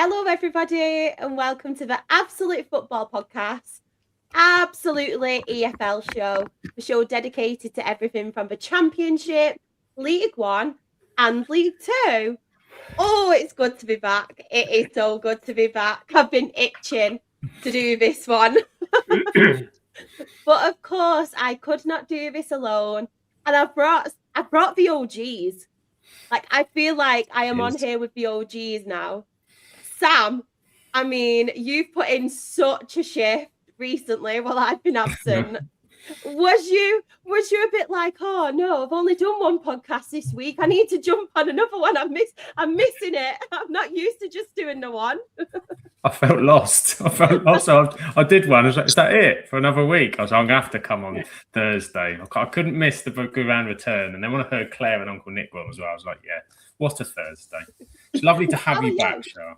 Hello, everybody, and welcome to the Absolute Football Podcast, Absolutely EFL Show, the show dedicated to everything from the Championship, League One, and League Two. Oh, it's good to be back. It is so good to be back. I've been itching to do this one. But of course, I could not do this alone. And I brought the OGs. Like, I feel like I am on here with the OGs now. Sam, I mean, you've put in such a shift recently while I've been absent. Was you a bit like, oh no, I've only done one podcast this week. I need to jump on another one. I'm missing it. I'm not used to just doing the one. I felt lost. So I did one. I was like, is that it for another week? I was like, I'm going to have to come on Thursday. I couldn't miss the Good Round Return. And then when I heard Claire and Uncle Nick one as well, I was like, yeah, what a Thursday. It's lovely to have you back, Shah.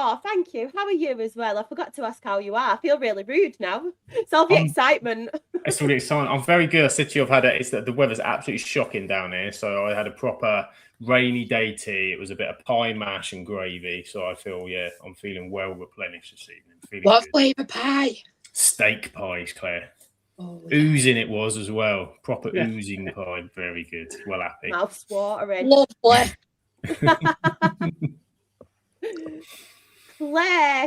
Oh, thank you. How are you as well? I forgot to ask how you are. I feel really rude now. It's all the excitement. It's really exciting. I'm very good. I said to you, it's that the weather's absolutely shocking down here. So I had a proper rainy day tea. It was a bit of pie mash and gravy. So I feel, I'm feeling well replenished this evening. What flavour pie? Steak pies, Claire. Oh, yeah. Oozing it was as well. Proper oozing pie. Very good. Well happy. Mouth's watering. Lovely.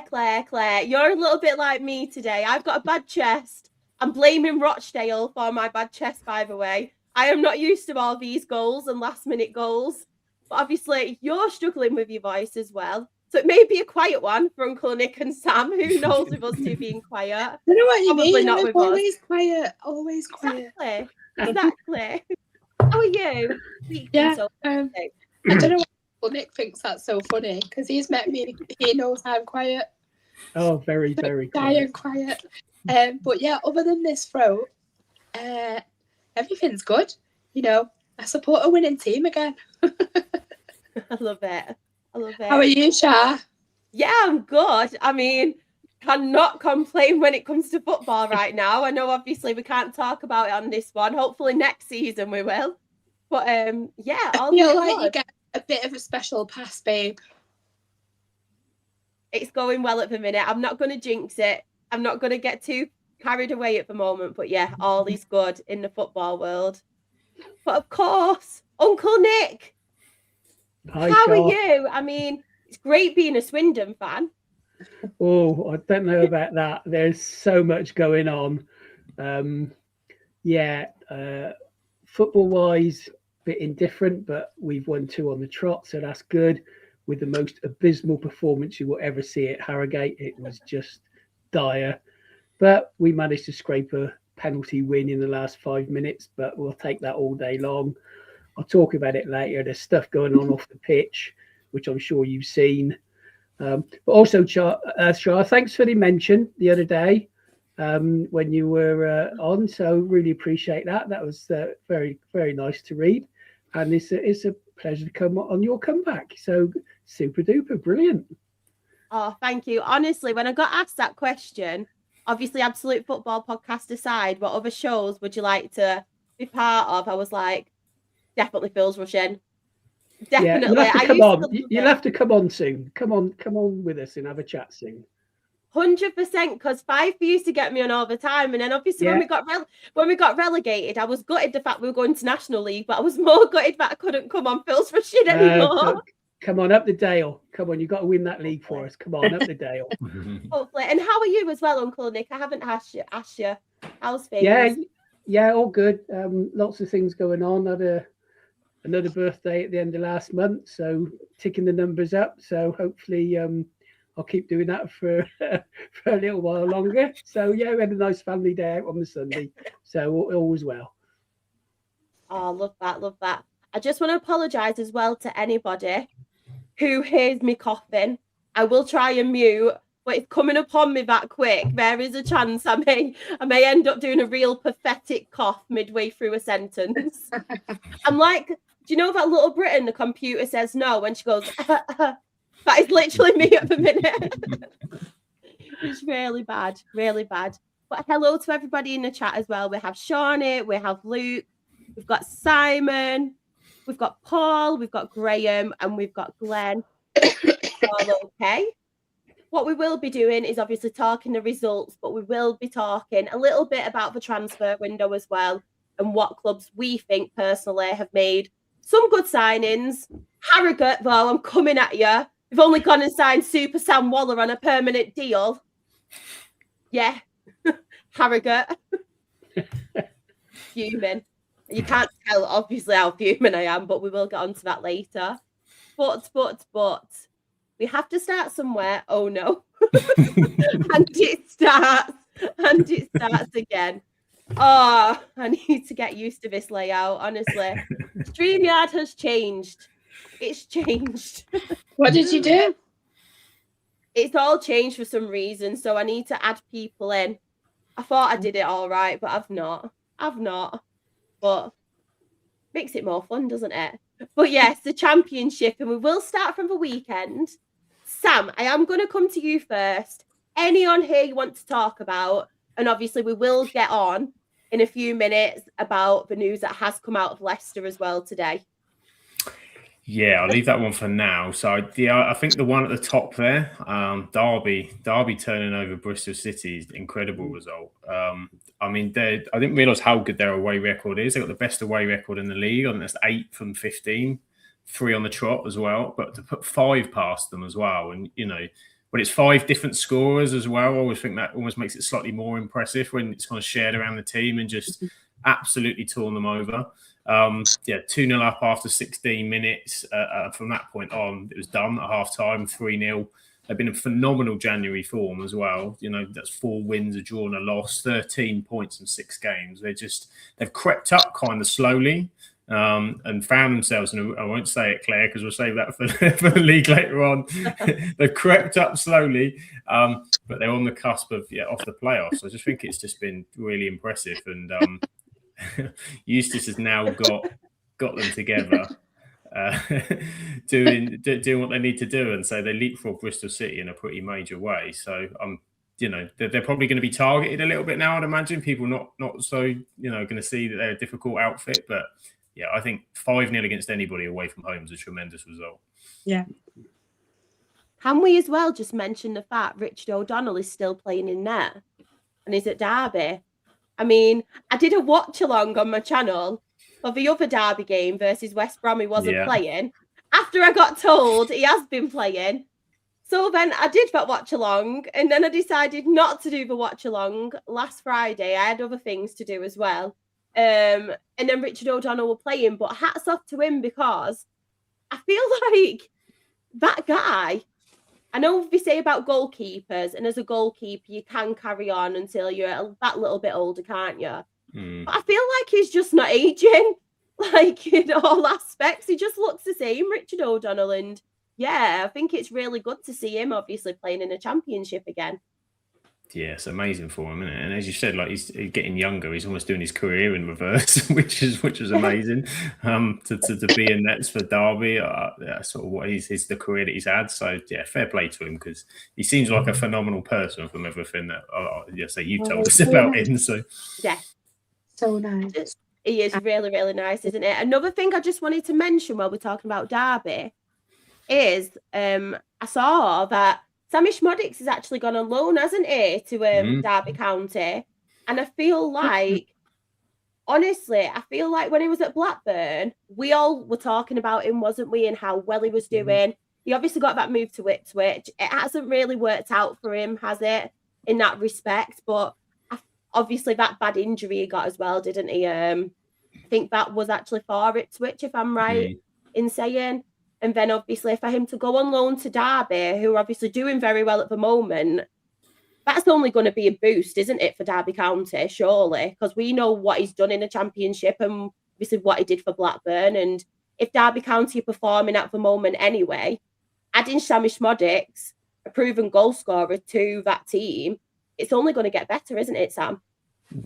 Claire, you're a little bit like me today. I've got a bad chest. I'm blaming Rochdale for my bad chest, by the way. I am not used to all these goals and last-minute goals. But obviously, you're struggling with your voice as well. So it may be a quiet one for Uncle Nick and Sam. Who knows with us two being quiet? I don't know what you Probably mean. Not with always us. Quiet. Always quiet. Exactly. How are you? Yeah. I don't know why Nick thinks that's so funny because he's met me. He knows I'm quiet. Oh, very, very quiet. But yeah, other than this throat, everything's good. You know, I support a winning team again. I love it. How are you, Shah? Yeah, I'm good. I mean, cannot complain when it comes to football right now. I know obviously we can't talk about it on this one. Hopefully next season we will. But yeah, I feel like you get a bit of a special pass, babe. It's going well at the minute. I'm not going to jinx it. I'm not going to get too carried away at the moment. But yeah, all is good in the football world. But of course, Uncle Nick, how are you? I mean, it's great being a Swindon fan. Oh, I don't know about that. There's so much going on. Football-wise, a bit indifferent, but we've won 2 on the trot, so that's good. With the most abysmal performance you will ever see at Harrogate, it was just dire. But we managed to scrape a penalty win in the last 5 minutes, but we'll take that all day long. I'll talk about it later. There's stuff going on off the pitch, which I'm sure you've seen. But also, Shah, thanks for the mention the other day when you were on. So really appreciate that. That was very, very nice to read. And it's a pleasure to come on your comeback. So super duper brilliant. Oh, thank you. Honestly, when I got asked that question, obviously Absolute Football Podcast aside, what other shows would you like to be part of? I was like, definitely Phil's Rushing. Definitely. Yeah, you'll have to come on soon. Come on with us and have a chat soon. 100%, because FIFA used to get me on all the time, and then obviously when we got relegated, I was gutted the fact we were going to National League, but I was more gutted that I couldn't come on Phil's Rushing anymore. Come on up the Dale. Come on, you've got to win that league for us. Come on up the Dale. Hopefully. And how are you as well, Uncle Nick? I haven't asked you. How's things? Yeah, all good. Lots of things going on. Had another birthday at the end of last month, so ticking the numbers up. So hopefully I'll keep doing that for a little while longer. So yeah, we had a nice family day out on the Sunday. So all was well. Oh, love that. I just want to apologise as well to anybody who hears me coughing. I will try and mute, but it's coming upon me that quick. There is a chance I may end up doing a real pathetic cough midway through a sentence. I'm like, do you know that Little Britain, the computer says no when she goes, that is literally me at the minute. It's really bad. But hello to everybody in the chat as well. We have Shawnee, we have Luke, we've got Simon, we've got Paul, we've got Graham, and we've got Glenn. All okay? what we will be doing is obviously talking the results, but we will be talking a little bit about the transfer window as well, and what clubs we think personally have made some good signings. Harrogate, though, I'm coming at you. We've only gone and signed Super Sam Waller on a permanent deal. Yeah, Harrogate. Fuming. You can't tell, obviously, how fuming I am, but we will get onto that later. But we have to start somewhere. Oh no. and it starts again. Oh, I need to get used to this layout, honestly. StreamYard has changed. It's changed. What did you do? It's all changed for some reason, so I need to add people in. I thought I did it all right, but I've not. But makes it more fun, doesn't it? But yes, the championship, and we will start from the weekend. Sam, I am going to come to you first. Any on here you want to talk about? And obviously we will get on in a few minutes about the news that has come out of Leicester as well today. Yeah, I'll leave that one for now. So, yeah, I think the one at the top there, Derby turning over Bristol City is an incredible result. I mean, I didn't realise how good their away record is. They've got the best away record in the league. I think that's 8 from 15, 3 on the trot as well. But to put 5 past them as well, and, you know, when it's 5 different scorers as well, I always think that almost makes it slightly more impressive when it's kind of shared around the team and just absolutely torn them over. 2-0 up after 16 minutes. From that point on, it was done at half time, 3-0. They've been in phenomenal January form as well. You know, that's 4 wins, a draw and a loss, 13 points in 6 games. They've crept up kind of slowly and found themselves, and I won't say it, Claire, because we'll save that for the league later on. They've crept up slowly, but they're on the cusp of off the playoffs. So I just think it's just been really impressive. And Eustace has now got them together, doing what they need to do, and so they leapfrog Bristol City in a pretty major way. So they're probably going to be targeted a little bit now. I'd imagine people not so going to see that they're a difficult outfit, but yeah, I think 5-0 against anybody away from home is a tremendous result. Yeah. Can we as well just mention the fact Richard O'Donnell is still playing in net and is at Derby? I mean, I did a watch along on my channel of the other Derby game versus West Brom. He wasn't playing. After I got told he has been playing. So then I did that watch along, and then I decided not to do the watch along last Friday. I had other things to do as well. And then Richard O'Donnell were playing, but hats off to him, because I feel like that guy, I know they say about goalkeepers, and as a goalkeeper, you can carry on until you're that little bit older, can't you? But I feel like he's just not aging, like in all aspects. He just looks the same, Richard O'Donnell. And yeah, I think it's really good to see him obviously playing in a championship again. Yeah, it's amazing for him, isn't it? And as you said, like he's getting younger. He's almost doing his career in reverse, which is amazing. To be in nets for Derby, sort of what he's the career that he's had. So yeah, fair play to him, because he seems like a phenomenal person from everything that you've told us about him. So yeah, so nice. He is really, really nice, isn't it? Another thing I just wanted to mention while we're talking about Derby is I saw that Sammy Schmodix has actually gone on loan, hasn't he, to Derby County? And I feel like, honestly, when he was at Blackburn, we all were talking about him, wasn't we, and how well he was doing. He obviously got that move to Ipswich. It hasn't really worked out for him, has it, in that respect? But obviously that bad injury he got as well, didn't he? I think that was actually for Ipswich, if I'm right in saying. And then obviously for him to go on loan to Derby, who are obviously doing very well at the moment, that's only going to be a boost, isn't it, for Derby County, surely? Because we know what he's done in the Championship and obviously what he did for Blackburn. And if Derby County are performing at the moment anyway, adding Sammy Schmodix, a proven goal scorer, to that team, it's only going to get better, isn't it, Sam?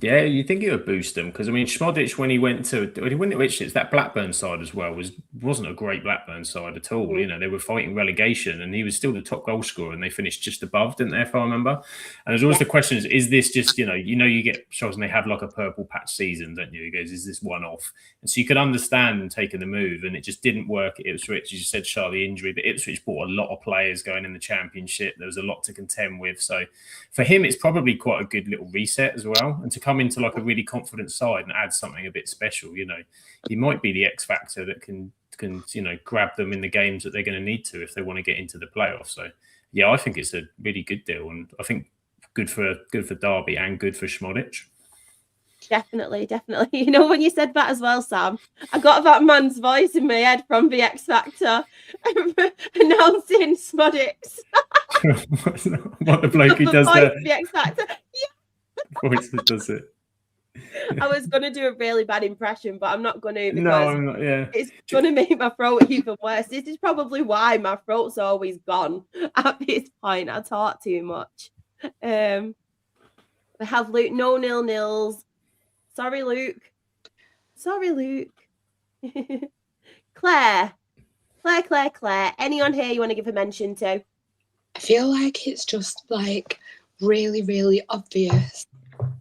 Yeah, you think it would boost them because I mean, Schmodic when he went to which it's that Blackburn side as well wasn't a great Blackburn side at all. You know, they were fighting relegation, and he was still the top goal scorer, and they finished just above, didn't they? If I remember. And there's always the question: is this just you get shows and they have like a purple patch season, don't you? He goes, is this one off? And so you could understand taking the move, and it just didn't work at Ipswich. You said, Charlie, injury, but Ipswich bought a lot of players going in the Championship. There was a lot to contend with, so for him, it's probably quite a good little reset as well. And to come into like a really confident side and add something a bit special, he might be the X factor that can grab them in the games that they're going to need to if they want to get into the playoffs. So yeah, I think it's a really good deal, and I think good for Derby and good for Schmodic. Definitely. When you said that as well, Sam, I got that man's voice in my head from the X Factor announcing Schmodic. What the bloke who does the X Factor. Voice that does it. I was going to do a really bad impression, but I'm not going to. No, I'm not. Yeah, it's going to make my throat even worse. This is probably why my throat's always gone at this point. I talk too much. We have Luke, no 0-0s. Sorry, Luke. Claire. Anyone here you want to give a mention to? I feel like it's just like really, really obvious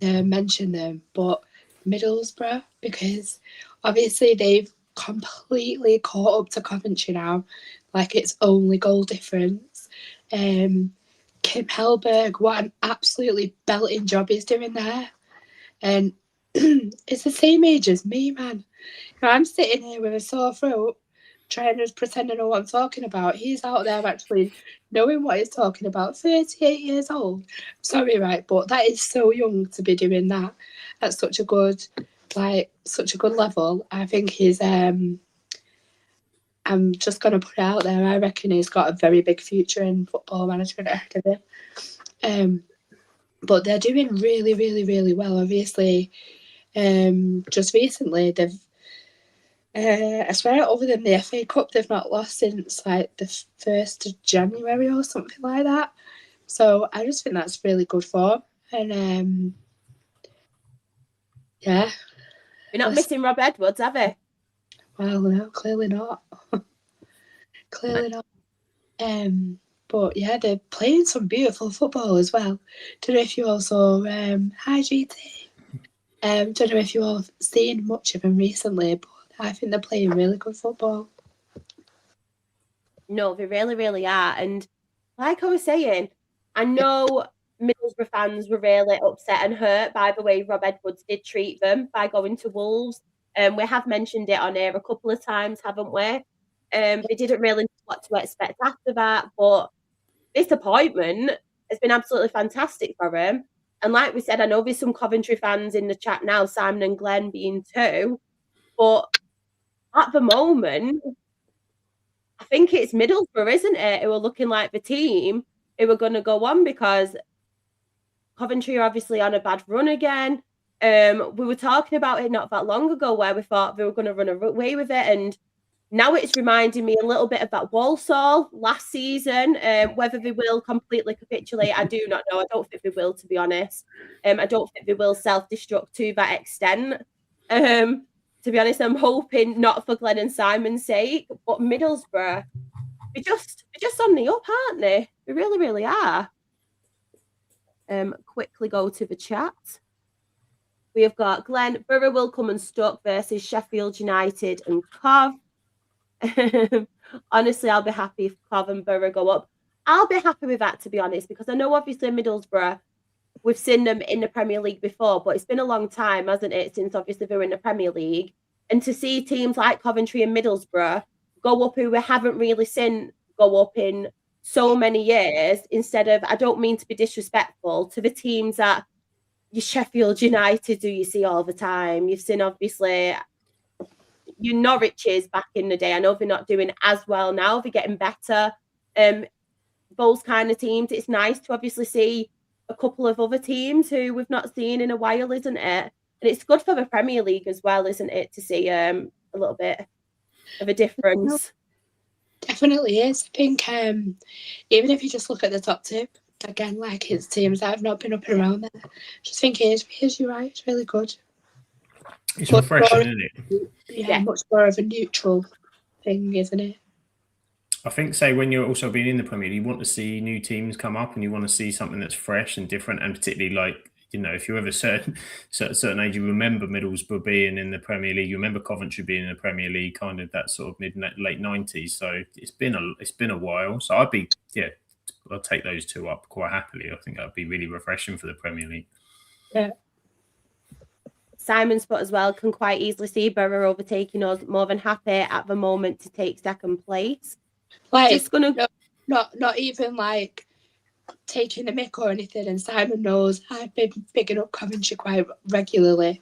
to mention them, but Middlesbrough, because obviously they've completely caught up to Coventry now, like it's only goal difference. Kim Hellberg, what an absolutely belting job he's doing there. And it's the same age as me, man. I'm sitting here with a sore throat, trying to pretend I know what I'm talking about. He's out there actually knowing what he's talking about. 38 years old. Sorry, right, but that is so young to be doing that at such a good level. I think he's I'm just gonna put it out there. I reckon he's got a very big future in football management ahead of him. But they're doing really, really, really well. Obviously, just recently they've I swear other than the FA Cup they've not lost since like the 1st of January or something like that. So I just think that's really good form. And yeah. You're not missing Rob Edwards, have you? Well, no, clearly not. Clearly not. But yeah, they're playing some beautiful football as well. Don't know if you all saw hi GT. Don't know if you all seen much of them recently, but I think they're playing really good football. No, they really, really are. And like I was saying, I know Middlesbrough fans were really upset and hurt by the way Rob Edwards did treat them by going to Wolves. We have mentioned it on air a couple of times, haven't we? They didn't really know what to expect after that, but this appointment has been absolutely fantastic for him. And like we said, I know there's some Coventry fans in the chat now, Simon and Glenn being two, but at the moment, I think it's Middlesbrough, isn't it, who are looking like the team who are going to go on, because Coventry are obviously on a bad run again. We were talking about it not that long ago where we thought they were going to run away with it, and now it's reminding me a little bit of that Walsall last season. Whether they will completely capitulate, I do not know. I don't think they will, to be honest. I don't think they will self-destruct to that extent. To be honest, I'm hoping not for Glenn and Simon's sake, but Middlesbrough, they're just on the up, aren't they? They really, really are. Quickly go to the chat. We have got Glenn, Borough will come unstuck versus Sheffield United and Cov. Honestly, I'll be happy if Cov and Borough go up. I'll be happy with that, to be honest, because I know obviously Middlesbrough, we've seen them in the Premier League before, but it's been a long time, hasn't it, since obviously they were in the Premier League. And to see teams like Coventry and Middlesbrough go up, who we haven't really seen go up in so many years, instead of, I don't mean to be disrespectful, to the teams that your Sheffield United do you see all the time. You've seen obviously your Norwiches back in the day. I know they're not doing as well now. They're getting better. Those kind of teams. It's nice to obviously see a couple of other teams who we've not seen in a while, isn't it? And it's good for the Premier League as well, isn't it, to see a little bit of a difference. Definitely is. I think even if you just look at the top two, again, like it's teams that have not been up and around there. Just think you're right, it's really good. It's refreshing, isn't it? Yeah, much more of a neutral thing, isn't it? I think, say, when you're also being in the Premier League, you want to see new teams come up and you want to see something that's fresh and different, and particularly like, you know, if you're of a certain age, you remember Middlesbrough being in the Premier League, you remember Coventry being in the Premier League, kind of that sort of late 90s. So it's been a while. So I'd take those two up quite happily. I think that'd be really refreshing for the Premier League. Yeah. Simon's Spot as well can quite easily see Borough overtaking us. More than happy at the moment to take second place. Like, just gonna not even like taking the mick or anything. And Simon knows I've been picking up Coventry quite regularly.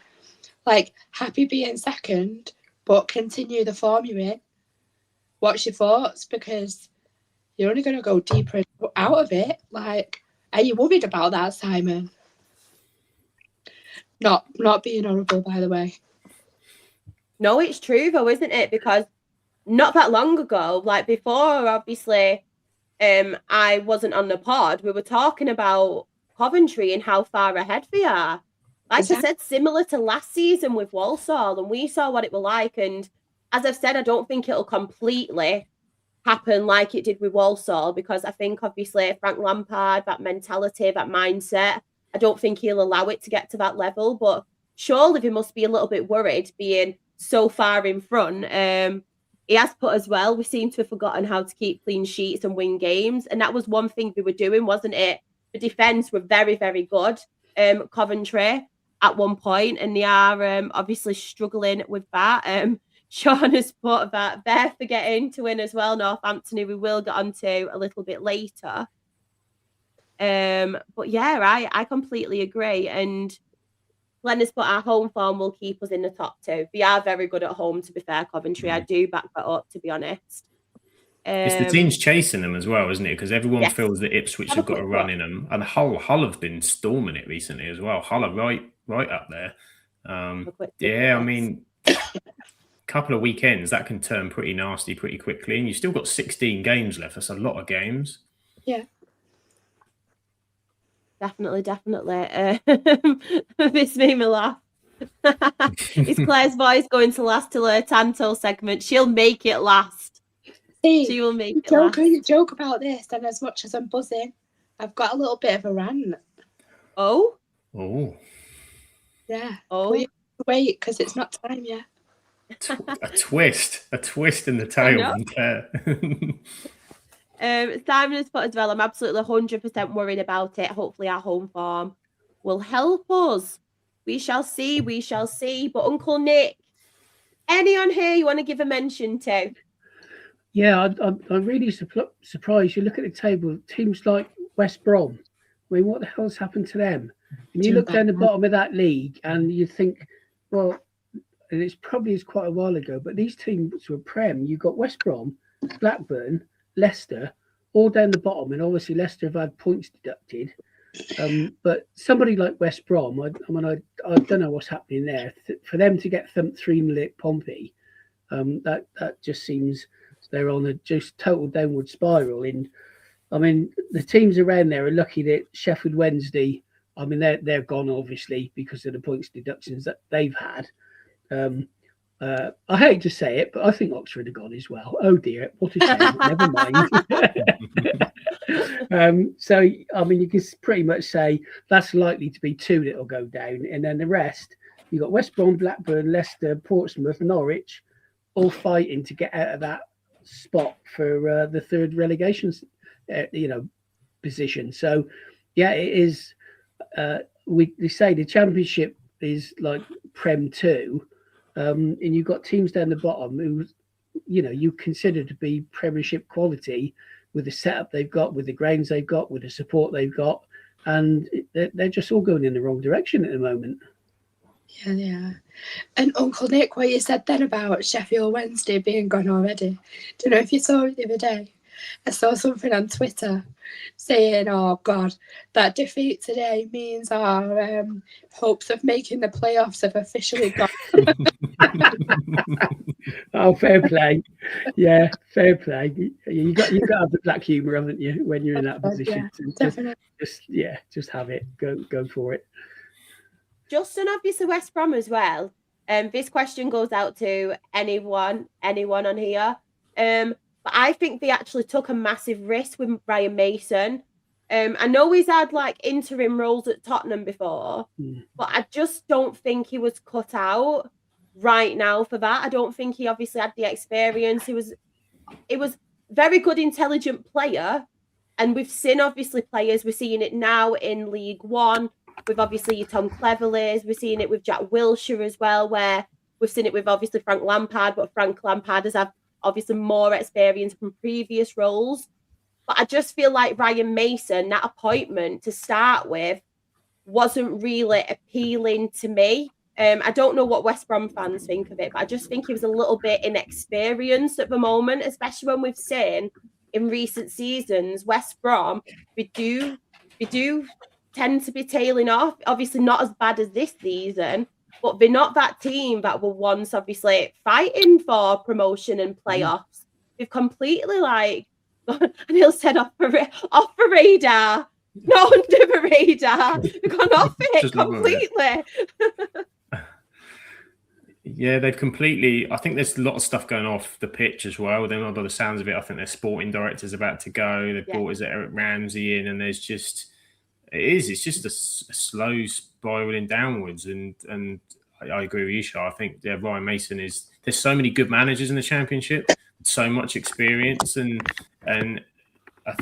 Like, happy being second, but continue the form you're in. What's your thoughts? Because you're only going to go deeper out of it. Like, are you worried about that, Simon? Not being horrible, by the way. No, it's true though, isn't it? Because not that long ago, like before, obviously, I wasn't on the pod. We were talking about Coventry and how far ahead we are. Like Exactly. I said, similar to last season with Walsall, and we saw what it was like. And as I've said, I don't think it'll completely happen like it did with Walsall, because I think obviously Frank Lampard, that mentality, that mindset, I don't think he'll allow it to get to that level. But surely he must be a little bit worried being so far in front. He has put as well, we seem to have forgotten how to keep clean sheets and win games. And that was one thing we were doing, wasn't it? The defence were very, very good. Coventry at one point, and they are obviously struggling with that. Sean has put that they're forgetting to win as well, Northampton, who we will get onto a little bit later. But yeah, I completely agree. And Glenn has put our home form will keep us in the top two. We are very good at home, to be fair, Coventry. I do back that up, to be honest. It's the teams chasing them as well, isn't it? Because everyone feels that Ipswich have got a run in them, and Hull have been storming it recently as well. Hull are right up there. I mean, couple of weekends that can turn pretty nasty pretty quickly, and you've still got 16 games left. That's a lot of games. Yeah. Definitely. This made me laugh. Is Claire's voice going to last till her Tanto segment? She'll make it last. She will make it last. You joke about this, and as much as I'm buzzing, I've got a little bit of a rant. Oh? Yeah. Oh? Wait, because it's not time yet. A twist in the tale from Claire. Simon has put as well, I'm absolutely 100% worried about it. Hopefully our home form will help us. We shall see. But Uncle Nick, any on here you want to give a mention to? Yeah, I'm really surprised. You look at the table, teams like West Brom. I mean, what the hell's happened to them? And you look down the bottom of that league and you think, well, and it's probably quite a while ago, but these teams were Prem. You've got West Brom, Blackburn, Leicester, all down the bottom, and obviously Leicester have had points deducted. But somebody like West Brom, I don't know what's happening there. For them to get thumped 3-0 at Pompey, that just seems they're on a just total downward spiral. And I mean, the teams around there are lucky that Sheffield Wednesday, I mean, they're gone obviously because of the points deductions that they've had. I hate to say it, but I think Oxford are gone as well. Oh dear, what a shame. Never mind. So, I mean, you can pretty much say that's likely to be 2 that'll go down. And then the rest, you've got West Brom, Blackburn, Leicester, Portsmouth, Norwich, all fighting to get out of that spot for the third relegation, position. So, yeah, it is. We say the Championship is like Prem 2. And you've got teams down the bottom who, you consider to be Premiership quality with the setup they've got, with the grounds they've got, with the support they've got, and they're just all going in the wrong direction at the moment. Yeah. And Uncle Nick, what you said then about Sheffield Wednesday being gone already, do you know if you saw it the other day? I saw something on Twitter saying, "Oh God, that defeat today means our hopes of making the playoffs have officially gone." Oh, fair play. Yeah, fair play. You got to have the black humour, haven't you, when you're in that position? Yeah, definitely. Just have it. Go for it. Justin, obviously West Brom as well. This question goes out to anyone on here. But I think they actually took a massive risk with Ryan Mason. I know he's had like interim roles at Tottenham before, but I just don't think he was cut out right now for that. I don't think he obviously had the experience. He was very good, intelligent player, and we've seen obviously players. We're seeing it now in League One with obviously your Tom Cleverleys. We're seeing it with Jack Wilshere as well, where we've seen it with obviously Frank Lampard, but Frank Lampard has had obviously more experience from previous roles. But I just feel like Ryan Mason, that appointment to start with, wasn't really appealing to me. I don't know what West Brom fans think of it, but I just think he was a little bit inexperienced at the moment, especially when we've seen in recent seasons, West Brom, we do tend to be tailing off. Obviously not as bad as this season, but they're not that team that were once obviously fighting for promotion and playoffs. They've completely like, Neil said off the radar. Not under the radar. They've gone off it completely. Yeah, they've completely. I think there's a lot of stuff going off the pitch as well. Then, by the sounds of it, I think their sporting director's about to go. They've brought Eric Ramsey in, and there's just it's just a slow spiraling downwards. And I agree with you, Shah. I think Ryan Mason is. There's so many good managers in the Championship, so much experience, and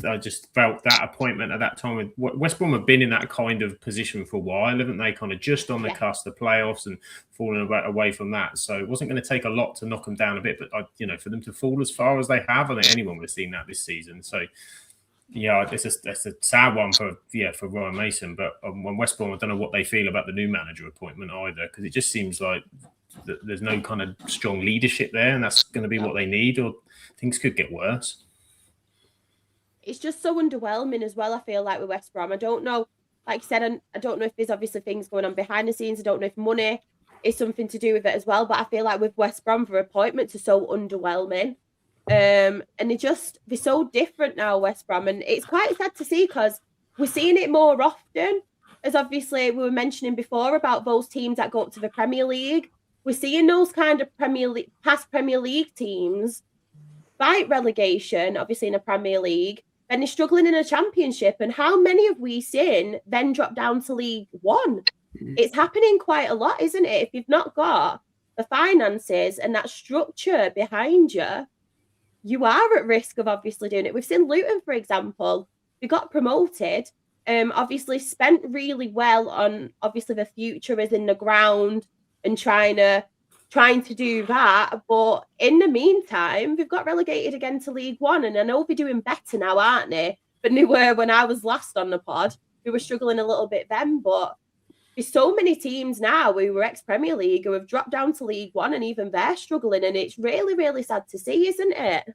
I just felt that appointment at that time with West Brom have been in that kind of position for a while, haven't they? Kind of just on the cusp of the playoffs and falling away from that. So it wasn't going to take a lot to knock them down a bit, but for them to fall as far as they have, I think anyone would have seen that this season. So yeah, it's a sad one for Ryan Mason. But on West Brom, I don't know what they feel about the new manager appointment either, because it just seems like there's no kind of strong leadership there, and that's going to be what they need, or things could get worse. It's just so underwhelming as well, I feel like, with West Brom. I don't know, like I said, I don't know if there's obviously things going on behind the scenes. I don't know if money is something to do with it as well. But I feel like with West Brom, their appointments are so underwhelming. And they're so different now, West Brom. And it's quite sad to see, because we're seeing it more often. As obviously we were mentioning before about those teams that go up to the Premier League. We're seeing those kind of past Premier League teams fight relegation, obviously in a Premier League, and they're struggling in a Championship. And how many have we seen then drop down to League One? It's happening quite a lot, isn't it? If you've not got the finances and that structure behind you, you are at risk of obviously doing it. We've seen Luton, for example. They got promoted, obviously spent really well on obviously the future is in the ground and trying to do that. But in the meantime, they've got relegated again to League One. And I know they're doing better now, aren't they? But they were, when I was last on the pod, we were struggling a little bit then. But there's so many teams now who were ex-Premier League who have dropped down to League One, and even they're struggling. And it's really, really sad to see, isn't it?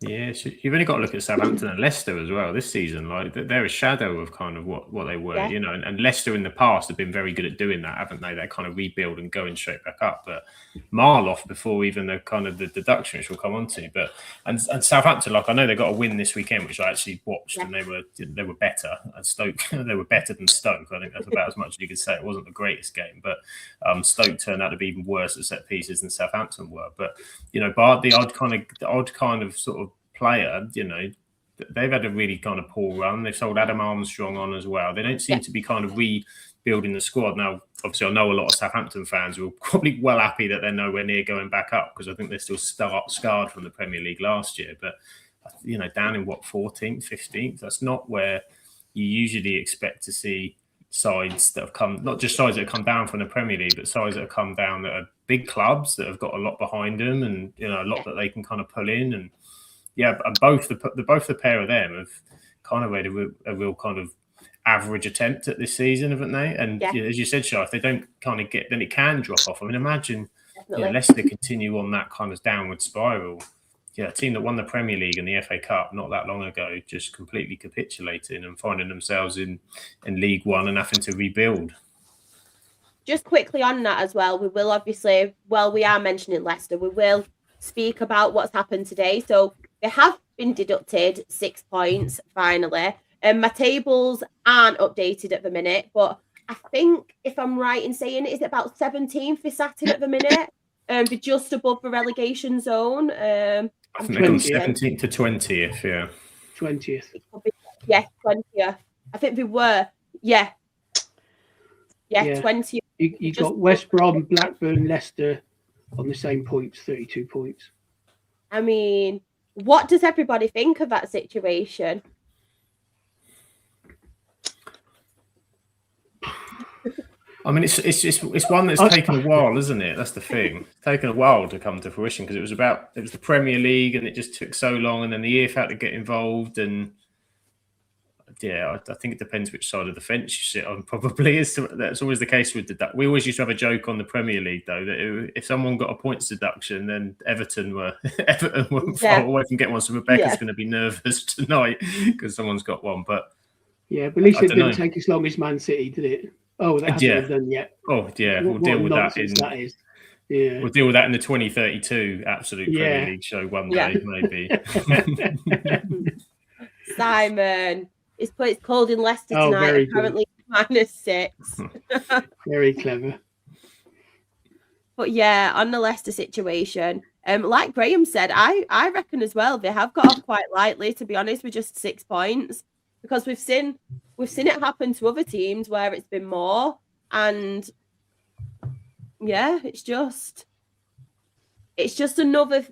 Yeah, so you've only got to look at Southampton and Leicester as well this season. Like they're a shadow of kind of what they were, and Leicester in the past have been very good at doing that, haven't they? They kind of rebuild and going straight back up. But Marloff before even the kind of the deduction, which we'll come on to. But and Southampton, like I know they got a win this weekend, which I actually watched, and they were better. And Stoke, they were better than Stoke. I think that's about as much as you could say. It wasn't the greatest game, but Stoke turned out to be even worse at set pieces than Southampton were. But bar the odd kind of sort of player, they've had a really kind of poor run. They've sold Adam Armstrong on as well. They don't seem to be kind of rebuilding the squad. Now, obviously, I know a lot of Southampton fans who are probably well happy that they're nowhere near going back up, because I think they're still scarred from the Premier League last year. But, down in 14th, 15th, that's not where you usually expect to see sides that have come, not just sides that have come down from the Premier League, but sides that have come down that are big clubs that have got a lot behind them, and, a lot that they can kind of pull in. And both the pair of them have kind of made a real kind of average attempt at this season, haven't they? And as you said, Shah, if they don't kind of get, then it can drop off. I mean, imagine Leicester continue on that kind of downward spiral. a team that won the Premier League and the FA Cup not that long ago, just completely capitulating and finding themselves in League One and having to rebuild. Just quickly on that as well, we will obviously, well, we are mentioning Leicester, we will speak about what's happened today. So they have been deducted 6 points finally. And my tables aren't updated at the minute, but I think if I'm right in saying it, is it about 17th they sat in at the minute? They're just above the relegation zone. I think they've gone 17th to 20th, yeah. 20th. Yeah, 20th. I think they were, yeah, 20th. You got West Brom, Blackburn, Leicester on the same points, 32 points. I mean, what does everybody think of that situation? I mean, it's one that's taken a while, isn't it? That's the thing. It's taken a while to come to fruition because it was the Premier League and it just took so long, and then the EFL had to get involved, and yeah, I think it depends which side of the fence you sit on. Probably that's always the case with we always used to have a joke on the Premier League though that if someone got a points deduction, then Everton wouldn't fall away from getting one. So Rebecca's going to be nervous tonight because someone's got one. But yeah, but at least it didn't take as long as Man City, did it? Oh, that hasn't been done yet. Oh, yeah. We'll deal with that Yeah. We'll deal with that in the 2032 Absolute Premier League show one day, maybe. Simon, it's cold in Leicester tonight. Apparently -6. Very clever. But yeah, on the Leicester situation, like Graham said, I reckon as well they have got off quite lightly. To be honest, with just 6 points, because we've seen it happen to other teams where it's been more, and yeah, it's just another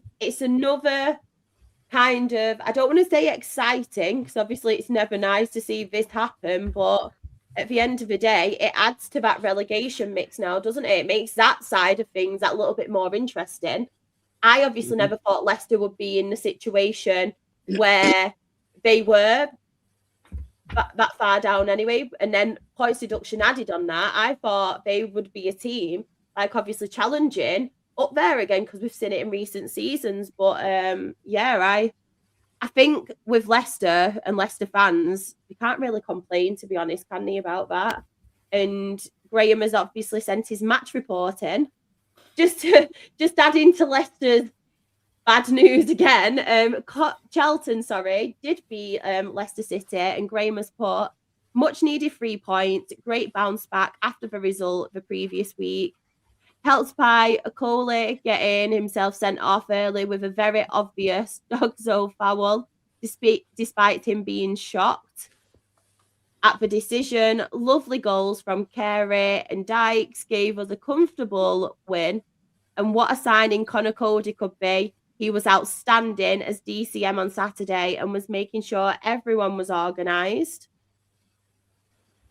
kind of, I don't want to say exciting because obviously it's never nice to see this happen, but at the end of the day, it adds to that relegation mix now, doesn't it? It makes that side of things that little bit more interesting. I obviously never thought Leicester would be in the situation where they were that far down anyway, and then points deduction added on that. I thought they would be a team like obviously challenging up there again because we've seen it in recent seasons. But I think with Leicester and Leicester fans, you can't really complain, to be honest, can they, about that? And Graham has obviously sent his match report in just adding to Leicester's bad news again. Charlton, did beat Leicester City, and Graham has put much needed 3 points, great bounce back after the result the previous week. Helped by Coley getting himself sent off early with a very obvious dog's-o foul, despite him being shocked at the decision. Lovely goals from Carey and Dykes gave us a comfortable win. And what a signing Conor Cody could be. He was outstanding as DCM on Saturday and was making sure everyone was organised.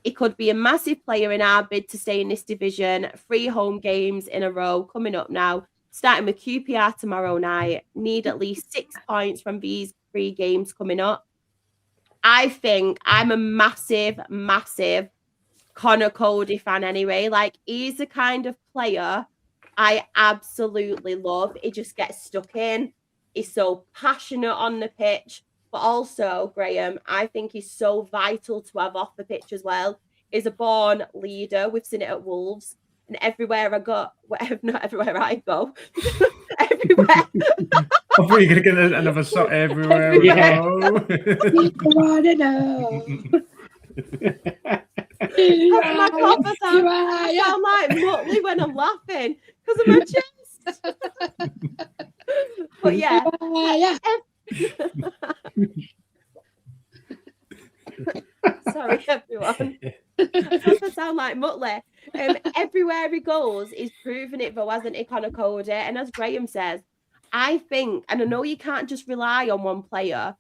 He could be a massive player in our bid to stay in this division. 3 home games in a row coming up now, starting with QPR tomorrow night. Need at least 6 points from these 3 games coming up. I think I'm a massive, massive Conor Cody fan anyway. Like, he's the kind of player I absolutely love. He just gets stuck in. He's so passionate on the pitch. But also, Graham, I think he's so vital to have off the pitch as well. He's a born leader. We've seen it at Wolves. And everywhere I go, not everywhere I go, everywhere. I thought you were going to get another shot everywhere I go. People want to know. My cough sound like Muttley when I'm laughing because of my chest. But yeah. Sorry, everyone. I sound like Muttley. Everywhere he goes, he's proving it, though, hasn't he, Conor Cody? And as Graham says, I think, and I know you can't just rely on one player,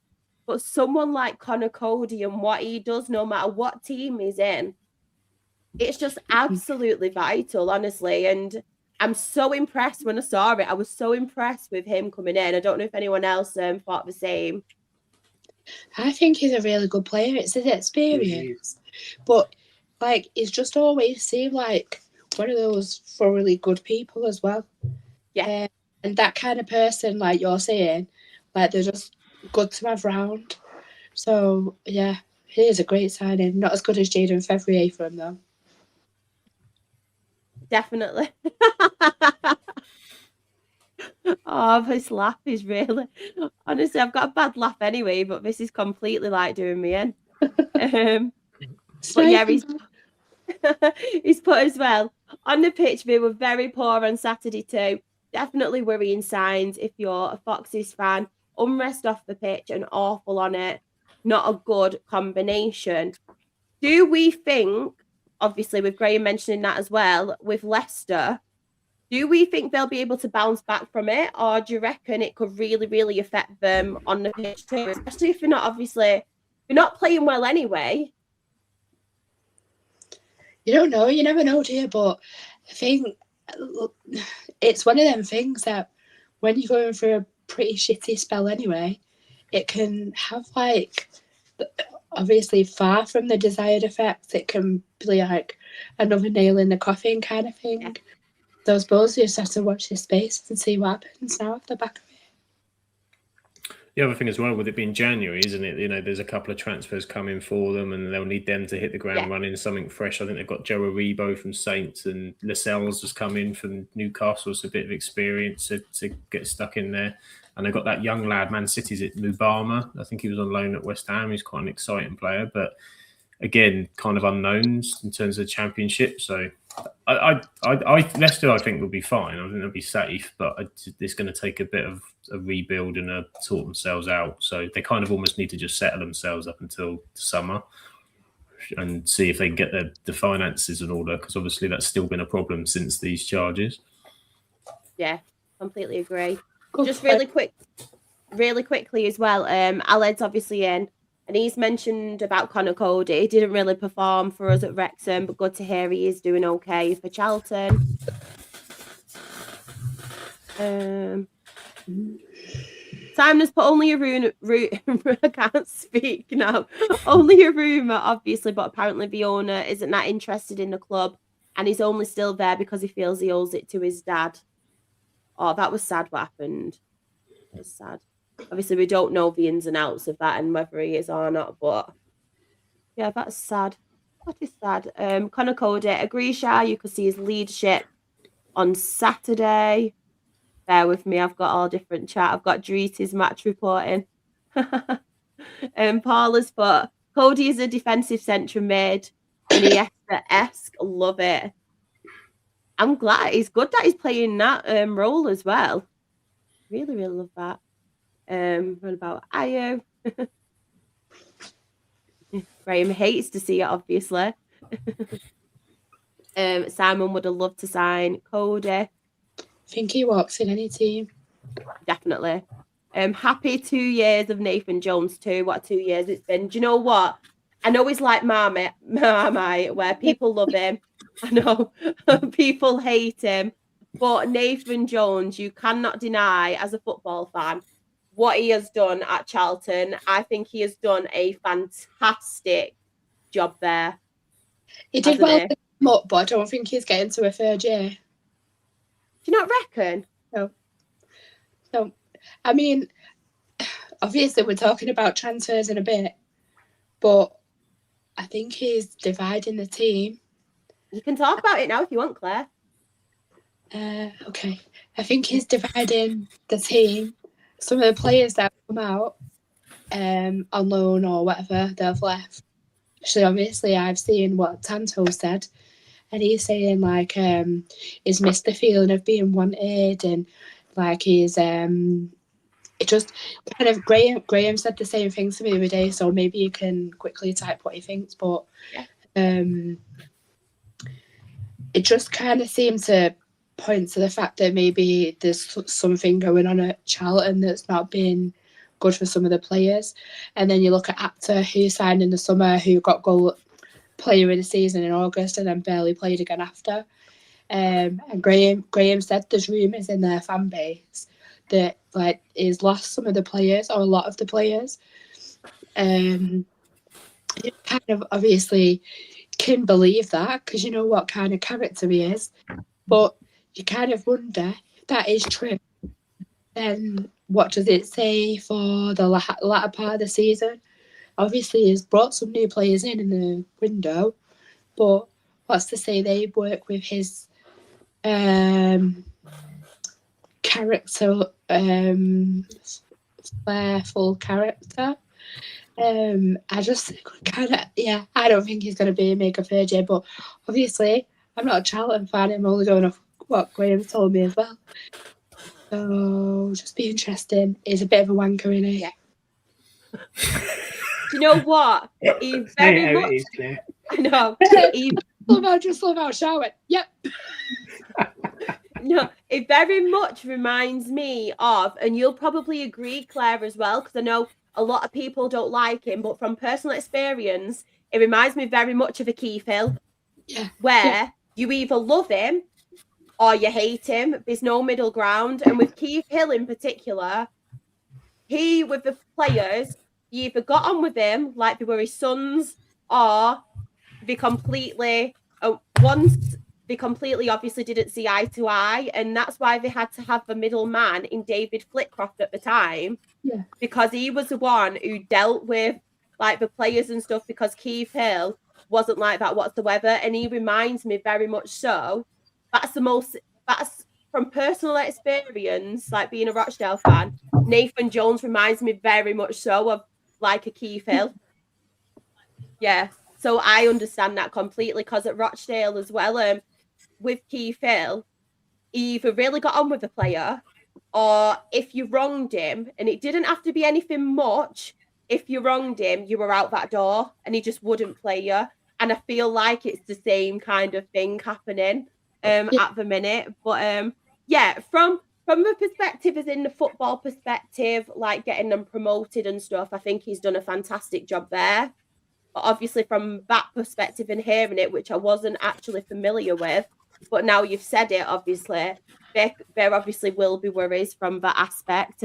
but someone like Conor Cody and what he does, no matter what team he's in, it's just absolutely vital, honestly. And I'm so impressed when I saw it. I was so impressed with him coming in. I don't know if anyone else thought the same. I think he's a really good player. It's his experience. But, like, he's just always seemed like one of those thoroughly good people as well. Yeah. And that kind of person, like you're saying, Like, they're just good to have round. So, yeah, he is a great signing. Not as good as Jaden Fevrier for him, though. Definitely. Oh, this laugh is really... Honestly, I've got a bad laugh anyway, but this is completely like doing me in. But yeah, he's put as well. On the pitch, they were very poor on Saturday too. Definitely worrying signs if you're a Foxes fan. Unrest off the pitch and awful on it. Not a good combination. Do we think, obviously with Graham mentioning that as well, with Leicester, do we think they'll be able to bounce back from it? Or do you reckon it could really, really affect them on the pitch too? Especially if you're not playing well anyway. You don't know. You never know, do you? But I think it's one of them things that when you're going through a pretty shitty spell anyway, it can have, like, obviously far from the desired effects. It can be like another nail in the coffin kind of thing. Yeah. So I suppose you just have to watch this space and see what happens now off the back of it. The other thing as well, with it being January, isn't it? You know, there's a couple of transfers coming for them, and they'll need them to hit the ground running, something fresh. I think they've got Joe Aribo from Saints, and Lascelles has come in from Newcastle. It's a bit of experience to get stuck in there. And they've got that young lad, Man City's at Mubama. I think he was on loan at West Ham. He's quite an exciting player, but again, kind of unknowns in terms of the Championship. So Leicester, I think, will be fine. I think they'll be safe, but it's going to take a bit of a rebuild and sort themselves out. So they kind of almost need to just settle themselves up until summer and see if they can get the finances in order, because obviously that's still been a problem since these charges. Yeah, completely agree. Just really quickly as well, Aled's obviously in, and he's mentioned about Connor Cody. He didn't really perform for us at Wrexham, but good to hear he is doing okay for Charlton. Simon's put only a rumour. I can't speak now. Only a rumour, obviously, but apparently the owner isn't that interested in the club, and he's only still there because he feels he owes it to his dad. Oh, that was sad what happened. It was sad. Obviously, we don't know the ins and outs of that and whether he is or not, but yeah, that's sad. That is sad. Connor Cody, Agrisha, you could see his leadership on Saturday. Bear with me, I've got all different chat. I've got Dreety's match reporting. Paula's put, Cody is a defensive centre mid. Iniesta-esque. Love it. I'm glad. It's good that he's playing that role as well. Really, really love that. What about Ayo? Graham hates to see it, obviously. Simon would have loved to sign Cody. I think he walks in any team. Definitely. Happy 2 years of Nathan Jones too. What 2 years it's been. Do you know what? I know he's like Marmite, where people love him. I know people hate him. But Nathan Jones, you cannot deny as a football fan what he has done at Charlton. I think he has done a fantastic job there. He did well, but I don't think he's getting to a third year. Do you not reckon? No. I mean, obviously we're talking about transfers in a bit, but I think he's dividing the team. You can talk about it now if you want, Claire. Okay. I think he's dividing the team. Some of the players that have come out on loan or whatever, they've left. So obviously I've seen what Tanto said, and he's saying like he's missed the feeling of being wanted, and like he's it just kind of Graham said the same thing to me the other day, so maybe you can quickly type what he thinks, but it just kind of seemed to point to the fact that maybe there's something going on at Charlton that's not been good for some of the players. And then you look at Apter, who signed in the summer, who got goal player of the season in August and then barely played again after. And Graham said there's rumours in their fan base that like he's lost some of the players or a lot of the players. You kind of obviously can believe that because you know what kind of character he is, but you kind of wonder if that is true. Then what does it say for the latter part of the season? Obviously, he's brought some new players in the window, but what's to say they work with his character, flairful character. I just kind of, I don't think he's going to be a mega third year, but obviously, I'm not a Charlton fan. I'm only going off what Graham's told me as well. So, just be interesting. He's a bit of a wanker, in it. Do you know what? He very much. I know. Just love how Shaw went. Yep. No, it very much reminds me of, and you'll probably agree, Claire, as well, because I know a lot of people don't like him, but from personal experience, it reminds me very much of a Keith Hill, where you either love him or you hate him. There's no middle ground. And with Keith Hill in particular, he, with the players, you either got on with him like they were his sons, or they completely, they completely obviously didn't see eye to eye. And that's why they had to have the middleman in David Flitcroft at the time. Yeah. Because he was the one who dealt with like the players and stuff, because Keith Hill wasn't like that whatsoever. And he reminds me very much so. That's from personal experience, like being a Rochdale fan, Nathan Jones reminds me very much so of like a Keith Hill. Yeah. So I understand that completely, because at Rochdale as well, with Keith Hill, he either really got on with the player, or if you wronged him, and it didn't have to be anything much, if you wronged him, you were out that door and he just wouldn't play you. And I feel like it's the same kind of thing happening at the minute. But from the perspective, as in the football perspective, like getting them promoted and stuff, I think he's done a fantastic job there. But obviously from that perspective and hearing it, which I wasn't actually familiar with, but now you've said it, obviously, there obviously will be worries from that aspect.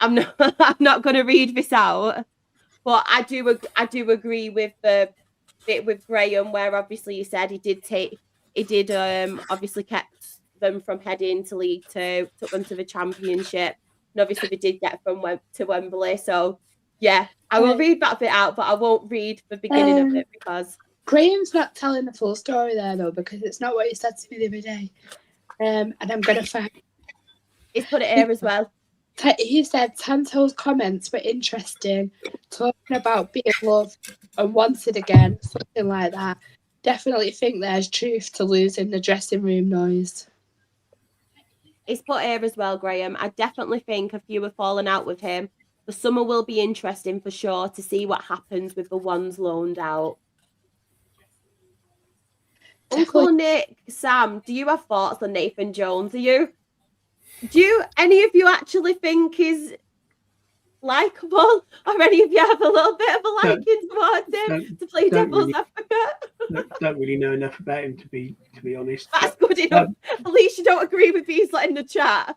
I'm not going to read this out, but I do agree with the bit with Graham, where obviously you said he did obviously kept them from heading to League Two, took them to the Championship, and obviously they did get to Wembley. So yeah, I will read that bit out, but I won't read the beginning of it, because Graham's not telling the full story there though, because it's not what he said to me the other day. And I'm gonna find. He's put it here as well. He said Tanto's comments were interesting, talking about being loved and wanted again, something like that. Definitely think there's truth to losing the dressing room noise. It's put here as well, Graham. I definitely think a few have fallen out with him. The summer will be interesting for sure to see what happens with the ones loaned out. Uncle Nick, Sam, do you have thoughts on Nathan Jones? Do any of you actually think he's likeable, or any of you have a little bit of a liking towards him, to play devil's advocate? Don't really know enough about him, to be honest. That's good enough. At least you don't agree with these in the chat.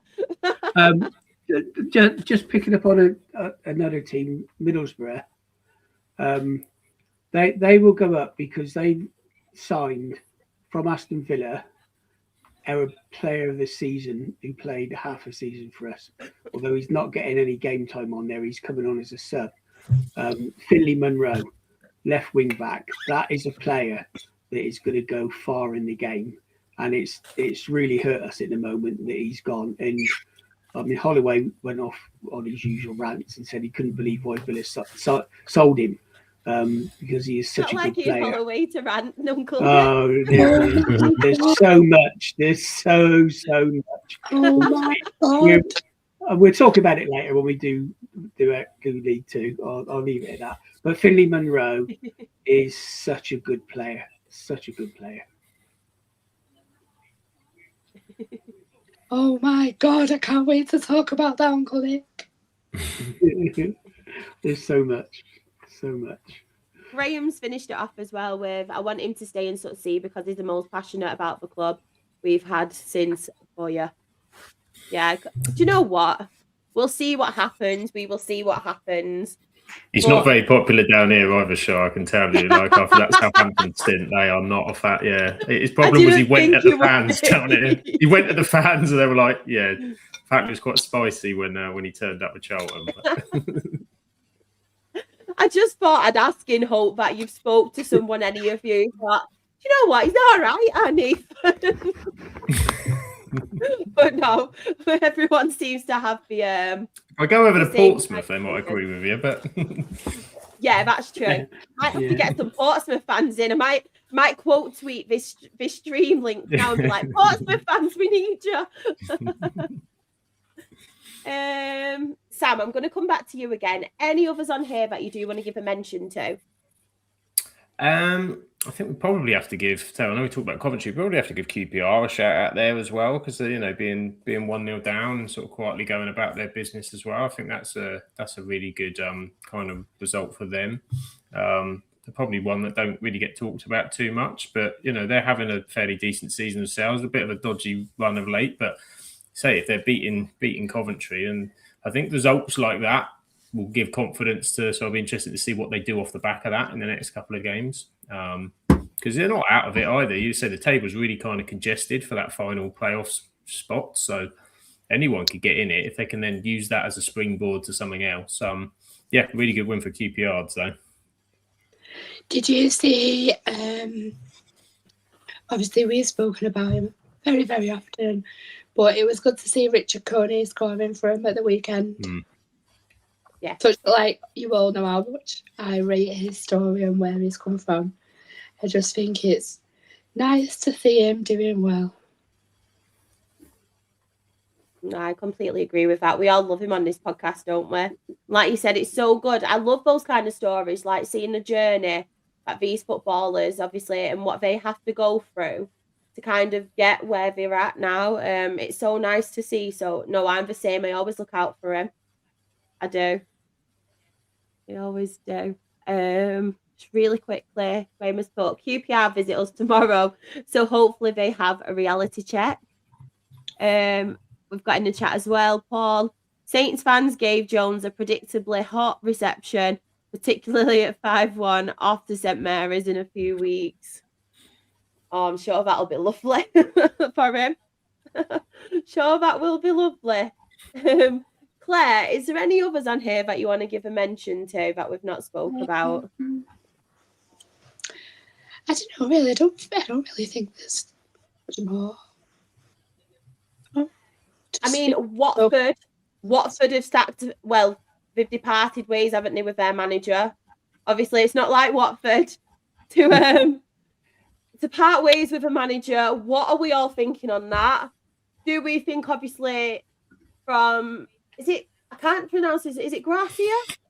Just picking up on another team, Middlesbrough. They will go up because they signed from Aston Villa our player of the season, who played half a season for us. Although he's not getting any game time on there, he's coming on as a sub. Finley Munro, left wing back. That is a player that is going to go far in the game, and it's really hurt us at the moment that he's gone. And I mean, Holloway went off on his usual rants and said he couldn't believe why Villa sold him. Because he is such not a good player. Holloway to rant, Uncle. Oh, there's so much. There's so much. Oh my God. We'll talk about it later when we do League Two. I'll leave it at that. But Finley Munro is such a good player. Such a good player. Oh my God, I can't wait to talk about that, Uncle Nick. There's so much. So much. Graham's finished it off as well with, I want him to stay and succeed because he's the most passionate about the club we've had since Boya. Yeah, do you know what? We'll see what happens. We will see what happens. He's not very popular down here either, Shaw, I can tell you. Like, after that Southampton stint, they are not a fat. Yeah, his problem was he went at the fans down here. He went at the fans, and they were like, "Yeah." In fact, it was quite spicy when he turned up with Charlton. I just thought I'd ask in hope that you've spoke to someone, any of you. But you know what? He's all right, Annie. But no, everyone seems to have the. I go over to Portsmouth, they might agree with you, but yeah, that's true. I have to get some Portsmouth fans in. I might quote tweet this stream link now and be like, Portsmouth fans, we need you. Sam, I'm going to come back to you again. Any others on here that you do want to give a mention to? I think we probably have to give. So I know we talked about Coventry. We probably have to give QPR a shout out there as well, because being 1-0 down and sort of quietly going about their business as well. I think that's a really good kind of result for them. They're probably one that don't really get talked about too much, but they're having a fairly decent season themselves. A bit of a dodgy run of late, but say if they're beating Coventry, and I think results like that will give confidence to. So I'll be interested to see what they do off the back of that in the next couple of games. Because they're not out of it either. You say the table's really kind of congested for that final playoffs spot. So anyone could get in it if they can then use that as a springboard to something else. Really good win for QPR, so. Did you see, obviously we've spoken about him very, very often, but it was good to see Richard Coney scoring for him at the weekend. Yeah. So, you all know how much I rate his story and where he's come from. I just think it's nice to see him doing well. No, I completely agree with that. We all love him on this podcast, don't we? Like you said, it's so good. I love those kind of stories, like seeing the journey that these footballers, obviously, and what they have to go through to kind of get where they're at now. It's so nice to see. So, no, I'm the same. I always look out for him. I do. I always do. Just really quickly, famous talk. QPR visit us tomorrow, so hopefully they have a reality check. We've got in the chat as well, Paul. Saints fans gave Jones a predictably hot reception, particularly at 5-1 off to St Mary's in a few weeks. Oh, I'm sure that'll be lovely for him. Sure, that will be lovely. Claire, is there any others on here that you want to give a mention to that we've not spoke about? I don't know, really. I don't really think there's much more. I mean, Watford have stacked. Well, they've departed ways, haven't they, with their manager? Obviously, it's not like Watford to part ways with a manager. What are we all thinking on that? Do we think, obviously, from... Is it? I can't pronounce it. Is it Gracia?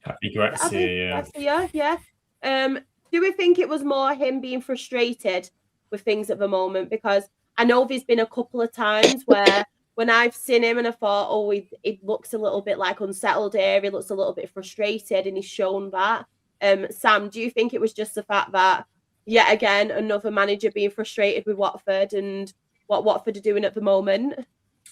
Happy Gracia, yeah. Gracia, yeah. Do we think it was more him being frustrated with things at the moment? Because I know there's been a couple of times where when I've seen him and I thought, oh, it looks a little bit like unsettled here. He looks a little bit frustrated, and he's shown that. Sam, do you think it was just the fact that, yet again, another manager being frustrated with Watford and what Watford are doing at the moment?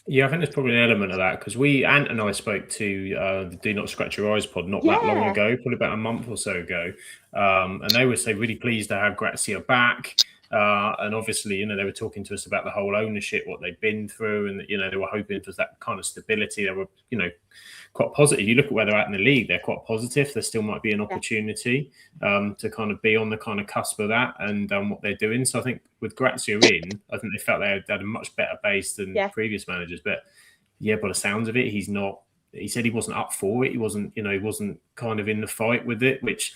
Yeah, I think there's probably an element of that, because Ant and I spoke to the Do Not Scratch Your Eyes pod not that long ago, probably about a month or so ago. And they were really pleased to have Gracia back. And obviously, they were talking to us about the whole ownership, what they've been through, and they were hoping for that kind of stability. They were, quite positive. You look at where they're at in the league, they're quite positive. There still might be an opportunity to kind of be on the kind of cusp of that and what they're doing. So I think with Gracia in, I think they felt they had a much better base than previous managers. But by the sounds of it, he's not. He said he wasn't up for it. He wasn't, he wasn't kind of in the fight with it, which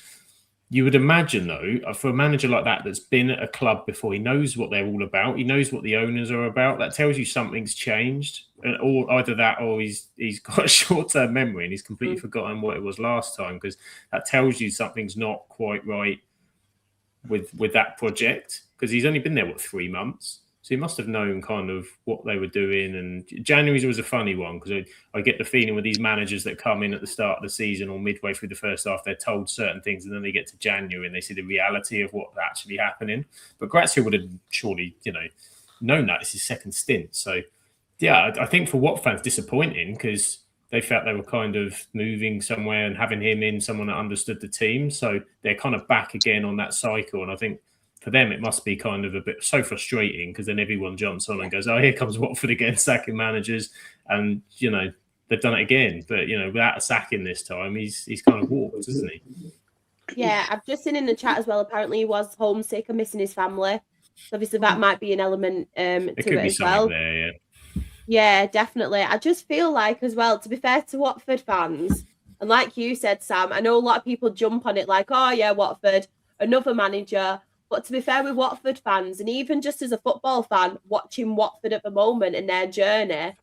you would imagine, though, for a manager like that that's been at a club before, he knows what they're all about. He knows what the owners are about. That tells you something's changed, or either that, or he's got a short-term memory and he's completely forgotten what it was last time. Because that tells you something's not quite right with that project. Because he's only been there 3 months, so he must have known kind of what they were doing. And January's was a funny one, because I get the feeling with these managers that come in at the start of the season or midway through the first half, they're told certain things, and then they get to January and they see the reality of what's actually happening. But Gracia would have surely, known that it's his second stint. So, I think for Watford fans, disappointing, because they felt they were kind of moving somewhere and having him in, someone that understood the team. So they're kind of back again on that cycle. And I think for them, it must be kind of a bit so frustrating because then everyone jumps on and goes, oh, here comes Watford again, sacking managers. And, you know, they've done it again. But, you know, without a sacking this time, he's kind of walked, isn't he? Yeah, I've just seen in the chat as well. Apparently, he was homesick and missing his family. So obviously, that might be an element to it as well. There, yeah. Yeah, definitely. I just feel like, as well, to be fair to Watford fans, and like you said, Sam, I know a lot of people jump on it like, oh, yeah, Watford, another manager. But to be fair with Watford fans, and even just as a football fan, watching Watford at the moment and their journey,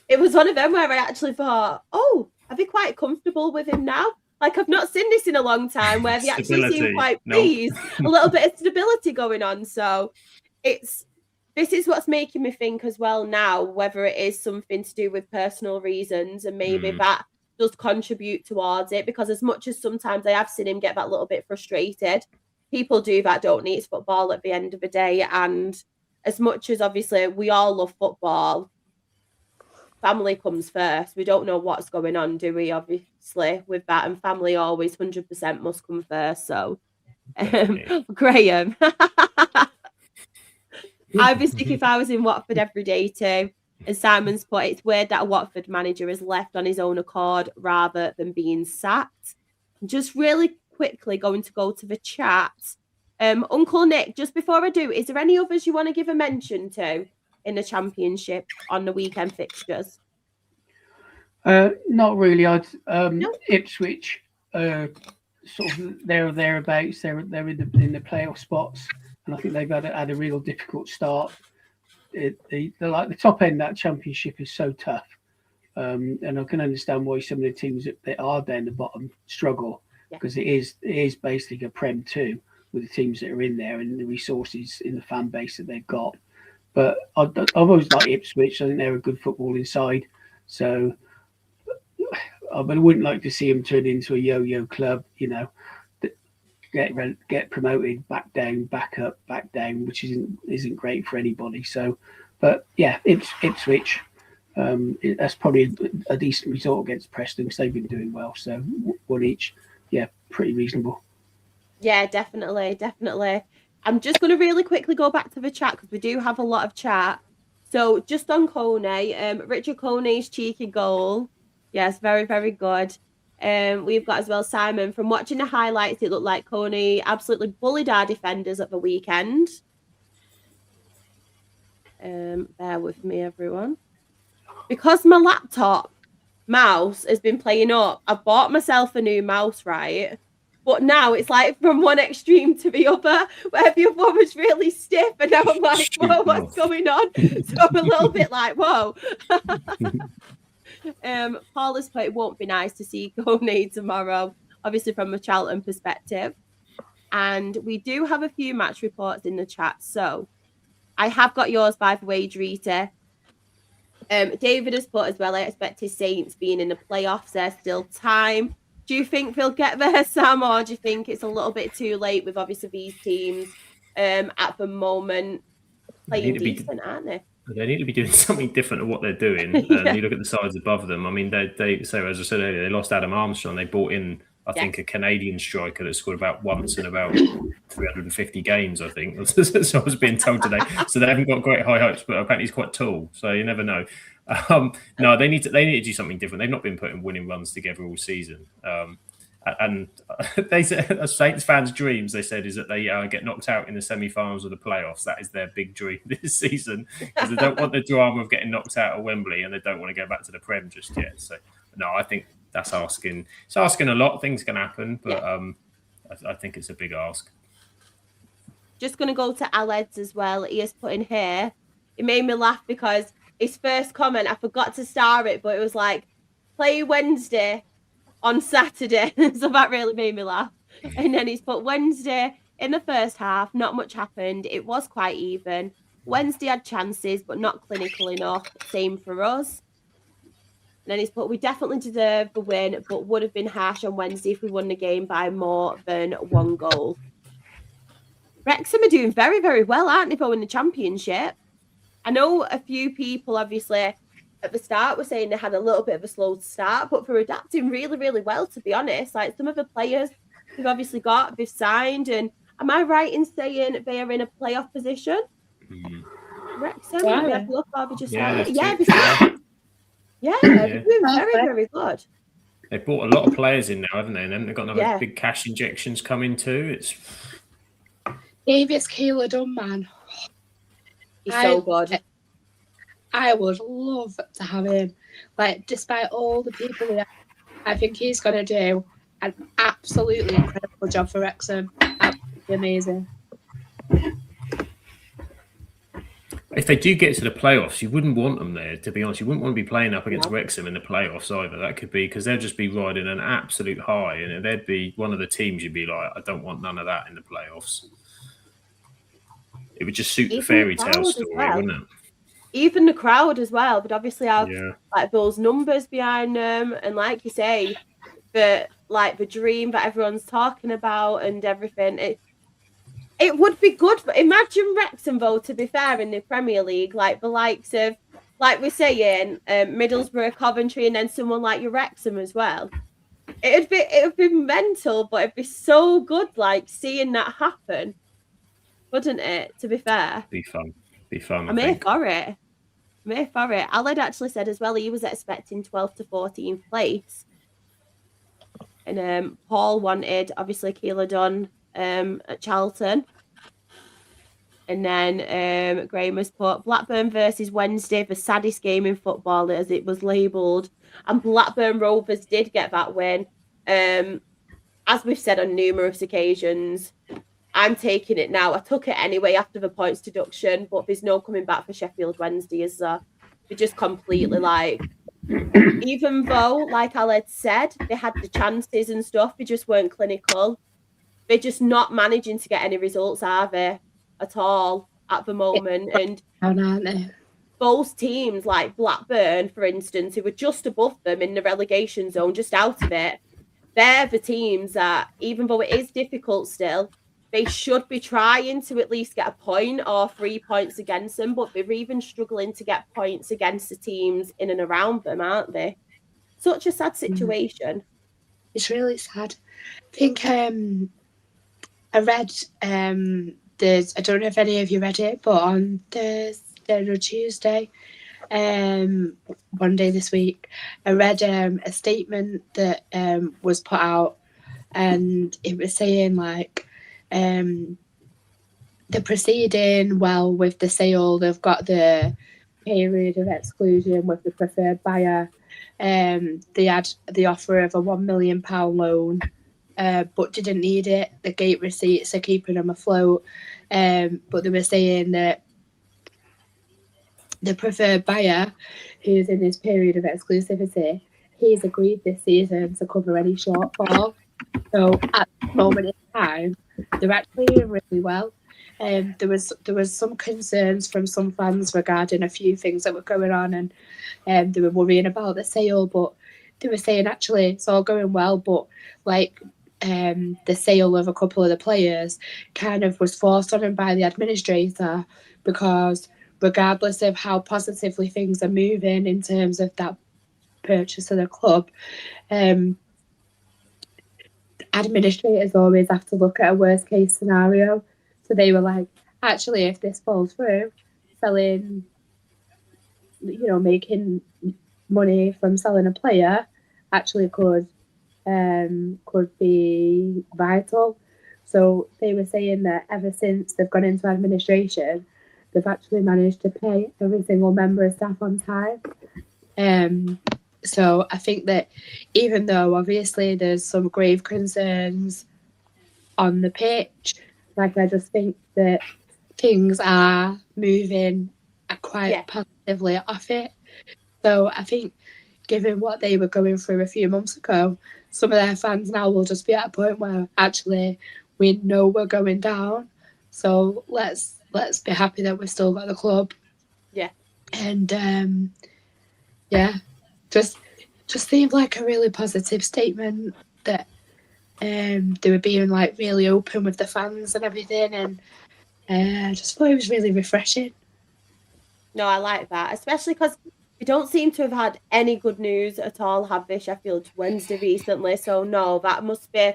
it was one of them where I actually thought, oh, I'd be quite comfortable with him now. Like, I've not seen this in a long time where they actually seem quite pleased. A little bit of stability going on. So this is what's making me think as well now, whether it is something to do with personal reasons and maybe that does contribute towards it. Because as much as sometimes I have seen him get that little bit frustrated, people do that, don't need football at the end of the day. And as much as obviously we all love football, family comes first. We don't know what's going on, do we? Obviously, with that, and family always 100% must come first. So, Graham, I'd be sick if I was in Watford every day too. And Simon's put, it's weird that a Watford manager is left on his own accord rather than being sacked. Just really quickly going to go to the chat. Uncle Nick, just before I do, is there any others you want to give a mention to in the Championship on the weekend fixtures? Not really. No? Ipswich, sort of there or thereabouts. They're in the playoff spots, and I think they've had a real difficult start. They're like the top end of that Championship is so tough, and I can understand why some of the teams that are down the bottom struggle because it is basically a Prem 2 with the teams that are in there and the resources in the fan base that they've got. But I've always liked Ipswich. I think they're a good footballing side. So I wouldn't like to see them turn into a yo-yo club, you know, get promoted, back down, back up, back down, which isn't great for anybody. So, but yeah, Ipswich, that's probably a decent result against Preston because they've been doing well. So one each, yeah, pretty reasonable. Yeah, definitely. I'm just going to really quickly go back to the chat because we do have a lot of chat. So just on Coney, Richard Coney's cheeky goal. Yes, very, very good. We've got as well Simon. From watching the highlights, it looked like Coney absolutely bullied our defenders at the weekend. Bear with me, everyone. Because my laptop mouse has been playing up, I bought myself a new mouse, right? But now it's like from one extreme to the other, where the other one was really stiff, and now I'm like, whoa, what's going on? So I'm a little bit like, whoa. Paul has put, it won't be nice to see Coney tomorrow, obviously from a Charlton perspective. And we do have a few match reports in the chat. So I have got yours, by the way, Drita. David has put as well, I expect his Saints being in the playoffs. There's still time. Do you think they'll get there, Sam, or do you think it's a little bit too late with obviously these teams at the moment playing decent, aren't they? They need to be doing something different to what they're doing. You look at the sides above them. I mean, they so as I said earlier, they lost Adam Armstrong. They brought in, I think, a Canadian striker that scored about once in about 350 games, I think. So I was being told today. So they haven't got great high hopes, but apparently he's quite tall. So you never know. No, they need to do something different. They've not been putting winning runs together all season. And they said, Saints fans' dreams, they said, is that they get knocked out in the semi-finals of the playoffs. That is their big dream this season because they don't want the drama of getting knocked out at Wembley and they don't want to go back to the Prem just yet. So, no, I think that's asking. It's asking a lot. Things can happen, but I think it's a big ask. Just going to go to Aleds as well. He has put in here. It made me laugh because his first comment, I forgot to star it, but it was like, play Wednesday on Saturday. So that really made me laugh. And then he's put Wednesday in the first half, not much happened. It was quite even. Wednesday had chances, but not clinical enough. Same for us. And then he's put, we definitely deserve the win, but would have been harsh on Wednesday if we won the game by more than one goal. Wrexham are doing very, very well, aren't they, though, in the Championship? I know a few people, obviously, at the start were saying they had a little bit of a slow start, but for adapting really, really well, to be honest. Like some of the players they've obviously they've signed. And am I right in saying they are in a playoff position? Wrexham, let me have a look. I'll be just Yeah, they're doing very, very good. They bought a lot of players in now, haven't they? And then they've got another big cash injections coming too. It's Davis Keeler Dunn, man. He's so good. I would love to have him. Like, despite all the people there, I think he's going to do an absolutely incredible job for Wrexham. Absolutely amazing. If they do get to the playoffs, you wouldn't want them there, to be honest. You wouldn't want to be playing up against Wrexham in the playoffs either. That could be because they'll just be riding an absolute high, and they'd be one of the teams you'd be like, I don't want none of that in the playoffs. It would just suit the fairy tale story, wouldn't it? Even the crowd as well, but obviously have like those numbers behind them, and like you say, the dream that everyone's talking about and everything. It would be good. But imagine Wrexham, though, to be fair, in the Premier League, like the likes of, like we're saying, Middlesbrough, Coventry, and then someone like your Wrexham as well. It'd be mental, but it'd be so good, like seeing that happen, wouldn't it? To be fair, be fun. I'm here for it. Aled actually said as well he was expecting 12th to 14th place, and Paul wanted obviously Keeler Dunn at Charlton, and then Graham has put Blackburn versus Wednesday, the saddest game in football as it was labelled, and Blackburn Rovers did get that win. As we've said on numerous occasions, I'm taking it now. I took it anyway after the points deduction, but there's no coming back for Sheffield Wednesday, is there? They're just completely like, even though, like Aled said, they had the chances and stuff, they just weren't clinical. They're just not managing to get any results, are they, at all at the moment? And aren't they? Both teams, like Blackburn, for instance, who were just above them in the relegation zone, just out of it, they're the teams that, even though it is difficult still, they should be trying to at least get a point or 3 points against them, but they're even struggling to get points against the teams in and around them, aren't they? Such a sad situation. It's really sad. I think I read, I don't know if any of you read it, but on Thursday or Tuesday, one day this week, I read a statement that was put out, and it was saying like, they're proceeding well with the sale. They've got the period of exclusion with the preferred buyer. They had the offer of a £1 million loan, but didn't need it. The gate receipts are keeping them afloat. But they were saying that the preferred buyer, who's in this period of exclusivity, he's agreed this season to cover any shortfall. So at this moment in time, they're actually doing really well. There was some concerns from some fans regarding a few things that were going on, and they were worrying about the sale, but they were saying actually it's all going well, but like the sale of a couple of the players kind of was forced on them by the administrator, because regardless of how positively things are moving in terms of that purchase of the club, administrators always have to look at a worst case scenario. So they were like, actually, if this falls through, selling, making money from selling a player actually could be vital. So they were saying that ever since they've gone into administration, they've actually managed to pay every single member of staff on time. So I think that even though obviously there's some grave concerns on the pitch, like I just think that things are moving quite positively off it. So I think given what they were going through a few months ago, some of their fans now will just be at a point where actually we know we're going down. So let's be happy that we've still got the club. Yeah. And just seemed like a really positive statement that they were being like really open with the fans and everything, and I just thought it was really refreshing. No, I like that, especially because We don't seem to have had any good news at all, have they, Sheffield Wednesday recently? So no, that must be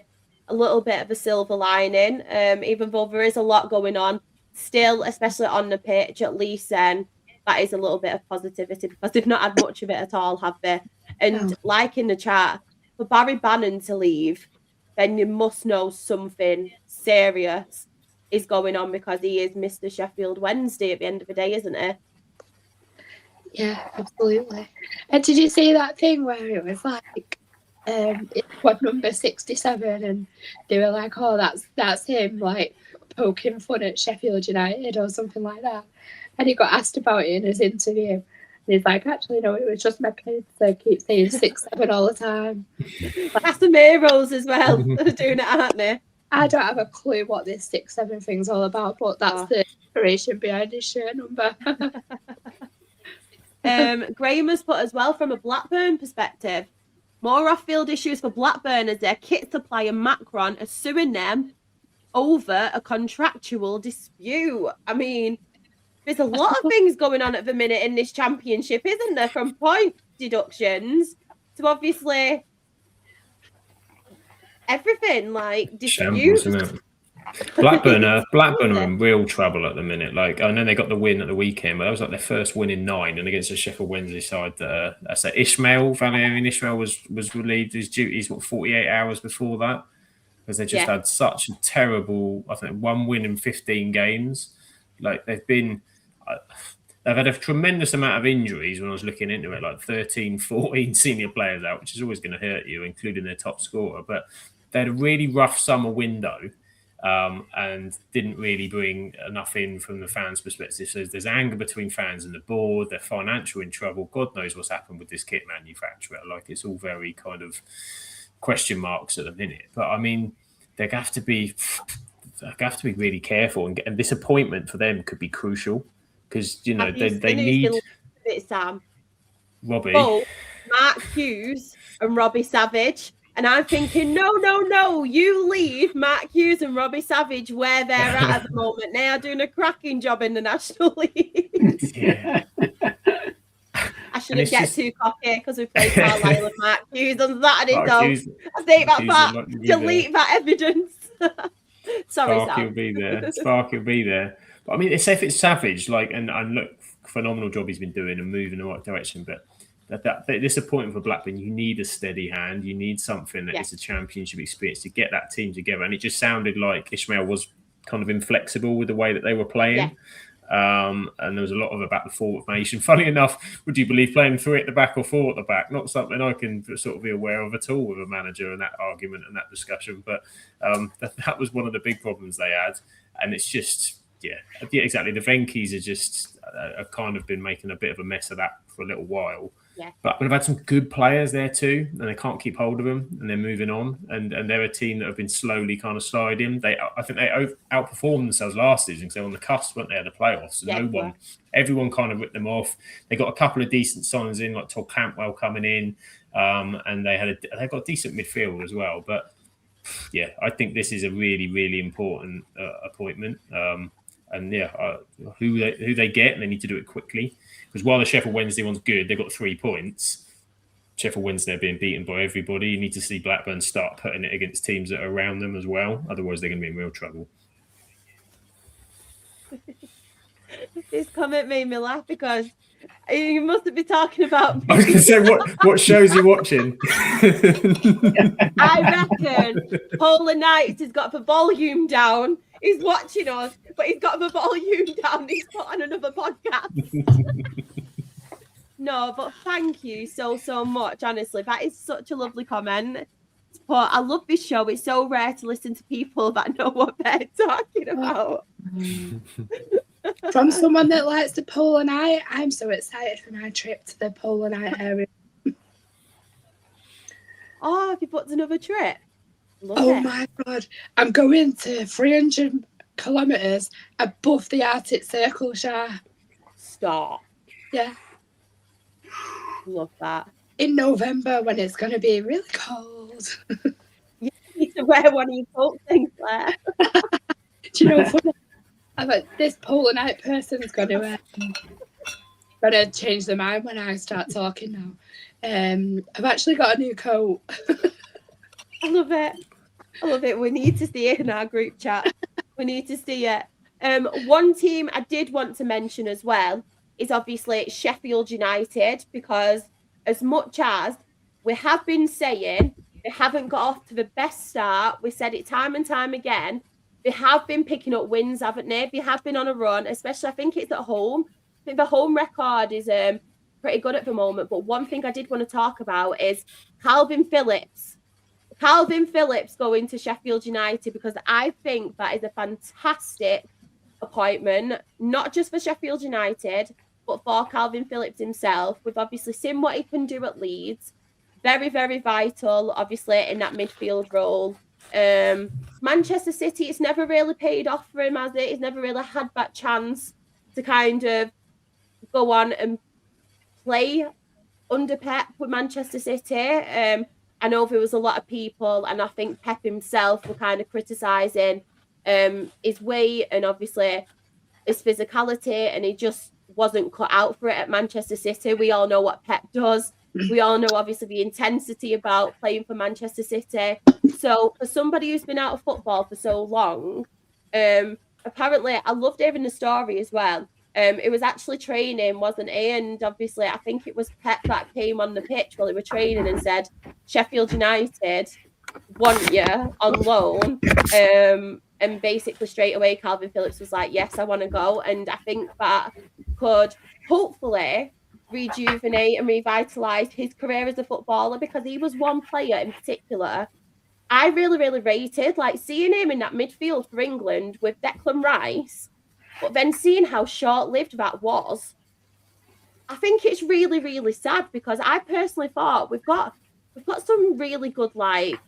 a little bit of a silver lining. Even though there is a lot going on, still, especially on the pitch, at least then that is a little bit of positivity because they've not had much of it at all, have they? And No. like in the chat, for Barry Bannon to leave, then you must know something serious is going on because he is Mr. Sheffield Wednesday at the end of the day, isn't he? Yeah, absolutely. And did you see that thing where it was like, it was number 67, and they were like, "Oh, that's him," like poking fun at Sheffield United or something like that. And he got asked about it in his interview, and he's like, "Actually, no, it was just my kids. They keep saying 6-7 all the time." Casemiro's as well doing it, aren't they? I don't have a clue what this 6-7 thing's all about, but that's the inspiration behind his shirt number. Graham has put as well, from a Blackburn perspective, more off-field issues for Blackburn as their kit supplier Macron are suing them over a contractual dispute. I mean, there's a lot of things going on at the minute in this championship, isn't there? From point deductions to obviously everything, like disputes. Blackburn are in real trouble at the minute. Like, I know they got the win at the weekend, but that was like their first win in 9, and against the Sheffield Wednesday side. I said Valerian Ishmael was relieved his duties 48 hours before that, because they just had such a terrible, I think, 1 win in 15 games. Like, they've had a tremendous amount of injuries when I was looking into it, like 13, 14 senior players out, which is always going to hurt you, including their top scorer. But they had a really rough summer window. And didn't really bring enough in from the fans' perspective. So there's anger between fans and the board. They're financial in trouble. God knows what's happened with this kit manufacturer. Like, it's all very kind of question marks at the minute. But I mean, they have to be really careful, and disappointment for them could be crucial because they need Sam, Robbie, Mark Hughes, and Robbie Savage. And I'm thinking, no, you leave Mark Hughes and Robbie Savage where they're at the moment. They are doing a cracking job in the National League. Yeah. I shouldn't get too cocky because we played Carlisle and Mark Hughes on Saturday, so I take that back. Delete that evidence. Sorry, Sparky Sam. will be there. Sparky will be there. But I mean, it's if it's Savage, and look, phenomenal job he's been doing and moving in the right direction, but that disappointment for Blackburn, you need a steady hand. You need something that is a championship experience to get that team together. And it just sounded like Ishmael was kind of inflexible with the way that they were playing. And there was a lot of about the formation. Funny enough, would you believe playing 3 at the back or 4 at the back? Not something I can sort of be aware of at all with a manager and that argument and that discussion. But that was one of the big problems they had. And it's just, exactly. The Venkies are kind of been making a bit of a mess of that for a little while. Yeah. But we've had some good players there too, and they can't keep hold of them, and they're moving on. And they're a team that have been slowly kind of sliding. I think they outperformed themselves last season because they were on the cusp, weren't they, of the playoffs? So everyone kind of ripped them off. They got a couple of decent signs in, like Todd Cantwell coming in, and they got decent midfield as well. But I think this is a really, really important appointment. Who they get, and they need to do it quickly. Because while the Sheffield Wednesday one's good, they've got 3 points. Sheffield Wednesday are being beaten by everybody. You need to see Blackburn start putting it against teams that are around them as well. Otherwise, they're going to be in real trouble. This comment made me laugh because you mustn't be talking about me. I was going to say, what shows are you watching? I reckon Polar Knights has got the volume down. He's watching us, but he's got the volume down. He's put on another podcast. No, but thank you so much. Honestly, that is such a lovely comment. But I love this show. It's so rare to listen to people that know what they're talking about. From someone that likes the Polar Night, I'm so excited for my trip to the Polar Night area. Oh, have you booked another trip? My God. I'm going to 300 kilometres above the Arctic Circle, Shah. Stop. Yeah. Love that. In November, when it's going to be really cold. You need to wear one of your coat things, Claire. Do you know what? I thought this Polar Night person's going to better change their mind when I start talking now. I've actually got a new coat. I love it. I love it. We need to see it in our group chat. We need to see it. One team I did want to mention as well is obviously Sheffield United, because as much as we have been saying they haven't got off to the best start, we said it time and time again, they have been picking up wins, haven't they? They have been on a run, especially I think it's at home. I think the home record is pretty good at the moment. But one thing I did want to talk about is Calvin Phillips. Calvin Phillips going to Sheffield United, because I think that is a fantastic appointment, not just for Sheffield United, but for Calvin Phillips himself. We've obviously seen what he can do at Leeds. Very, very vital, obviously, in that midfield role. Manchester City, it's never really paid off for him, has it? He's never really had that chance to kind of go on and play under Pep with Manchester City. I know there was a lot of people, and I think Pep himself were kind of criticising his weight and obviously his physicality, and he just wasn't cut out for it at Manchester City. We all know what Pep does. We all know, obviously, the intensity about playing for Manchester City. So for somebody who's been out of football for so long, apparently, I loved hearing the story as well. It was actually training, wasn't it? And obviously, I think it was Pep that came on the pitch while they were training and said, Sheffield United want you on loan. And basically straight away, Calvin Phillips was like, yes, I want to go. And I think that could hopefully rejuvenate and revitalise his career as a footballer, because he was one player in particular I really, really rated. Like seeing him in that midfield for England with Declan Rice, but then seeing how short-lived that was, I think it's really, really sad, because I personally thought we've got some really good like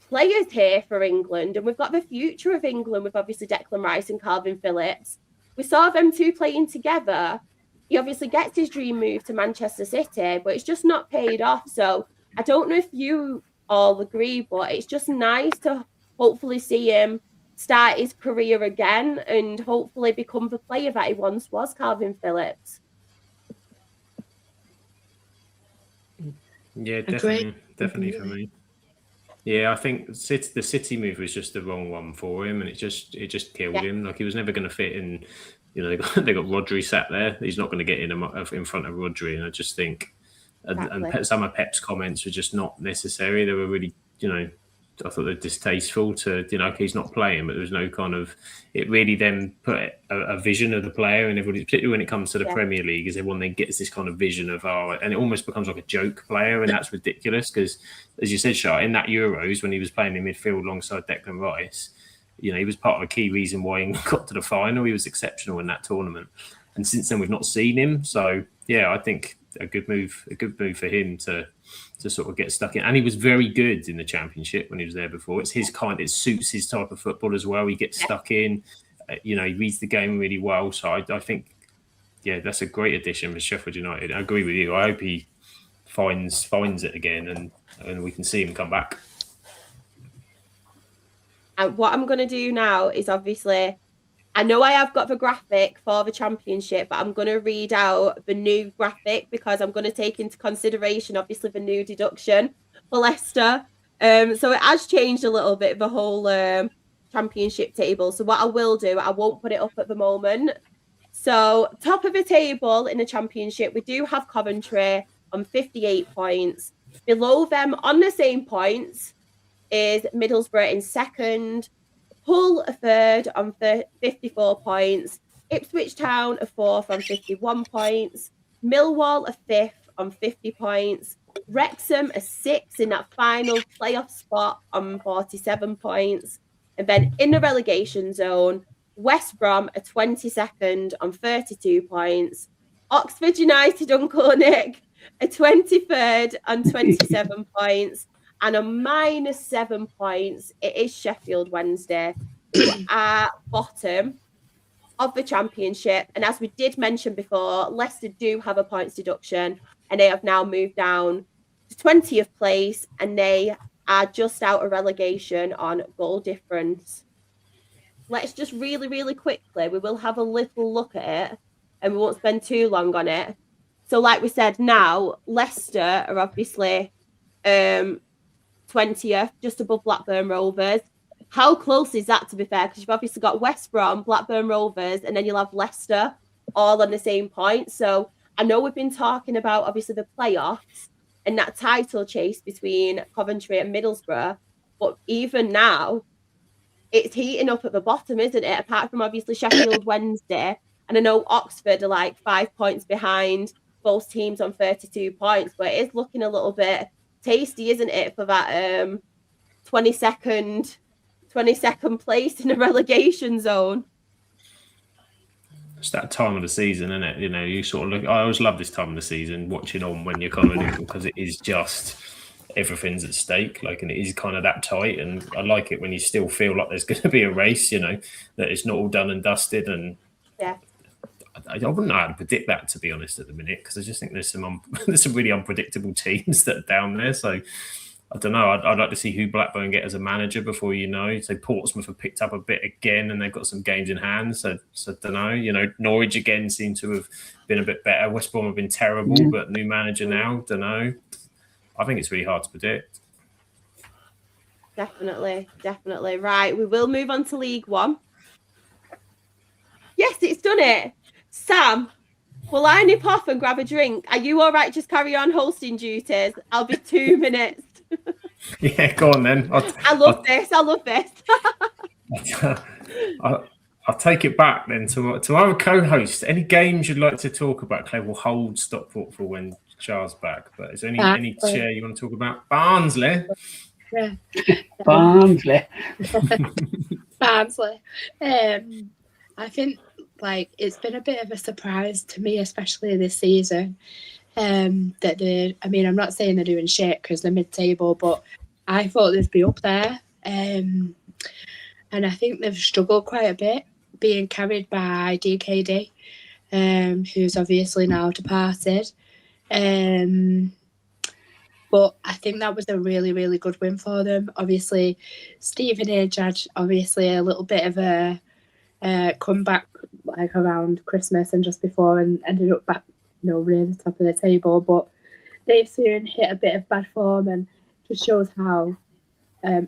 players here for England, and we've got the future of England with obviously Declan Rice and Calvin Phillips. We saw them two playing together. He obviously gets his dream move to Manchester City, but it's just not paid off. So I don't know if you all agree, but it's just nice to hopefully see him start his career again and hopefully become the player that he once was, Calvin Phillips. Yeah, definitely for me. Yeah, I think the City move was just the wrong one for him, and it just killed him. Like he was never going to fit in. You know, they got Rodri sat there. He's not going to get in front of Rodri, and I just think, and some of Pep's comments were just not necessary. They were really, I thought they're distasteful to, he's not playing, but there was no kind of, it really then put a vision of the player, and everybody, particularly when it comes to the Premier League, is everyone then gets this kind of vision of, and it almost becomes like a joke player, and that's ridiculous, because as you said, Shah, in that Euros, when he was playing in midfield alongside Declan Rice, he was part of a key reason why he got to the final. He was exceptional in that tournament. And since then, we've not seen him. So, yeah, I think a good move for him to sort of get stuck in. And he was very good in the Championship when he was there before. It suits his type of football as well. He gets stuck in, he reads the game really well. So I think, that's a great addition for Sheffield United. I agree with you. I hope he finds it again and we can see him come back. And what I'm going to do now is obviously, I know I have got the graphic for the Championship, but I'm going to read out the new graphic because I'm going to take into consideration, obviously, the new deduction for Leicester. So it has changed a little bit, the whole Championship table. So what I will do, I won't put it up at the moment. So top of the table in the Championship, we do have Coventry on 58 points. Below them on the same points is Middlesbrough in second, Hull a third on 54 points, Ipswich Town a fourth on 51 points, Millwall a fifth on 50 points, Wrexham a sixth in that final playoff spot on 47 points, and then in the relegation zone, West Brom a 22nd on 32 points, Oxford United, Uncle Nick, a 23rd on 27 points, and on -7 points, it is Sheffield Wednesday, who are bottom of the Championship. And as we did mention before, Leicester do have a points deduction, and they have now moved down to 20th place, and they are just out of relegation on goal difference. Let's just really, really quickly, we will have a little look at it. and we won't spend too long on it. So like we said, now Leicester are obviously 20th, just above Blackburn Rovers. How close is that, to be fair? Because you've obviously got West Brom, Blackburn Rovers, and then you'll have Leicester all on the same point. So I know we've been talking about, obviously, the playoffs and that title chase between Coventry and Middlesbrough. But even now, it's heating up at the bottom, isn't it? Apart from, obviously, Sheffield Wednesday. And I know Oxford are like 5 points behind both teams on 32 points. But it is looking a little bit tasty, isn't it, for that 22nd place in a relegation zone. It's that time of the season, isn't it? You know, you sort of look. I always love this time of the season, watching on when you're kind of looking, because it is just everything's at stake. Like, and it is kind of that tight. And I like it when you still feel like there's going to be a race. You know, that it's not all done and dusted. And yeah, I wouldn't know how to predict that, to be honest, at the minute, because I just think there's some there's some really unpredictable teams that are down there. So I don't know. I'd like to see who Blackburn get as a manager before you know. So Portsmouth have picked up a bit again, and they've got some games in hand. So I don't know. You know, Norwich again seem to have been a bit better. West Brom have been terrible, but new manager now. Don't know. I think it's really hard to predict. Definitely. Right, we will move on to League One. Yes, it's done it. Sam, will I nip off and grab a drink? Are you all right? Just carry on hosting duties. I'll be 2 minutes. Yeah, go on then. I love this. I'll take it back then to our co-host. Any games you'd like to talk about, Claire? Will hold Stockport for when Charles back. But is there any chair you want to talk about? Barnsley. Yeah. Barnsley. Barnsley. I think it's been a bit of a surprise to me, especially this season. That I'm not saying they're doing shit because they're mid-table, but I thought they'd be up there. And I think they've struggled quite a bit, being carried by DKD, who's obviously now departed. But I think that was a really, really good win for them. Obviously, Stevenage had obviously a little bit of a comeback around Christmas and just before, and ended up back, really the top of the table. But they've soon hit a bit of bad form, and just shows how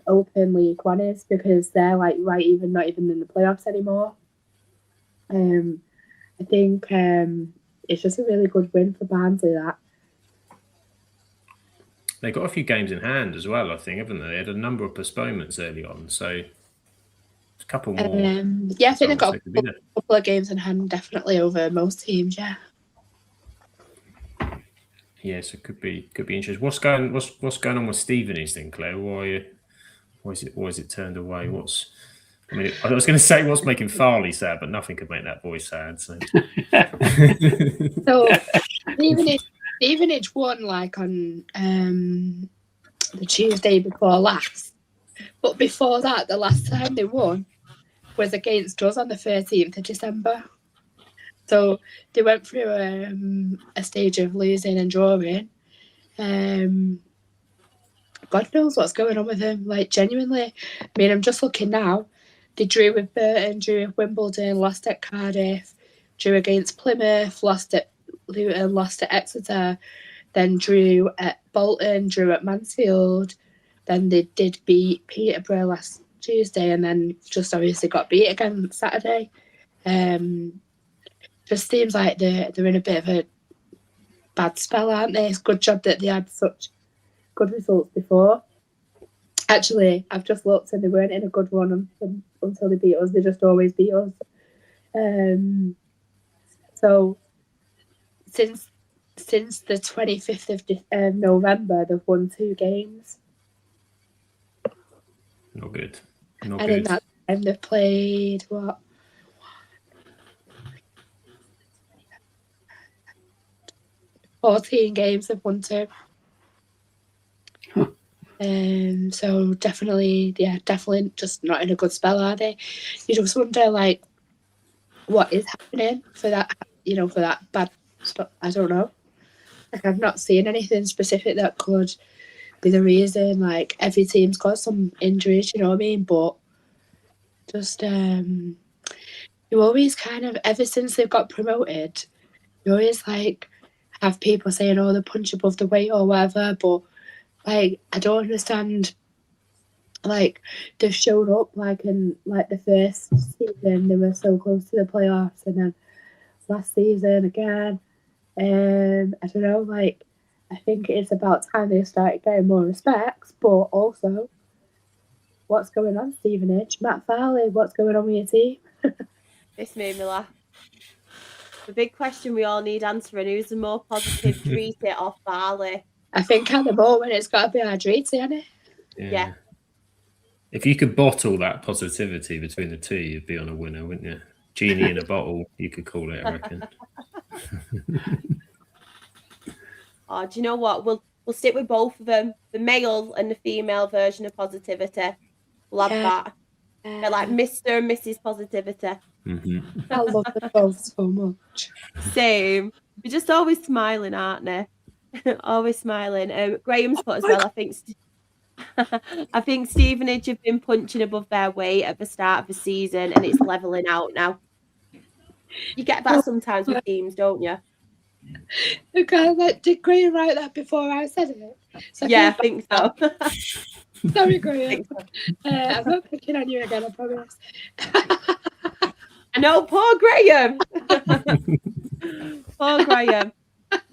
open League One is, because they're not even in the playoffs anymore. I think it's just a really good win for Barnsley, that. They got a few games in hand as well, I think, haven't they? They had a number of postponements early on, so a couple more. I think they've got a couple of games in hand, definitely over most teams. Yeah. Yes, it could be interesting. What's going on with Stevenage then, Claire? Why is it turned away? I was going to say what's making Farley sad, but nothing could make that boy sad. So, so Stevenage won on the Tuesday before last, but before that, the last time they won was against us on the 13th of December. So they went through a stage of losing and drawing. God knows what's going on with them. Genuinely, I'm just looking now. They drew with Burton, drew with Wimbledon, lost at Cardiff, drew against Plymouth, lost at Luton, lost at Exeter, then drew at Bolton, drew at Mansfield. Then they did beat Peterborough last Tuesday, and then just obviously got beat again Saturday. Just seems like they're in a bit of a bad spell, aren't they? It's a good job that they had such good results before. Actually, I've just looked and they weren't in a good run until they beat us. They just always beat us. So since the 25th of November, they've won 2 games. Not good. In that time, they've played 14 games, they've won 2. So definitely just not in a good spell, are they? You just wonder what is happening for that, for that bad stuff. I don't know. I've not seen anything specific that could be the reason. Every team's got some injuries, you know what I mean? But just you you always kind of, ever since they've got promoted, you always like have people saying, oh, they punch above the weight or whatever, but like I don't understand. Like they've showed up like in like the first season they were so close to the playoffs, and then last season again. I don't know, like I think it's about time they started getting more respect, but also what's going on, Stevenage? Matt Farley, what's going on with your team? This made me laugh. The big question we all need answering: who's the more positive, Drita or Farley? I think at the moment it's got to be our Drita, hasn't it? Yeah. If you could bottle that positivity between the two, you'd be on a winner, wouldn't you? Genie in a bottle, you could call it, I reckon. Oh, do you know what? We'll stick with both of them, the male and the female version of positivity. We'll have that. They're like Mr. and Mrs. Positivity. I love them both so much. Same. They're just always smiling, aren't they? Always smiling. Graham's put as well, I think Stevenage have been punching above their weight at the start of the season, and it's levelling out now. You get that sometimes with teams, don't you? Okay, did Graham write that before I said it? So I think so. Sorry, Graham. I'm not picking on you again, I promise. I know, poor Graham. Poor Graham.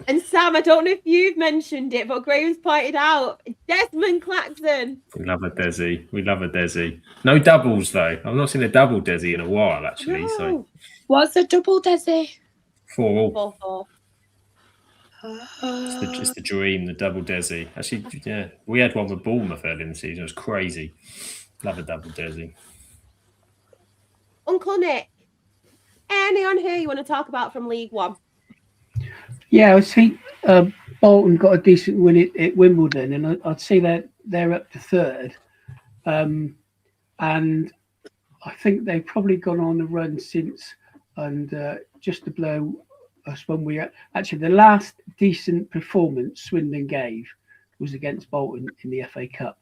And Sam, I don't know if you've mentioned it, but Graham's pointed out Desmond Claxton. We love a Desi. We love a Desi. No doubles though. I've not seen a double Desi in a while actually. No. So what's a double Desi? 4-4. 4-4. It's the dream, the double Desi. Actually, yeah, we had one with Bournemouth early in the season. It was crazy. Love a double Desi. Uncle Nick, anyone here you want to talk about from League One? Yeah, I see Bolton got a decent win at Wimbledon, and I'd say that they're up to third. And I think they've probably gone on the run since, and just to blow us when we actually the last decent performance Swindon gave was against Bolton in the FA Cup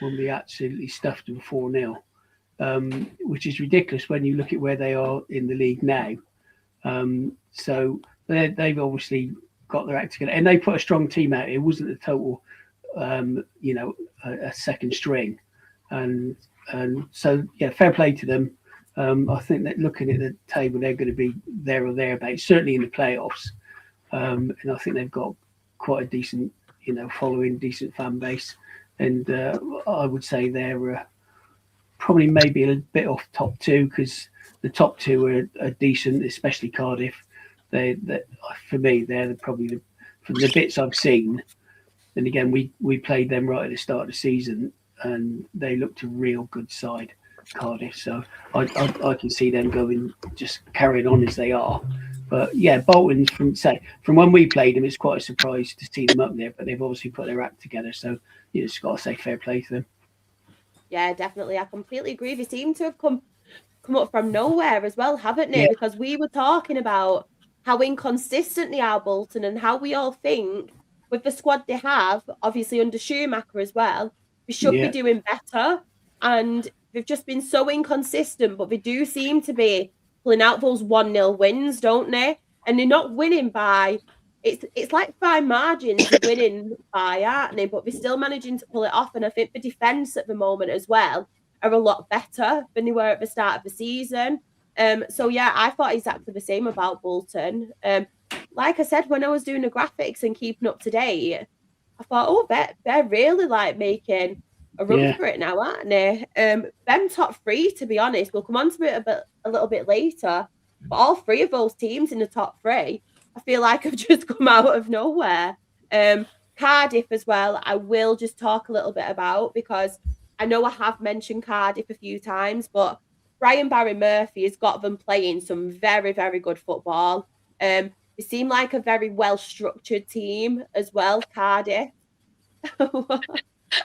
when we absolutely stuffed them 4-0, which is ridiculous when you look at where they are in the league now. So they've obviously got their act together, and they put a strong team out. It wasn't a total, a second string, and so yeah, fair play to them. I think that looking at the table, they're going to be there or thereabouts, certainly in the playoffs. And I think they've got quite a decent, following, decent fan base. And I would say they're probably maybe a bit off top two, because the top two are decent, especially Cardiff. For me, they're probably from the bits I've seen. And again, we played them right at the start of the season, and they looked a real good side, Cardiff. So I can see them going, just carrying on as they are. But yeah, Bolton from when we played them, it's quite a surprise to see them up there. But they've obviously put their act together, so you just got to say fair play to them. Yeah, definitely. I completely agree. They seem to have come up from nowhere as well, haven't they? Yeah. Because we were talking about how inconsistent they are, Bolton, and how we all think with the squad they have, obviously under Schumacher as well, we should be doing better. And they've just been so inconsistent, but they do seem to be pulling out those 1-0 wins, don't they? And they're not winning by, it's like fine margins of winning by, aren't they? But they're still managing to pull it off. And I think the defence at the moment as well are a lot better than they were at the start of the season. So yeah, I thought exactly the same about Bolton. Like I said, when I was doing the graphics and keeping up to date, I thought, oh, they're really like making a run for it now, aren't they? Them top three, to be honest, we'll come on to it a little bit later. But all three of those teams in the top three, I feel like have just come out of nowhere. Cardiff as well, I will just talk a little bit about, because I know I have mentioned Cardiff a few times, but Brian Barry Murphy has got them playing some very, very good football. They seem like a very well-structured team as well, Cardiff. I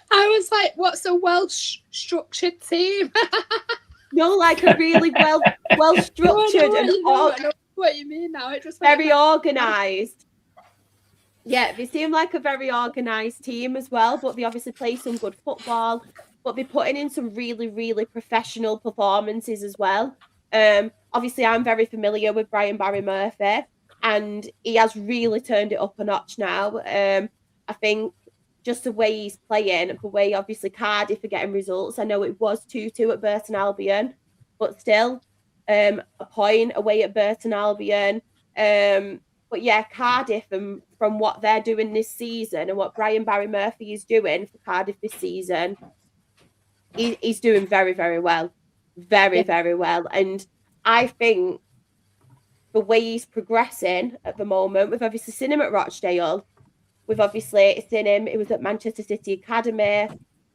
was like, what's a well-structured team? No, like a really well-structured I know what you mean now. It just very organised. Yeah, they seem like a very organised team as well, but they obviously play some good football. But they're putting in some really, really professional performances as well. obviously I'm very familiar with Brian Barry Murphy, and he has really turned it up a notch now. I think just the way he's playing, the way obviously Cardiff are getting results. I know it was 2-2 at Burton Albion, but still a point away at Burton Albion. But yeah, Cardiff, and from what they're doing this season and what Brian Barry Murphy is doing for Cardiff this season, he's doing very, very well. Very, very well. And I think the way he's progressing at the moment, we've obviously seen him at Rochdale. We've obviously seen him. It was at Manchester City Academy.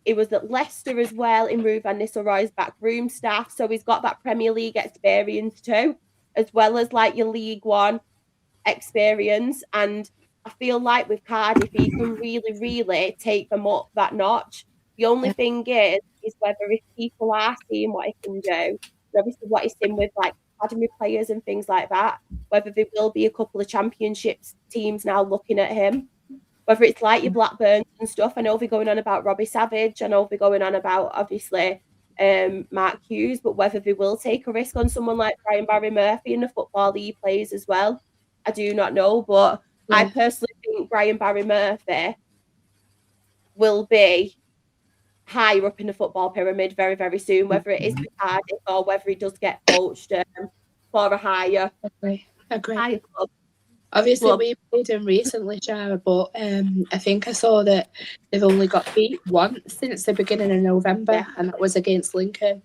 It was at Leicester as well in Ruud van Nistelrooy's backroom staff. So he's got that Premier League experience too, as well as like your League One experience. And I feel like with Cardiff, he can really, really take them up that notch. The only thing is whether if people are seeing what he can do, obviously what he's seen with like academy players and things like that, whether there will be a couple of championships teams now looking at him, whether it's like your Blackburns and stuff. I know they're going on about Robbie Savage. I know they're going on about, obviously, Mark Hughes, but whether they will take a risk on someone like Brian Barry Murphy in the football that he plays as well, I do not know. But I personally think Brian Barry Murphy will be higher up in the football pyramid very, very soon, whether it is with Cardiff or whether he does get poached for a higher club. Obviously, we played him recently, Shara, but I think I saw that they've only got beat once since the beginning of November, and that was against Lincoln.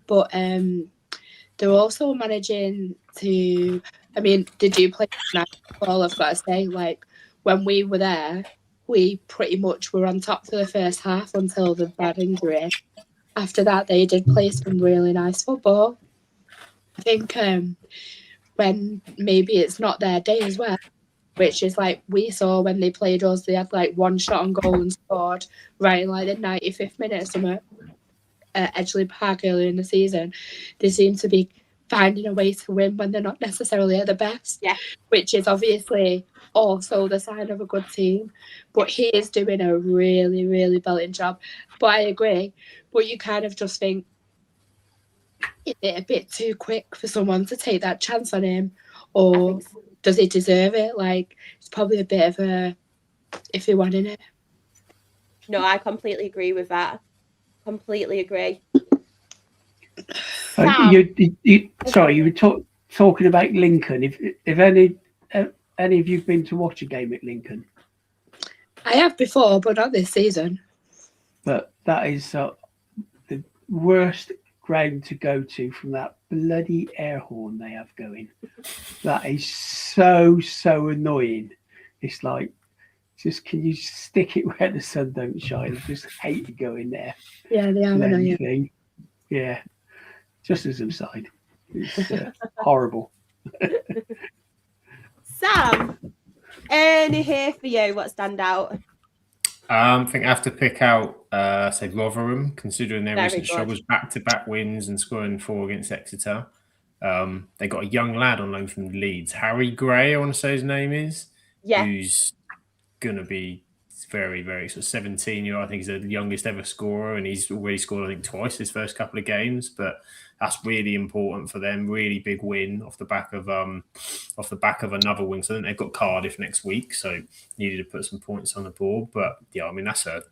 But they're also managing to, I mean, they do play nice football, I've got to say. Like, when we were there, we pretty much were on top for the first half until the bad injury. After that, they did play some really nice football. I think when maybe it's not their day as well, which is like we saw when they played us, they had like one shot on goal and scored right in like the 95th minute or something at Edgeley Park earlier in the season. They seem to be finding a way to win when they're not necessarily at the best, which is obviously also the sign of a good team. But he is doing a really, really belting job. But I agree. But you kind of just think, is it a bit too quick for someone to take that chance on him, or does he deserve it? Like, it's probably a bit of a iffy one, isn't it? No, I completely agree with that. Completely agree. You were talking about Lincoln. If any of you've been to watch a game at Lincoln? I have before, but not this season. But that is the worst ground to go to from that bloody air horn they have going. That is so annoying. It's like, just can you stick it where the sun don't shine? I just hate going there. Yeah, they are annoying. Yeah, just as an aside, it's horrible. Sam, any here for you? What stand out? I think I have to pick out, say, Rotherham, considering their recent good. struggles, back-to-back wins and scoring 4 against Exeter. They got a young lad on loan from Leeds, Harry Gray, I want to say his name is, who's going to be very, very sort of 17-year-old. I think he's the youngest ever scorer, and he's already scored, I think, twice his first couple of games. But that's really important for them. Really big win off the back of another win. So I think they've got Cardiff next week, so needed to put some points on the board. But yeah, I mean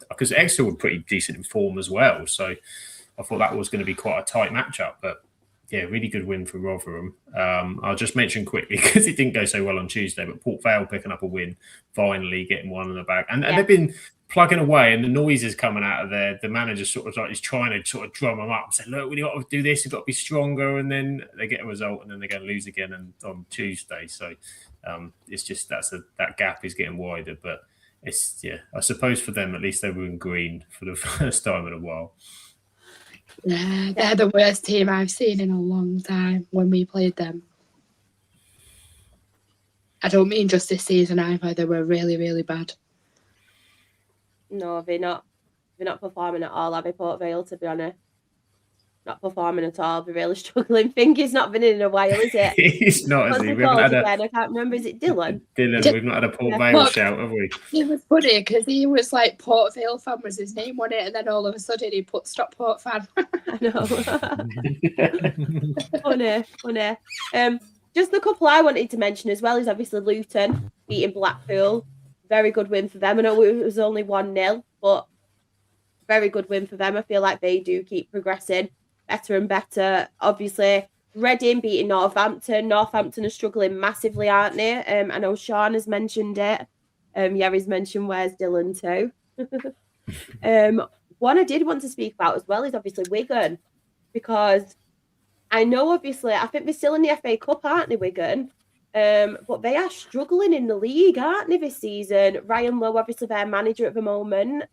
because Exeter were pretty decent in form as well. So I thought that was going to be quite a tight matchup. But yeah, really good win for Rotherham. I'll just mention quickly, because it didn't go so well on Tuesday, but Port Vale picking up a win, finally getting one in the bag. And they've been plugging away, and the noise is coming out of there. The manager sort of like is trying to sort of drum them up and say, look, we've got to do this, we've got to be stronger. And then they get a result, and then they're going to lose again on Tuesday. So it's just that gap is getting wider. But it's, I suppose for them, at least they were in green for the first time in a while. Yeah, they're the worst team I've seen in a long time when we played them. I don't mean just this season either. They were really, really bad. No, they're not performing at all, have they, Port Vale, to be honest? not performing at all. They're really struggling. Fingy's not been in a while, is it? He's not, What's is he? he We haven't called had again? I can't remember. Is it Dylan? Dylan, we've not had a Port Yeah. Vale Look, shout, have we? It was funny because he was like Port Vale fan was his name on it, and then all of a sudden he put Stockport fan. I know. funny. Just the couple I wanted to mention as well is obviously Luton beating Blackpool. Very good win for them. I know it was only 1-0, but very good win for them. I feel like they do keep progressing better and better. Obviously, Reading beating Northampton. Northampton are struggling massively, aren't they? I know Sean has mentioned it. Yeah, he's mentioned where's Dylan too. One I did want to speak about as well is obviously Wigan, because I know obviously I think they're still in the FA Cup, aren't they, Wigan? But they are struggling in the league, aren't they, this season? Ryan Lowe, obviously their manager at the moment.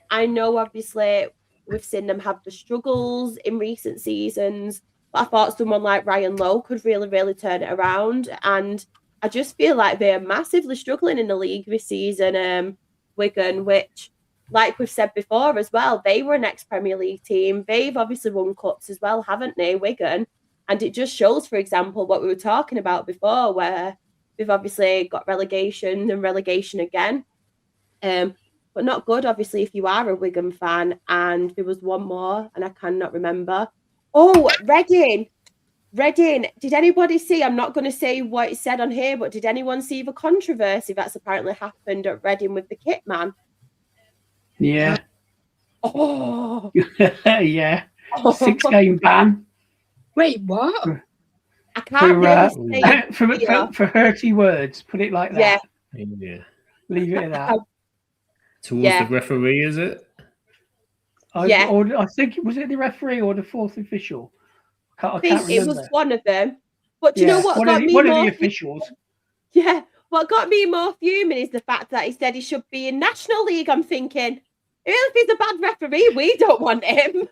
I know obviously we've seen them have the struggles in recent seasons, but I thought someone like Ryan Lowe could really, really turn it around. And I just feel like they're massively struggling in the league this season, Wigan, which, like we've said before as well, they were an ex-Premier League team. They've obviously won cups as well, haven't they, Wigan? And it just shows, for example, what we were talking about before, where we've obviously got relegation and relegation again. But not good, obviously, if you are a Wigan fan. And there was one more, and I cannot remember. Oh, Reading. Did anybody see? I'm not going to say what it said on here, but did anyone see the controversy that's apparently happened at Reading with the kit man? Yeah. Oh. Yeah. 6-game ban. Wait, what? I can't really say for hurty words. Put it like that. Yeah. Leave it at that. Towards the referee, is it? I think, was it the referee or the fourth official? I can't remember. It was one of them. But do you know what one got of me one more... of the officials. Yeah. What got me more fuming is the fact that he said he should be in National League. I'm thinking, if he's a bad referee, we don't want him.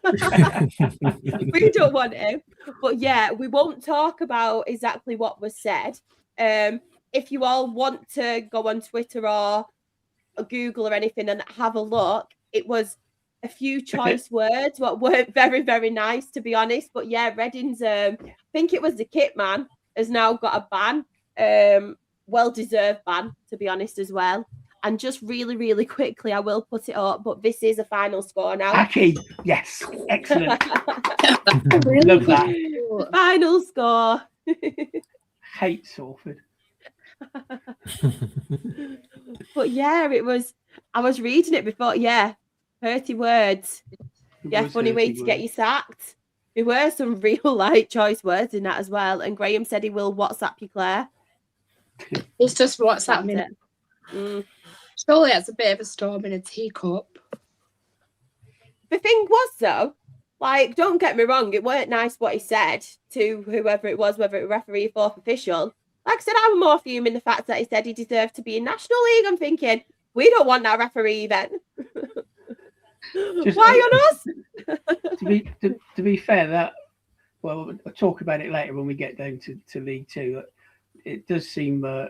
We don't want him. But yeah, we won't talk about exactly what was said. If you all want to go on Twitter or Google or anything and have a look, it was a few choice words what weren't very, very nice, to be honest. But yeah, Reading's, I think it was the kit man, has now got a ban. Well-deserved ban, to be honest, as well. And just really, really quickly, I will put it up, but this is a final score now. Aki, yes, excellent. Really Love that. Final score. Hate Salford. But yeah, I was reading it before. Yeah, 30 words. Funny way to get you sacked. There were some real choice words in that as well. And Graham said he will WhatsApp you, Claire. It's just WhatsApp me. Surely that's a bit of a storm in a teacup. The thing was, though, don't get me wrong, it weren't nice what he said to whoever it was, whether it was referee or fourth official. Like I said, I was more fuming the fact that he said he deserved to be in National League. I'm thinking, we don't want that referee then. Why on us? to be fair, I'll talk about it later when we get down to League Two. It does seem a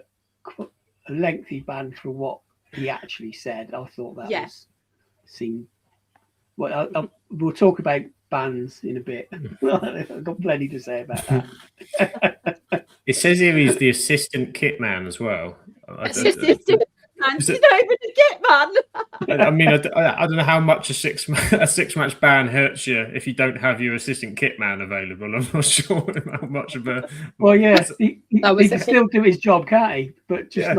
lengthy ban for what he actually said. I thought that seemed. Well, we'll talk about bans in a bit. I've got plenty to say about that. It says here he's the assistant kit man as well. Assistant man. He's not even a kit man. I mean, I don't know how much a six-match ban hurts you if you don't have your assistant kit man available. I'm not sure how much of a. Well, yeah, he can still do his job, can't he? But just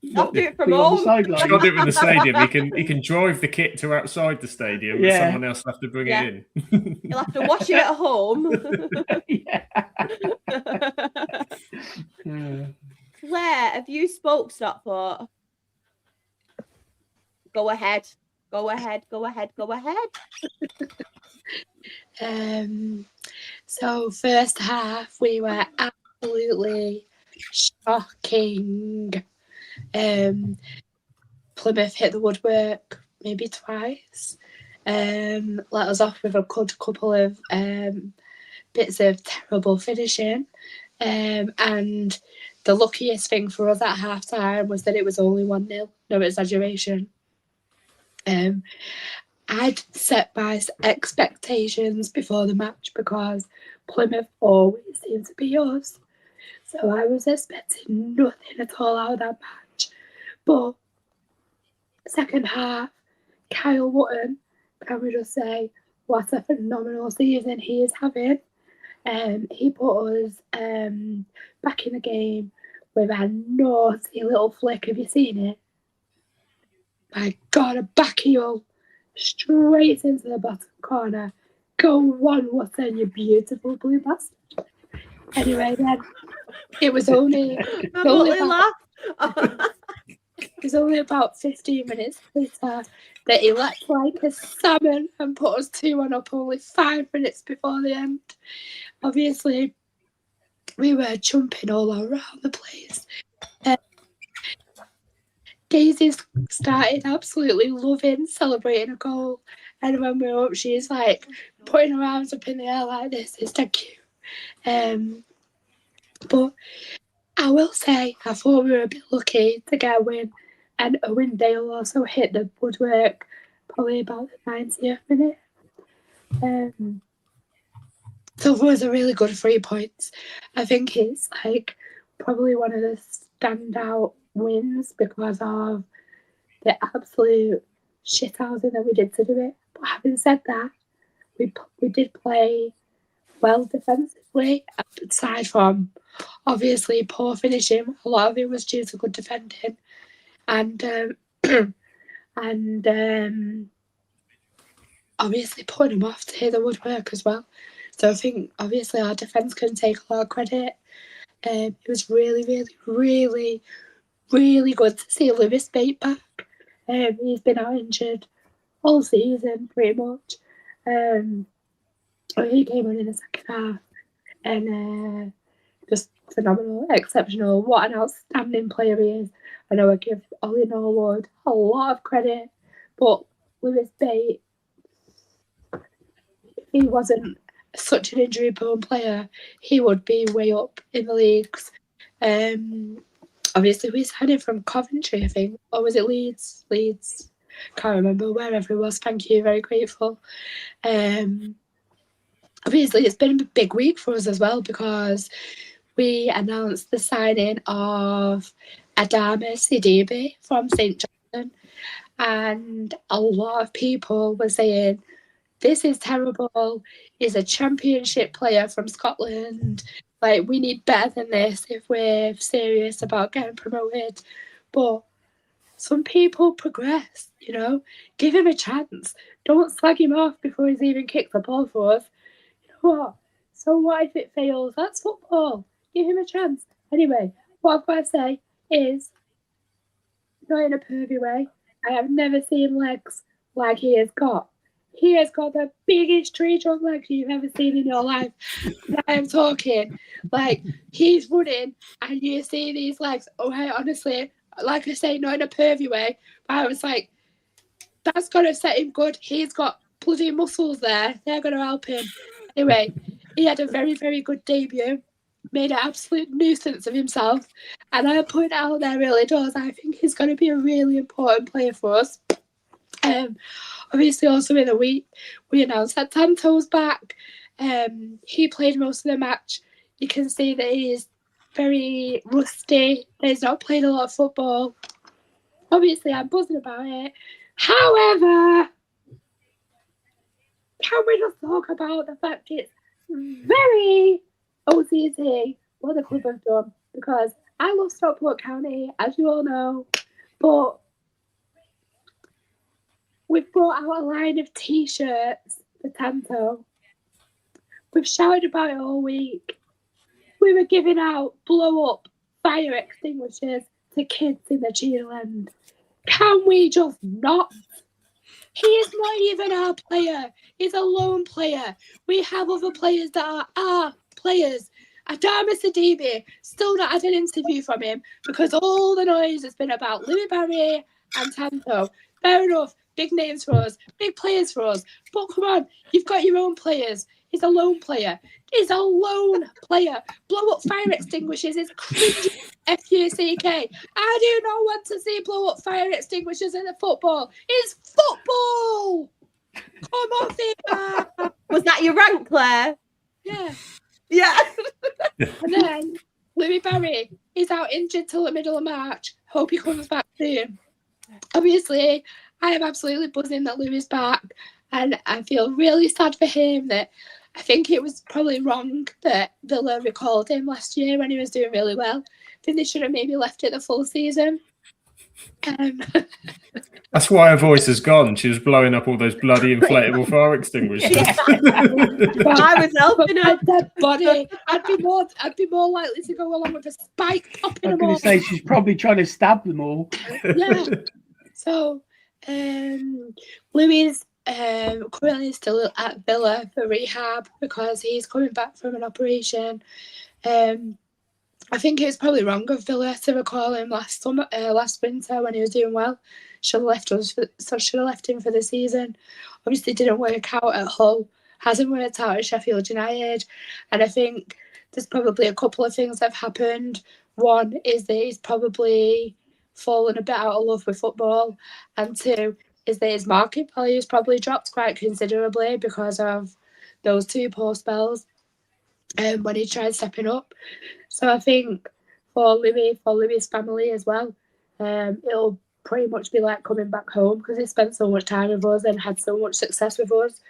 not do it from home. He can't do it in the stadium. He can drive the kit to outside the stadium, and someone else will have to bring it in. He'll have to wash it at home. Claire, have you spoke Stockport? Go ahead. So first half we were absolutely shocking. Plymouth hit the woodwork maybe twice. Let us off with a good couple of bits of terrible finishing. And the luckiest thing for us at half time was that it was only 1-0. No exaggeration. I'd set my expectations before the match because Plymouth always seem to be us. So I was expecting nothing at all out of that match. But second half, Kyle Wootton, can we just say, what a phenomenal season he is having. He put us back in the game with a naughty little flick. Have you seen it? My God, a back heel straight into the bottom corner. Go on, Wootton, you beautiful blue bastard. Anyway, then it was only about 15 minutes later that he leapt like a salmon and put us 2-1 up only 5 minutes before the end. Obviously, we were jumping all around the place. Daisy started absolutely loving celebrating a goal. And when we were up, she's like putting her arms up in the air like this. It's so cute. But I will say, I thought we were a bit lucky to get a win. And Owen Dale also hit the woodwork probably about the 90th minute. So it was a really good 3 points. I think it's like probably one of the standout wins because of the absolute shithousing that we did to do it. But having said that, we did play well defensively, aside from obviously poor finishing. A lot of it was due to good defending, and obviously putting them off to hit the woodwork as well. So I think obviously our defence can take a lot of credit. It was really, really, really, really good to see Lewis Bate back. He's been out injured all season pretty much. He came on in the second half and just phenomenal, exceptional. What an outstanding player he is. I know I give Ollie Norwood a lot of credit, but Lewis Bate, if he wasn't such an injury-prone player, he would be way up in the leagues. Obviously, we signed him from Coventry, I think. Or was it Leeds? Leeds. Can't remember. Wherever it was. Thank you. Very grateful. Obviously, it's been a big week for us as well because we announced the signing of Adama Sidibe from St. Johnstone. And a lot of people were saying, this is terrible. He's a championship player from Scotland. Like, we need better than this if we're serious about getting promoted. But some people progress, you know. Give him a chance. Don't slag him off before he's even kicked the ball for us. You know what? So what if it fails? That's football. Give him a chance. Anyway, what I've got to say is, not in a pervy way, I have never seen legs like he has got. He has got the biggest tree trunk legs you've ever seen in your life. I am talking like he's running and you see these legs. Oh, hey, honestly, like I say, not in a pervy way, but I was like, that's going to set him good. He's got bloody muscles there. They're going to help him. Anyway, he had a very, very good debut. Made an absolute nuisance of himself. And I put it out there really does. I think he's going to be a really important player for us. Obviously, also in the week, we announced that Tanto's back. He played most of the match. You can see that he's very rusty. He's not played a lot of football. Obviously, I'm buzzing about it. However, can we just talk about the fact it's very OCT what the club have done? Because I love Stockport County, as you all know, but we've brought out a line of T-shirts for Tanto. We've shouted about it all week. We were giving out blow-up fire extinguishers to kids in the Cheerland. Can we just not? He is not even our player. He's a lone player. We have other players that are our players. Adama Sidibe, still not had an interview from him because all the noise has been about Louis Barry and Tanto. Fair enough. Big names for us, big players for us. But come on, you've got your own players. He's a lone player. He's a lone player. Blow up fire extinguishers is cringy. F-U-C-K. I do not want to see blow up fire extinguishers in the football. It's football. Come on, Viva! Was that your rank, Claire? Yeah. Yeah. And then Louis Barry is out injured till the middle of March. Hope he comes back soon. Obviously, I am absolutely buzzing that Louis is back, and I feel really sad for him. That I think it was probably wrong that Villa recalled him last year when he was doing really well. I think they should have maybe left it the full season. That's why her voice has gone. She was blowing up all those bloody inflatable fire extinguishers. I was helping her. Dead body. I'd be more likely to go along with a spike popping I'm them going all. to say she's probably trying to stab them all. Yeah. So, Louis is currently still at Villa for rehab because he's coming back from an operation. I think it was probably wrong of Villa to recall him last winter when he was doing well. Should have left him for the season. Obviously, didn't work out at Hull. Hasn't worked out at Sheffield United, and I think there's probably a couple of things that have happened. One is that he's probably fallen a bit out of love with football, and two is that his market value has probably dropped quite considerably because of those two poor spells when he tried stepping up. So I think for Louis' family as well, it'll pretty much be like coming back home because he spent so much time with us and had so much success with us.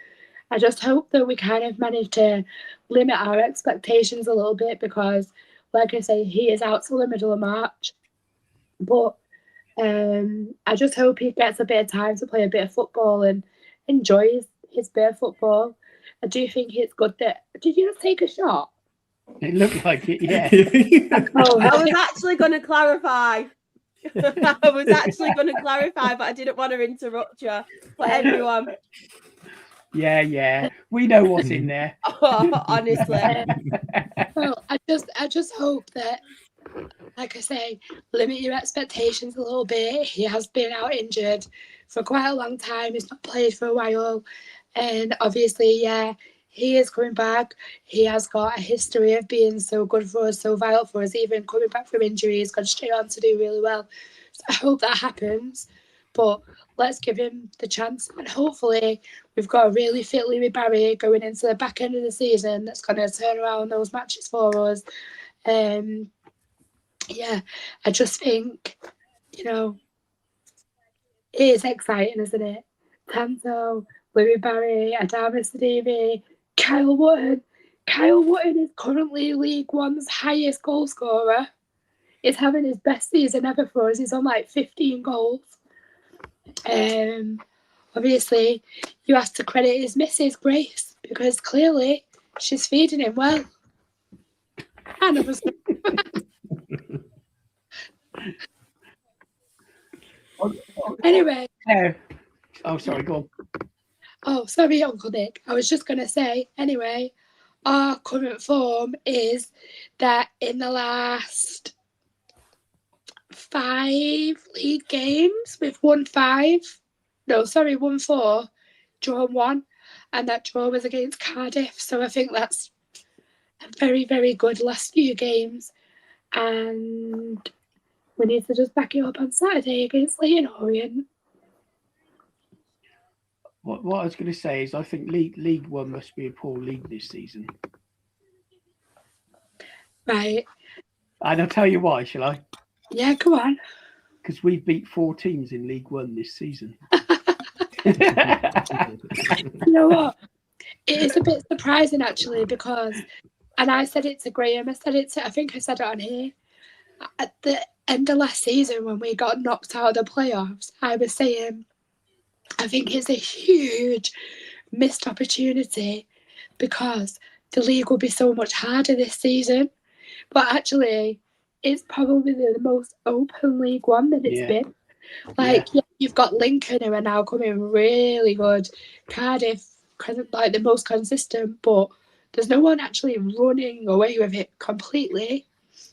I just hope that we kind of manage to limit our expectations a little bit because, like I say, he is out till the middle of March. But I just hope he gets a bit of time to play a bit of football and enjoys his bit of football. I do think it's good that... Did you just take a shot? It looked like it, yeah. I was actually going to clarify. But I didn't want to interrupt you. But everyone... Yeah. We know what's in there. Oh, honestly. Well, I just hope that, like I say, limit your expectations a little bit. He has been out injured for quite a long time. He's not played for a while. And obviously, yeah, he is coming back. He has got a history of being so good for us, so vital for us. Even coming back from injury, he's gone straight on to do really well. So I hope that happens. But let's give him the chance. And hopefully we've got a really fit Louis Barry going into the back end of the season that's going to turn around those matches for us. Yeah, I just think, it is exciting, isn't it? Tanto, Louis Barry, Adama Sidibe, Kyle Wootton. Kyle Wootton is currently League One's highest goal scorer. He's having his best season ever for us. He's on like 15 goals. Obviously, you have to credit his missus, Grace, because clearly she's feeding him well. And obviously... Anyway. Oh, sorry, go on. Oh, sorry, Uncle Nick. I was just going to say, anyway, our current form is that in the last 5 league games, we've won 4, drawn 1, and that draw was against Cardiff. So I think that's a very, very good last few games. And we need to just back it up on Saturday against Leyton Orient. What I was going to say is I think League One must be a poor league this season. Right. And I'll tell you why, shall I? Yeah, go on. Because we beat 4 teams in League One this season. You know what? It is a bit surprising, actually, because, and I said it to Graham, I think I said it on here, at the end of last season when we got knocked out of the playoffs, I was saying, I think it's a huge missed opportunity because the league will be so much harder this season. But actually, it's probably the most open League One that it's been. Yeah, you've got Lincoln who are now coming really good. Cardiff, like the most consistent, but there's no one actually running away with it completely.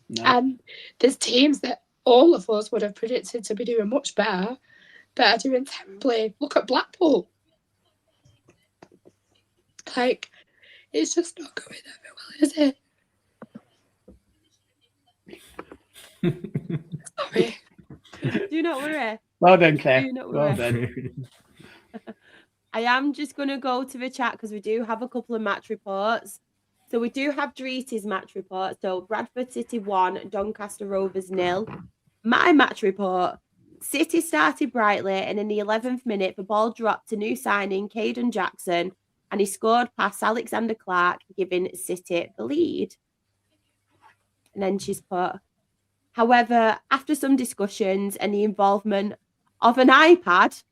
No. And there's teams that all of us would have predicted to be doing much better that are doing terribly. Look at Blackpool. Like, it's just not going very well, is it? Sorry. Do not worry. Well done, Claire. Do not well worry. done. I am just going to go to the chat because we do have a couple of match reports. So we do have Dreety's match report. So Bradford City 1, Doncaster Rovers 0. My match report. City started brightly, and in the 11th minute, the ball dropped to new signing Caden Jackson, and he scored past Alexander Clark, giving City the lead. And then she's put, however, after some discussions and the involvement of an iPad,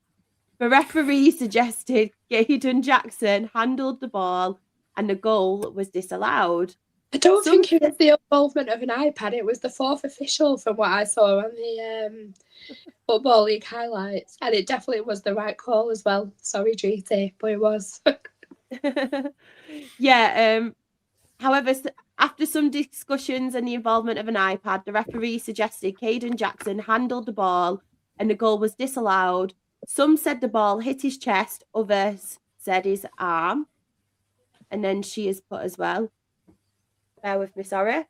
the referee suggested Caden Jackson handled the ball and the goal was disallowed. I don't think it was the involvement of an iPad. It was the fourth official from what I saw on the Football League highlights. And it definitely was the right call as well. Sorry, Dreety, but it was. Yeah. However, after some discussions and the involvement of an iPad, the referee suggested Caden Jackson handled the ball and the goal was disallowed. Some said the ball hit his chest, others said his arm. And then she is put as well. Bear with me, sorry.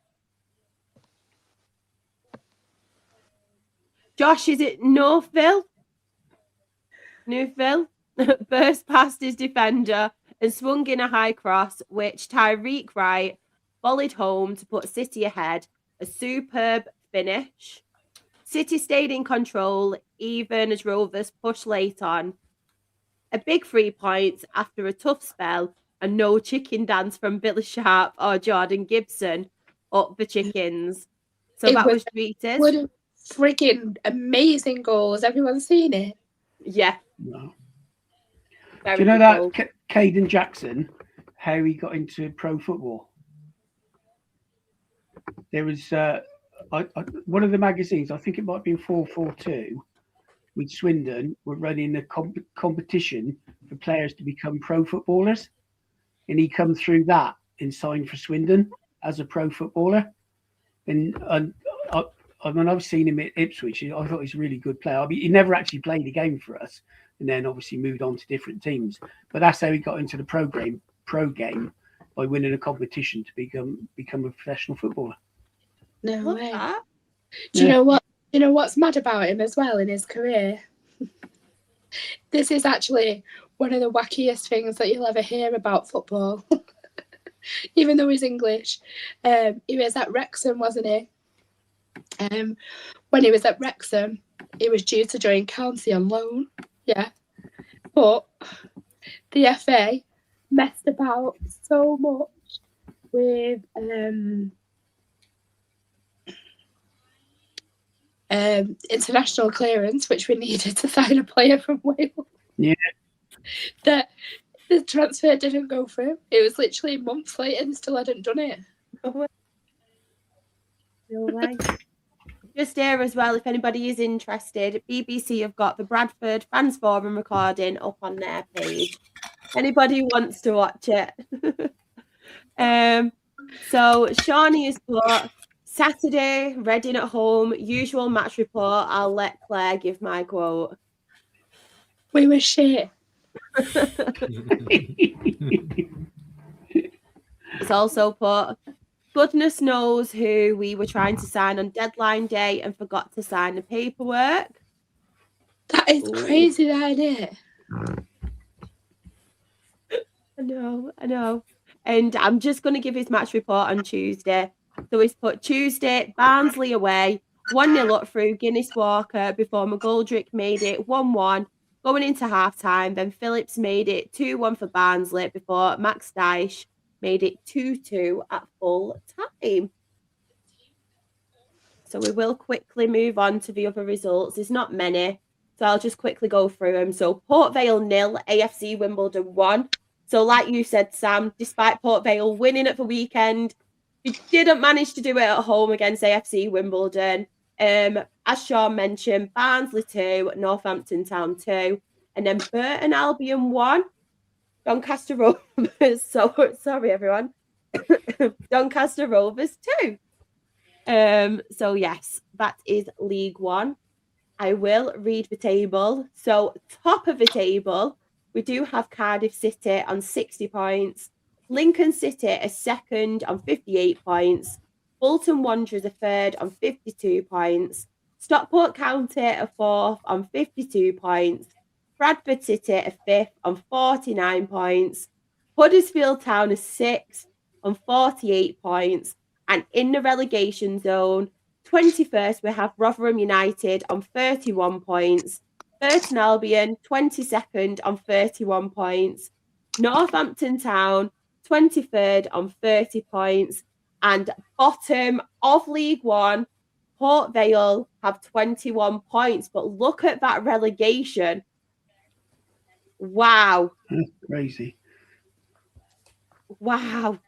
Josh, is it Northville? Burst past his defender and swung in a high cross, which Tyreek Wright volleyed home to put City ahead. A superb finish. City stayed in control, even as Rovers pushed late on. A big 3 points after a tough spell, and no chicken dance from Billy Sharp or Jordan Gibson up the chickens. So that was Dreety's. What a freaking amazing goal. Has everyone seen it? Yeah. No. Very Do you know good that Caden Jackson, how he got into pro football? There was one of the magazines, I think it might have been 442, with Swindon, were running a competition for players to become pro footballers. And he come through that and signed for Swindon as a pro footballer. And I mean, I've seen him at Ipswich. I thought he's a really good player. I mean, he never actually played a game for us, and then obviously moved on to different teams. But that's how he got into the pro game by winning a competition to become a professional footballer. No way. That. Do you know what? You know what's mad about him as well in his career? This is actually one of the wackiest things that you'll ever hear about football. Even though he's English. He was at Wrexham, wasn't he? When he was at Wrexham, he was due to join County on loan. Yeah. But the FA messed about so much with international clearance, which we needed to sign a player from Wales. Yeah. That the transfer didn't go through. It was literally months later and still hadn't done it. No way. Just here as well, if anybody is interested, BBC have got the Bradford Fans Forum recording up on their page. Anybody who wants to watch it. So Shawnee is put Saturday, Reading at home, usual match report. I'll let Claire give my quote. We were shit. It's also put, goodness knows who we were trying to sign on deadline day and forgot to sign the paperwork. That is crazy, that isn't it? I know. And I'm just going to give his match report on Tuesday. So he's put Tuesday, Barnsley away, 1-0 up through Guinness Walker before McGoldrick made it 1-1 going into half-time. Then Phillips made it 2-1 for Barnsley before Max Dyche made it 2-2 at full time. So we will quickly move on to the other results. There's not many, so I'll just quickly go through them. So Port Vale 0, AFC Wimbledon 1. So like you said, Sam, despite Port Vale winning at the weekend, we didn't manage to do it at home against AFC Wimbledon. As Sean mentioned, Barnsley 2, Northampton Town 2, and then Burton Albion 1, Doncaster Rovers. Sorry, everyone. Doncaster Rovers 2. So yes, that is League One. I will read the table. So top of the table, we do have Cardiff City on 60 points. Lincoln City are second on 58 points. Bolton Wanderers are third on 52 points. Stockport County are fourth on 52 points. Bradford City are 5th on 49 points. Huddersfield Town is 6th on 48 points. And in the relegation zone, 21st, we have Rotherham United on 31 points. Burton Albion, 22nd on 31 points. Northampton Town, 23rd on 30 points. And bottom of League One, Port Vale have 21 points. But look at that relegation. Wow. That's crazy. Wow.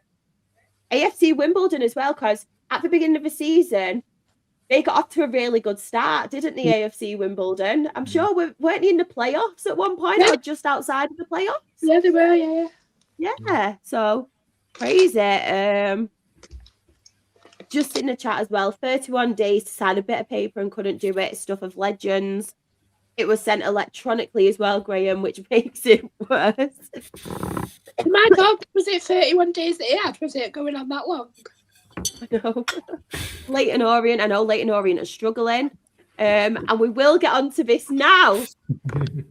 AFC Wimbledon as well, because at the beginning of the season, they got off to a really good start, didn't the AFC Wimbledon? I'm sure weren't they in the playoffs at one point or just outside of the playoffs? Yeah, they were, yeah. Yeah, so crazy. Just in the chat as well, 31 days to sign a bit of paper and couldn't do it. Stuff of legends. It was sent electronically as well, Graham, which makes it worse. My God, was it 31 days that he had? Was it going on that long? I know. Leighton Orient, I know Leighton Orient are struggling. And we will get onto this now.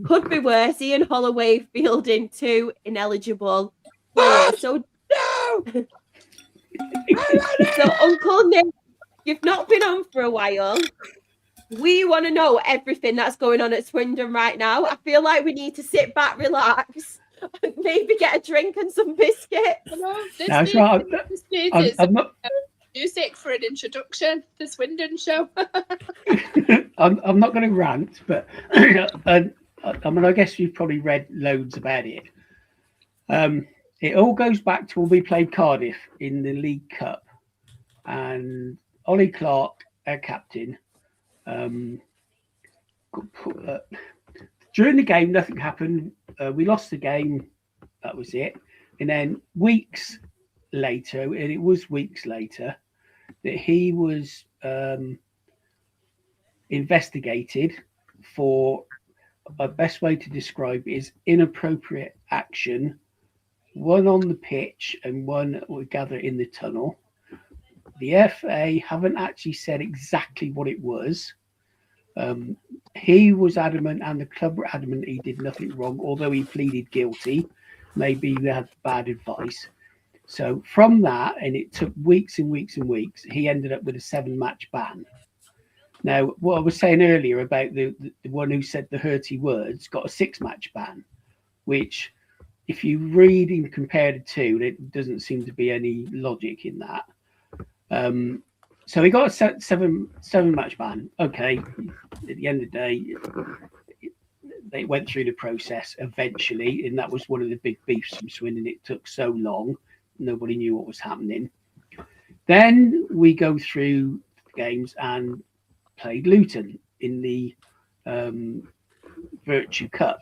Could be worse. Ian Holloway fielding 2 ineligible players. So no! So Uncle Nick, you've not been on for a while. We want to know everything that's going on at Swindon right now. I feel like we need to sit back, relax, and maybe get a drink and some biscuits. That's right. I'm not music for an introduction. The Swindon show. I'm not going to rant, but I mean, I guess you've probably read loads about it. It all goes back to when we played Cardiff in the League Cup, and Ollie Clark, our captain, during the game, nothing happened. We lost the game. That was it. And then weeks later, and it was weeks later, that he was investigated for, a best way to describe it is inappropriate action, one on the pitch and one we gather in the tunnel. The FA haven't actually said exactly what it was. He was adamant and the club were adamant he did nothing wrong, although he pleaded guilty. Maybe they had bad advice. So from that, and it took weeks and weeks and weeks, he ended up with a 7-match ban. Now, what I was saying earlier about the one who said the hurty words got a 6-match ban, which if you read and compare the two, there doesn't seem to be any logic in that. So he got a 7-match ban. Okay, at the end of the day, they went through the process eventually, and that was one of the big beefs from Swindon. It took so long, nobody knew what was happening. Then we go through the games and played Luton in the Virtue Cup.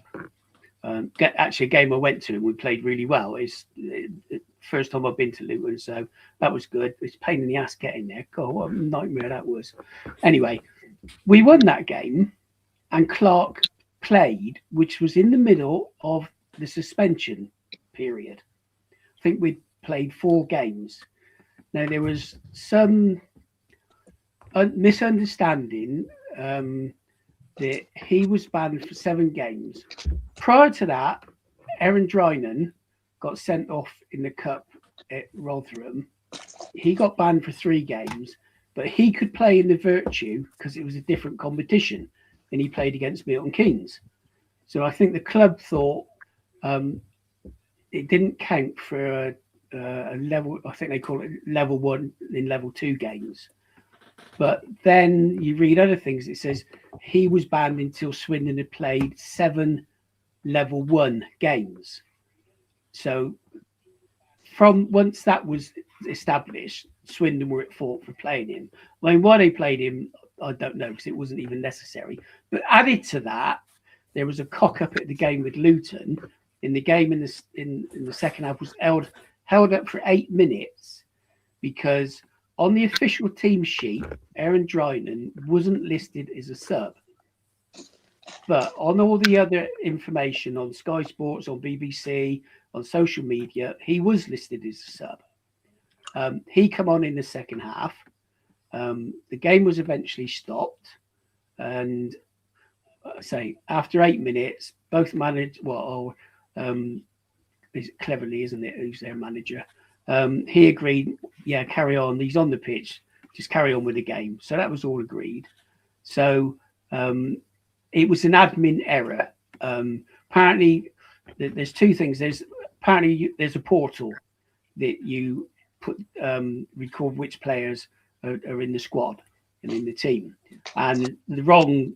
Actually, a game I went to and we played really well. It's the first time I've been to Luton, so that was good. It's a pain in the ass getting there. God, what a nightmare that was. Anyway, we won that game, and Clark played, which was in the middle of the suspension period. I think we'd played 4 games. Now, there was some misunderstanding that he was banned for 7 games. Prior to that, Aaron Drinan got sent off in the cup at Rotherham. He got banned for 3 games, but he could play in the Virtue because it was a different competition, and he played against Milton Keynes. So I think the club thought it didn't count for a level, I think they call it level 1 in level 2 games. But then you read other things. It says he was banned until Swindon had played 7 level 1 games. So from once that was established, Swindon were at fault for playing him. I mean, why they played him, I don't know, because it wasn't even necessary. But added to that, there was a cock up at the game with Luton. In the game in the second half was held up for 8 minutes because on the official team sheet, Aaron Drinan wasn't listed as a sub. But on all the other information on Sky Sports, on BBC, on social media, he was listed as a sub. He come on in the second half. The game was eventually stopped. And say after 8 minutes, both managed. Is cleverly, isn't it? Who's their manager? He agreed. Yeah, carry on. He's on the pitch. Just carry on with the game. So that was all agreed. So it was an admin error. Apparently, there's two things. There's a portal that you put record which players are in the squad and in the team, and the wrong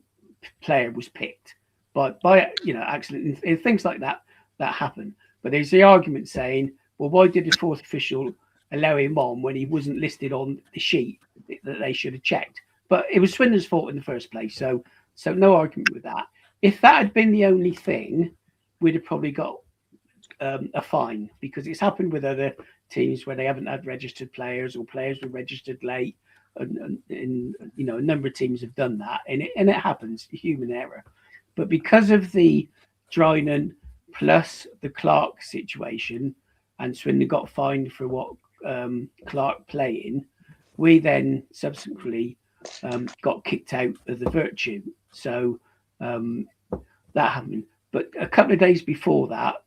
player was picked by accident, and things like that happen. But there's the argument saying, well, why did the fourth official allow him on when he wasn't listed on the sheet that they should have checked? But it was Swindon's fault in the first place, so no argument with that. If that had been the only thing, we'd have probably got a fine, because it's happened with other teams where they haven't had registered players, or players were registered late, and a number of teams have done that, and it happens, human error. But because of the Drynan plus the Clark situation, and Swindon got fined for what Clark playing, we then subsequently got kicked out of the Virtue. So that happened. But a couple of days before that,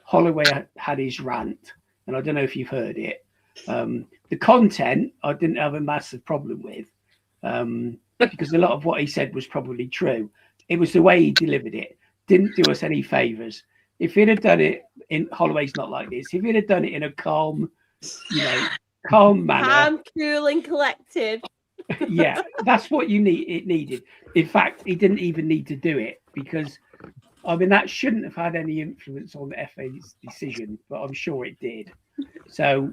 Holloway had his rant, and I don't know if you've heard it. The content I didn't have a massive problem with, because a lot of what he said was probably true. It was the way he delivered it. Didn't do us any favours. If he'd have done it in Holloway's not like this. If he'd have done it in a calm manner, Calm, cool, and collected. Yeah, that's what you need. It needed. In fact, he didn't even need to do it, because that shouldn't have had any influence on the FA's decision, but I'm sure it did. So,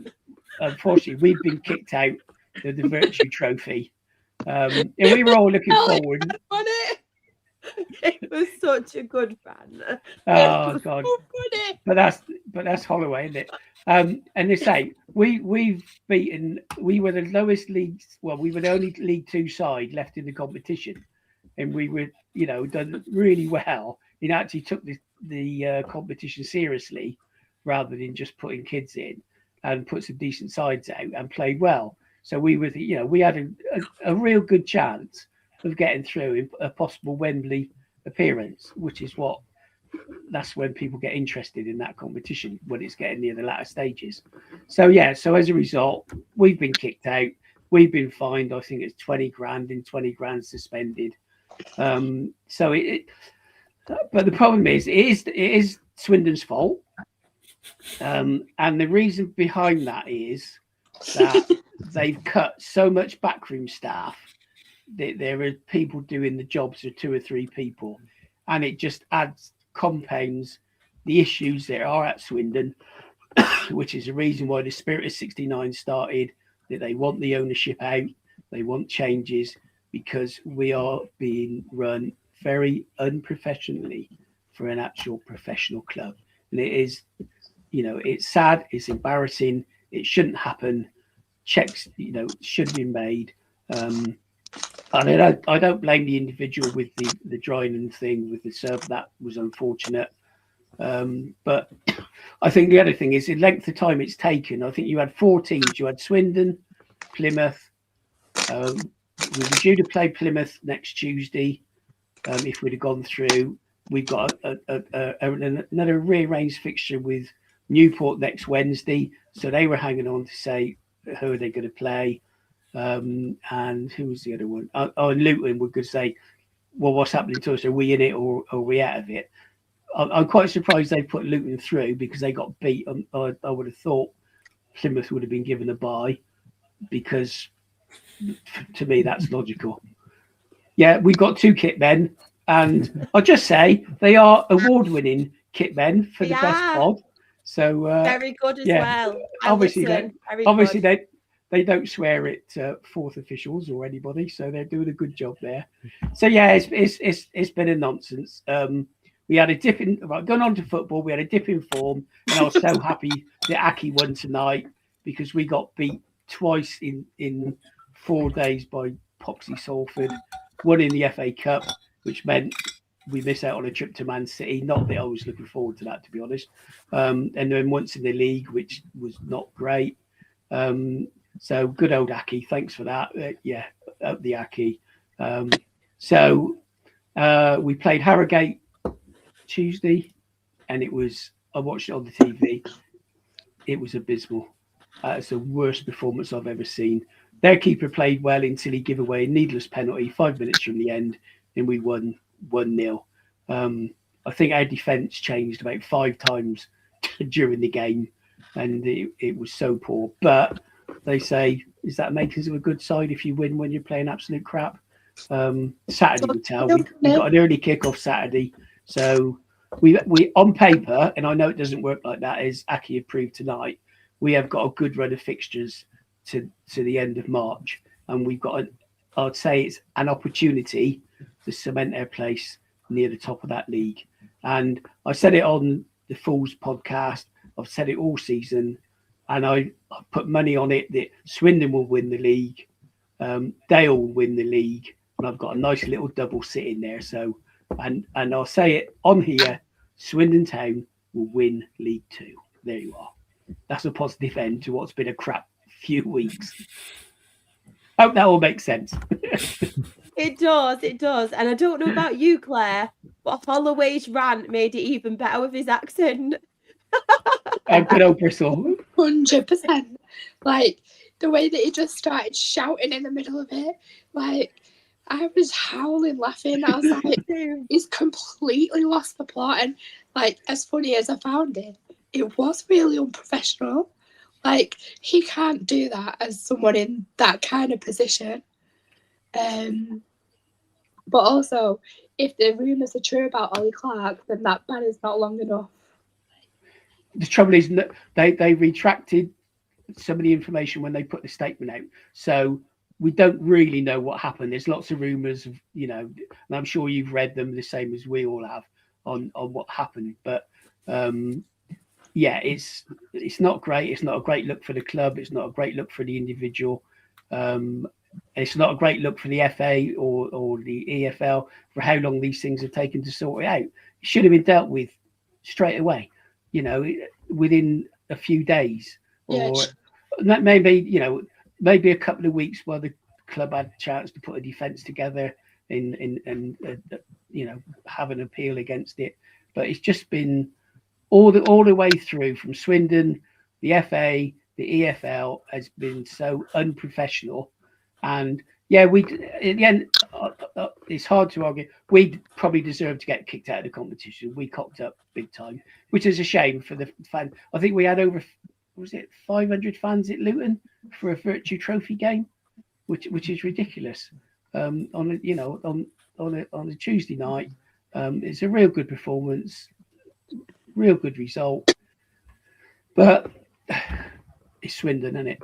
unfortunately, we've been kicked out of the Virtue Trophy, and we were all looking forward. It was such a good fan. Oh God! So but that's Holloway, isn't it? And they say we've beaten. We were the lowest league. Well, we were the only League Two side left in the competition, and we were done really well. It actually took the competition seriously, rather than just putting kids in, and put some decent sides out and played well. So we were, we had a real good chance of getting through in a possible Wembley appearance, which is that's when people get interested in that competition, when it's getting near the latter stages. So as a result, we've been kicked out. We've been fined, I think it's 20 grand and 20 grand suspended. But the problem is, it is Swindon's fault. And the reason behind that is that they've cut so much backroom staff that there are people doing the jobs of 2 or 3 people, and it just compounds the issues that are at Swindon, which is the reason why the Spirit of 69 started, that they want the ownership out, they want changes, because we are being run very unprofessionally for an actual professional club. And it is, it's sad, it's embarrassing, it shouldn't happen. Checks, should have been made. And I don't blame the individual with the Drynan thing with the sub. That was unfortunate. But I think the other thing is the length of time it's taken. I think you had 4 teams. You had Swindon, Plymouth. We were due to play Plymouth next Tuesday. If we'd have gone through, we've got another rearranged fixture with Newport next Wednesday. So they were hanging on to say, who are they going to play? And who was the other one? And Luton would could say, well, what's happening to us? Are we in it, or are we out of it? I'm quite surprised they put Luton through, because they got beat. I would have thought Plymouth would have been given a bye, because to me that's logical. Yeah, we've got 2 kit men, and I'll just say they are award-winning kit men for the best pod. So very good as well. Obviously, they don't swear at fourth officials or anybody, so they're doing a good job there. So it's been a nonsense. We had a dip in, going on to football, we had a dip in form, and I was so happy that Aki won tonight, because we got beat twice in 4 days by Poxy Salford, one in the FA Cup, which meant we missed out on a trip to Man City. Not that I was looking forward to that, to be honest. And then once in the league, which was not great. So good old Aki, thanks for that. Up the Aki. So We played Harrogate Tuesday, and I watched it on the TV. It was abysmal. It's the worst performance I've ever seen. Their keeper played well until he gave away a needless penalty 5 minutes from the end, and we won 1-0. I think our defence changed about 5 times during the game, and it was so poor. But they say, is that makers of a good side if you win when you're playing absolute crap? Saturday would tell. We got an early kick-off Saturday, so we on paper, and I know it doesn't work like that, as Aki had proved tonight, we have got a good run of fixtures to the end of March, and we've got I'd say it's an opportunity to cement our place near the top of that league. And I said it on the Fools podcast, I've said it all season, and I put money on it that Swindon will win the league, Dale will win the league, and I've got a nice little double sitting there. So, and I'll say it on here, Swindon Town will win League Two. There you are. That's a positive end to what's been a crap few weeks. Hope that all makes sense. It does. And I don't know about you, Claire, but Holloway's rant made it even better with his accent. Good old Bristol. 100%. Like, the way that he just started shouting in the middle of it, like, I was howling laughing. I was like, he's completely lost the plot. And, like, as funny as I found it, it was really unprofessional. Like, he can't do that as someone in that kind of position. But also, if the rumours are true about Ollie Clark, then that ban is not long enough. The trouble is, they retracted some of the information when they put the statement out. So we don't really know what happened. There's lots of rumours of, and I'm sure you've read them the same as we all have on what happened. But yeah, it's not great. It's not a great look for the club. It's not a great look for the individual. It's not a great look for the FA or the EFL for how long these things have taken to sort it out. It should have been dealt with straight away, within a few days, or maybe a couple of weeks while the club had a chance to put a defence together and have an appeal against it. But it's just been all the way through from Swindon, the FA, the EFL has been so unprofessional. And yeah, we in the end, it's hard to argue. We probably deserve to get kicked out of the competition. We cocked up big time, which is a shame for the fan. I think we had over 500 fans at Luton for a Virtue Trophy game, which is ridiculous. On a Tuesday night, it's a real good performance, real good result, but it's Swindon, isn't it?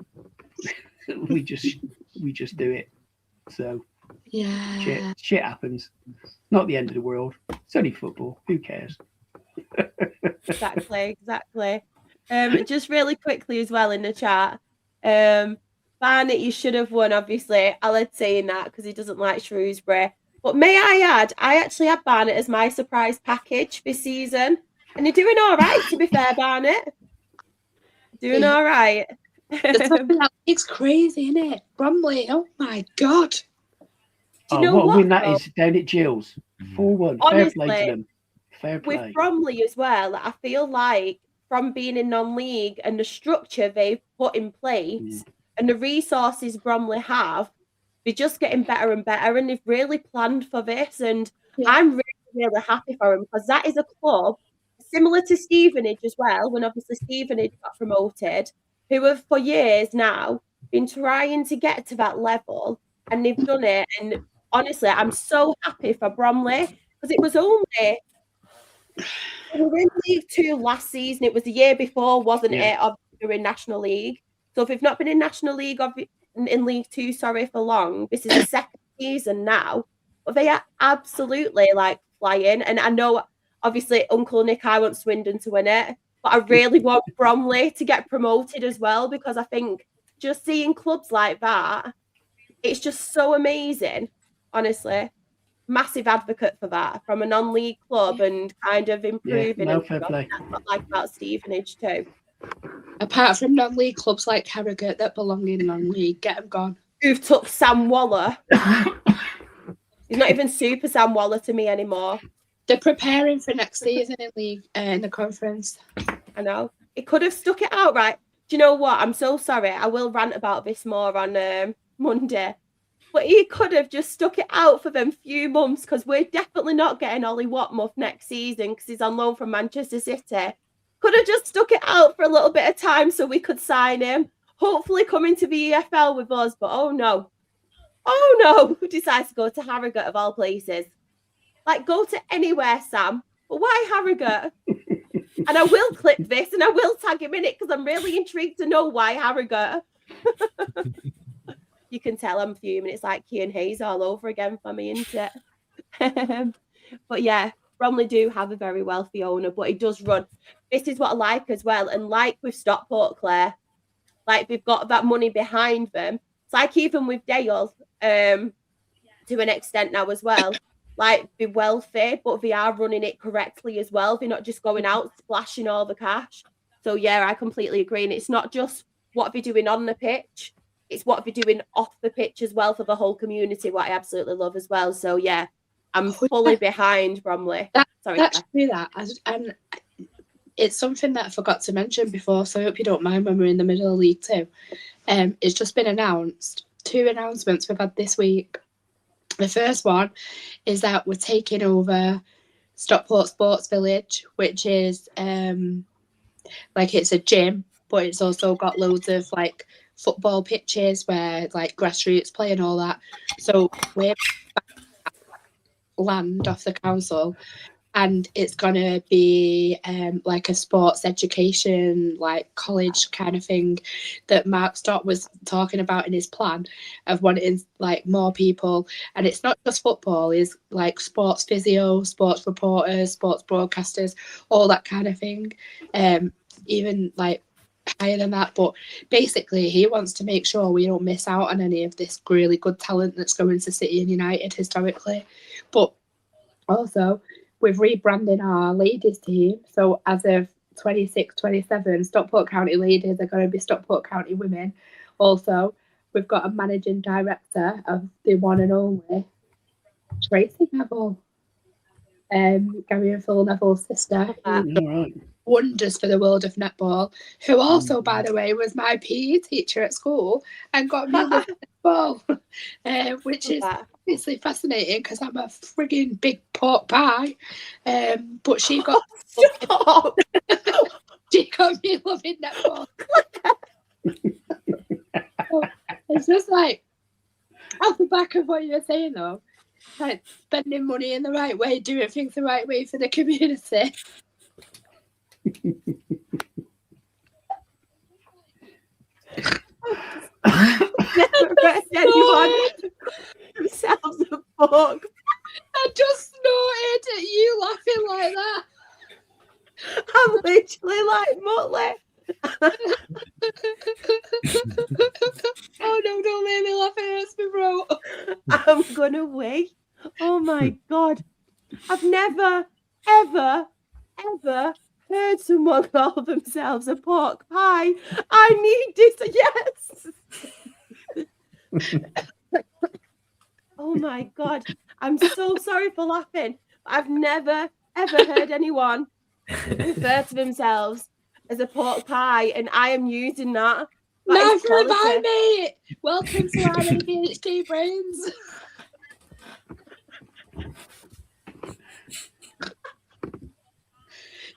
we just do it. So yeah, shit happens. Not the end of the world. It's only football. Who cares? Exactly. Just really quickly as well in the chat. Barnet, you should have won, obviously. Alad's saying that because he doesn't like Shrewsbury. But may I add, I actually had Barnet as my surprise package this season. And you're doing all right, to be fair, Barnet. Doing all right. It's crazy, isn't it? Bromley, oh my God. Do you know what what a win that is down at Gills. 4-1. Fair play to them. Fair play. With Bromley as well, I feel like from being in non-league and the structure they've put in place and the resources Bromley have, they're just getting better and better, and they've really planned for this. And I'm really, really happy for them, because that is a club similar to Stevenage as well, when obviously Stevenage got promoted, who have for years now been trying to get to that level, and they've done it. And honestly, I'm so happy for Bromley, because it was only we were in League Two last season. It was the year before, wasn't it? Obviously, we were in National League. So if we've not been in National League, in League Two, for long, this is the second season now. But they are absolutely flying. And I know, obviously, Uncle Nick, I want Swindon to win it, but I really want Bromley to get promoted as well, because I think just seeing clubs like that, it's just so amazing, honestly. Massive advocate for that from a non-league club and kind of improving. No, fair play. That's what I like about Stevenage too. Apart from non-league clubs like Harrogate that belong in non-league, get them gone. Who've took Sam Waller. He's not even Super Sam Waller to me anymore. They're preparing for next season in league in the conference. I know. He could have stuck it out, right? Do you know what? I'm so sorry. I will rant about this more on Monday. But he could have just stuck it out for them few months, because we're definitely not getting Ollie Watmuth next season because he's on loan from Manchester City. Could have just stuck it out for a little bit of time so we could sign him. Hopefully come into the EFL with us. But oh no. Who decides to go to Harrogate of all places? Like, go to anywhere, Sam. But why Harrogate? And I will clip this and I will tag him in it because I'm really intrigued to know why Harrogate. You can tell I'm fuming. It's like Kean Hayes all over again for me, isn't it? But yeah, Bromley do have a very wealthy owner, but he does run. This is what I like as well. And like with Stockport, Claire, like they've got that money behind them. It's like even with Dale, to an extent now as well. Like, they're wealthy, but they are running it correctly as well. They're not just going out splashing all the cash. So yeah, I completely agree. And it's not just what they're doing on the pitch, it's what they're doing off the pitch as well for the whole community, what I absolutely love as well. So yeah, I'm fully behind Bromley. That's true that. And it's something that I forgot to mention before, so I hope you don't mind when we're in the middle of League Two. It's just been announced. 2 announcements we've had this week. The first one is that we're taking over Stockport Sports Village, which is like it's a gym, but it's also got loads of like football pitches where like grassroots play and all that. So we're land off the council, and it's gonna be like a sports education, like college kind of thing that Mark Stott was talking about in his plan of wanting like more people. And it's not just football, it's like sports physio, sports reporters, sports broadcasters, all that kind of thing. Even like higher than that, but basically he wants to make sure we don't miss out on any of this really good talent that's going to City and United historically. But also, we're rebranding our ladies team. So as of 26-27, Stockport County ladies are going to be Stockport County women. Also, we've got a managing director of the one and only Tracy Neville, Gary and Phil Neville's sister. Right. Wonders for the world of netball, who also, by the way, was my PE teacher at school and got me with netball, which is obviously fascinating because I'm a frigging big pork pie. But she got she got me loving netball. It's just like off the back of what you were saying though, like spending money in the right way, doing things the right way for the community. Never met anyone themselves a book. I just snorted at you laughing like that. I'm literally like Muttley. Oh no, don't make me laugh, it hurts me, bro. I'm gonna wait. Oh my god. I've never, ever heard someone call themselves a pork pie. I need this. Yes. Oh my god. I'm so sorry for laughing. I've never ever heard anyone refer to themselves as a pork pie, and I am using that. Never mind, mate. Welcome to our ADHD brains.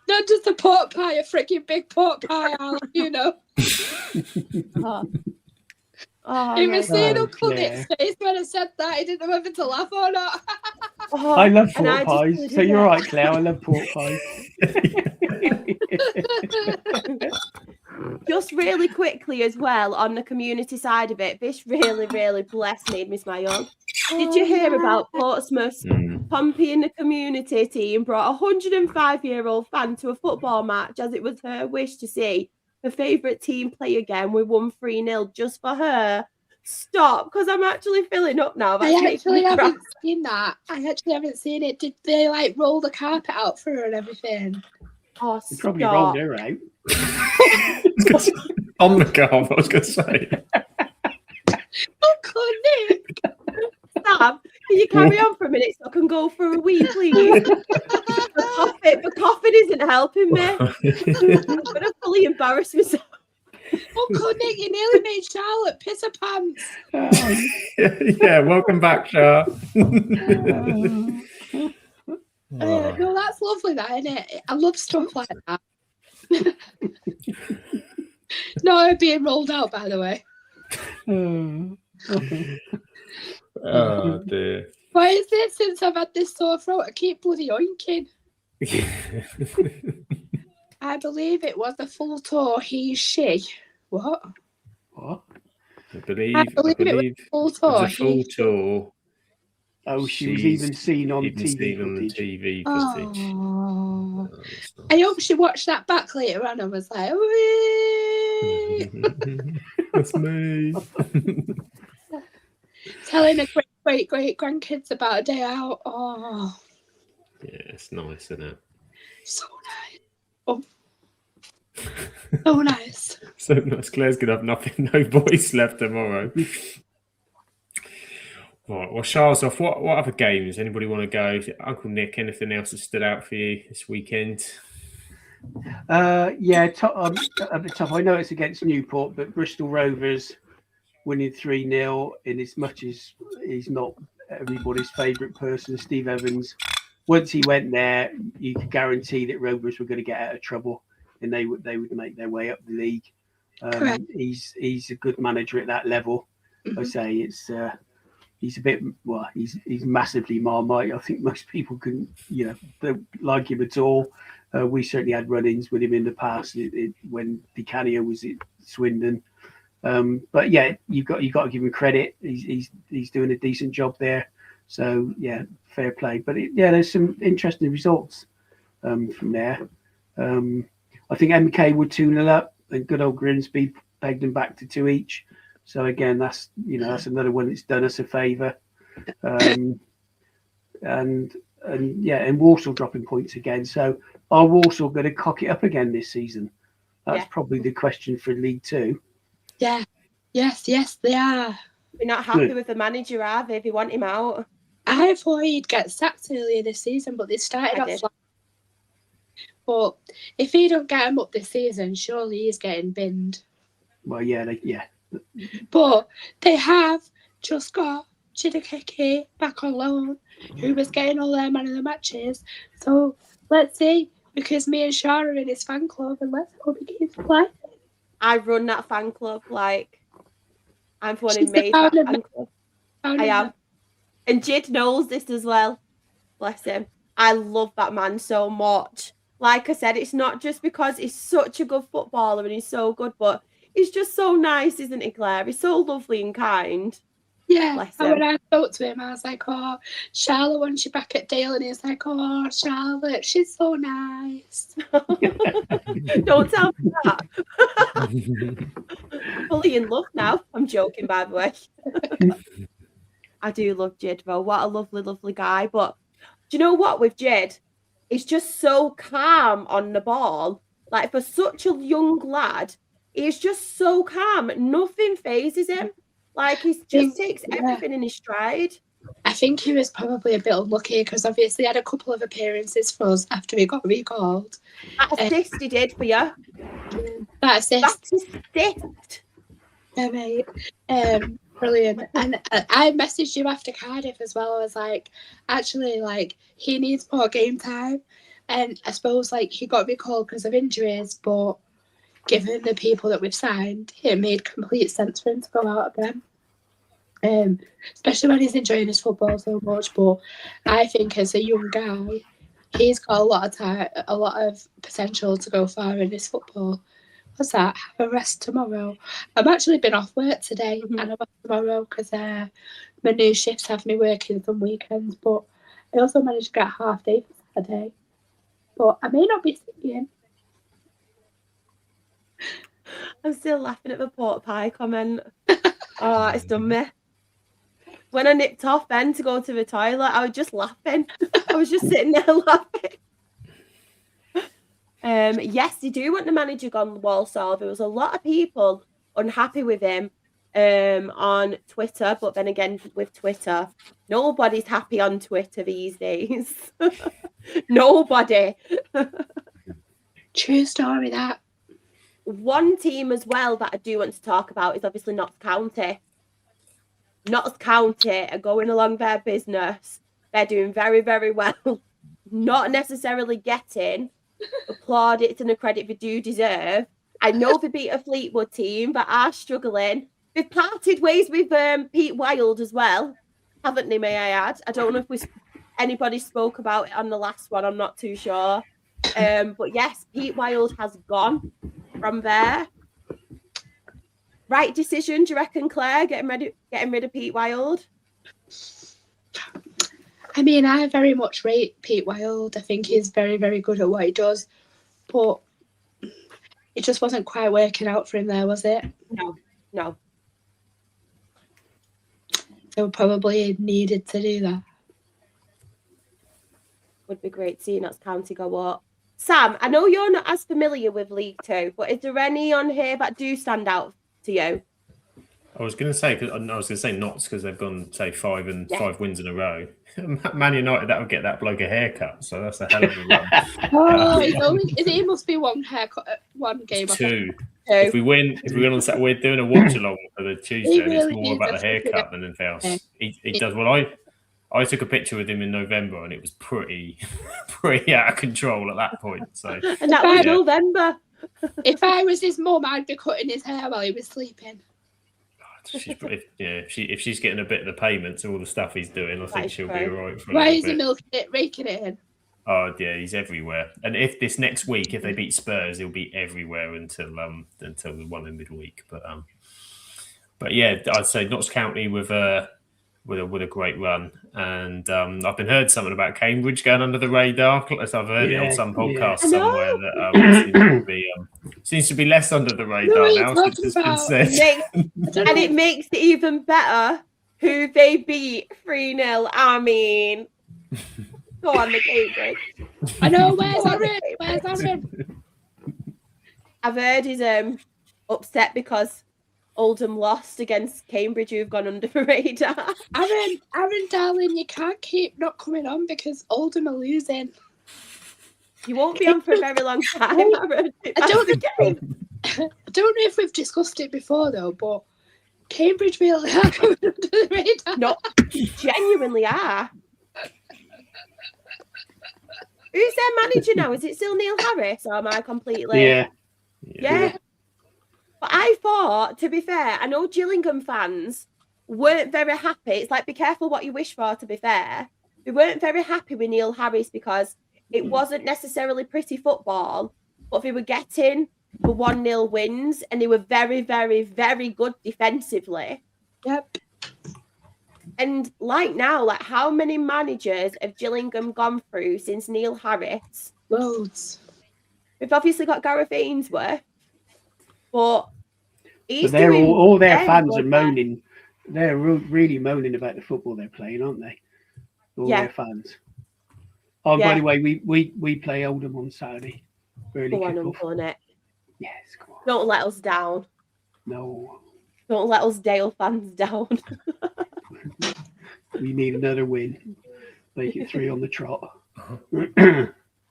Not just a pork pie, a freaking big pork pie, you know. You were seeing Uncle Nick's face when I said that. He didn't know whether to laugh or not. I love pork pies, so you're all right, Claire. I love pork pies. Just really quickly as well, on the community side of it, this really, really blessed made me smile. Did you hear about Portsmouth? Pompey in the community team brought a 105-year-old fan to a football match as it was her wish to see her favourite team play again. We won 3-0 just for her. Stop, because I'm actually filling up now. I actually haven't seen that. I actually haven't seen it. Did they like roll the carpet out for her and everything? Oh, You probably rolled her out. On the carpet, I was going to say. Uncle Nick! Sam, you carry on for a minute so I can go for a wee, please? The coughing isn't helping me. I'm going to fully embarrass myself. Uncle Nick, you nearly made Charlotte piss her pants. Yeah, welcome back, Char. No, that's lovely, that, isn't it? I love stuff like that. No, being rolled out, by the way. Oh dear. Why is this? Since I've had this sore throat, I keep bloody oinking. I believe it was a full tour. He, she. What? I believe it was a full tour. It was a full tour. Oh, she was even seen on even TV seen on the footage. TV footage. Oh. That's nice. I hope she watched that back later on and was like, "Wee." That's me. Telling her great grandkids about a day out. Oh, Yeah, it's nice, isn't it? so nice. Oh, so nice. So nice. Claire's gonna have nothing, no voice left tomorrow. Right, well, Charles off. What other games? Anybody want to go? Uncle Nick, anything else that stood out for you this weekend? Yeah, a bit tough. I know it's against Newport, but Bristol Rovers winning 3-0. In as much as he's not everybody's favourite person, Steve Evans. Once he went there, you could guarantee that Rovers were going to get out of trouble, and they would make their way up the league. He's a good manager at that level. Mm-hmm. I say it's. He's a bit, he's massively Marmite. I think most people don't like him at all. We certainly had run-ins with him in the past when Di Canio was at Swindon. But yeah, you got to give him credit. He's doing a decent job there. So yeah, fair play. But there's some interesting results from there. I think MK would 2-0 up, and good old Grimsby pegged them back to 2 each. So again, that's another one that's done us a favour, and Walsall dropping points again. So are Walsall going to cock it up again this season? That's probably the question for League Two. Yeah, yes, they are. They're not happy with the manager, are they? They want him out. I thought he'd get sacked earlier this season, but they started off flat. But if he don't get him up this season, surely he's getting binned. Well, yeah. But they have just got Chidakeke back on loan, who was getting all their man of the matches. So let's see, because me and Shah are in his fan club, and let's hope he keeps playing. I run that fan club like I'm one in May's fan club. I am. And Jid knows this as well. Bless him. I love that man so much. Like I said, it's not just because he's such a good footballer and he's so good, but he's just so nice, isn't he, Claire? He's so lovely and kind. Yeah, and when I spoke to him, I was like, oh, Charlotte wants you back at Dale. And he was like, oh, Charlotte, she's so nice. Don't tell me that. Fully in love now. I'm joking, by the way. I do love Jid, though. What a lovely, lovely guy. But do you know what with Jid? He's just so calm on the ball. Like, for such a young lad, he's just so calm. Nothing phases him. Like, he just takes everything in his stride. I think he was probably a bit unlucky because obviously he had a couple of appearances for us after he got recalled. That assist he did for you. That assist. That's his assist. Yeah, mate. Brilliant. And I messaged you after Cardiff as well. I was like, actually, like, he needs more game time. And I suppose, like, he got recalled because of injuries, but given the people that we've signed, it made complete sense for him to go out again. Especially when he's enjoying his football so much. But I think as a young guy, he's got a lot of time, a lot of potential to go far in his football. What's that? Have a rest tomorrow. I've actually been off work today and I'm off tomorrow because my new shifts have me working some weekends. But I also managed to get a half day for Saturday. But I may not be singing. I'm still laughing at the pork pie comment. Oh, it's done me. When I nipped off then to go to the toilet, I was just laughing. I was just sitting there laughing. Yes, they do want the manager gone, Walsall. There was a lot of people unhappy with him. on Twitter, but then again with Twitter, nobody's happy on Twitter these days. Nobody. True story, that. One team as well that I do want to talk about is obviously Notts County. Notts County are going along their business. They're doing very, very well. Not necessarily getting the plaudits and the credit they do deserve. I know they beat a Fleetwood team that are struggling. They've parted ways with Pete Wild as well, haven't they, may I add? I don't know if anybody spoke about it on the last one. I'm not too sure. But yes, Pete Wild has gone from there. Right decision, do you reckon, Claire, getting rid of Pete Wild? I mean, I very much rate Pete Wild. I think he's very, very good at what he does. But it just wasn't quite working out for him there, was it? No. So probably needed to do that. Would be great seeing Notts County go up. Sam, I know you're not as familiar with League Two, but is there any on here that do stand out to you? I was going to say Notts because they've gone, say, 5 wins in a row. Man United, that would get that bloke a haircut, so that's a hell of a run. It must be one haircut, one game. Two. If we win on Saturday, we're doing a watch along for the Tuesday, and it's more about the haircut than anything else. He does well. I took a picture with him in November, and it was pretty out of control at that point. So, and that was November. If I was his mum, I'd be cutting his hair while he was sleeping. If she's getting a bit of the payments, all the stuff he's doing, I think she'll be all right. Why is he milking it, raking it in? Oh yeah, he's everywhere. And if this next week, if they beat Spurs, he'll be everywhere until the one in midweek. But yeah, I'd say Notts County with a great run. And I've been heard something about Cambridge going under the radar. As I've heard it on some podcast somewhere that seems to be less under the radar now. Since it's been said. And it makes it even better who they beat 3-0. I mean, go on, the Cambridge. I know, where's Aaron? I've heard he's upset because Oldham lost against Cambridge, who've gone under the radar. Aaron, darling, you can't keep not coming on because Oldham are losing. You won't be on for a very long time, Aaron. I don't know if we've discussed it before though, but Cambridge really are coming under the radar. No, genuinely are. Who's their manager now? Is it still Neil Harris, or am I completely? Yeah. But I thought, to be fair, I know Gillingham fans weren't very happy. It's like, be careful what you wish for, to be fair. They weren't very happy with Neil Harris because it wasn't necessarily pretty football, but they were getting the 1-0 wins and they were very, very, very good defensively. Yep. And like now, like how many managers have Gillingham gone through since Neil Harris? Loads. We've obviously got Gareth Ainsworth, but all their fans are moaning. They're really moaning about the football they're playing, aren't they? All their fans. Oh, by the way, we play Oldham on Saturday. Really go on, it. Yes, come on. Don't let us down. No. Don't let us Dale fans down. We need another win. Make it 3 on the trot. I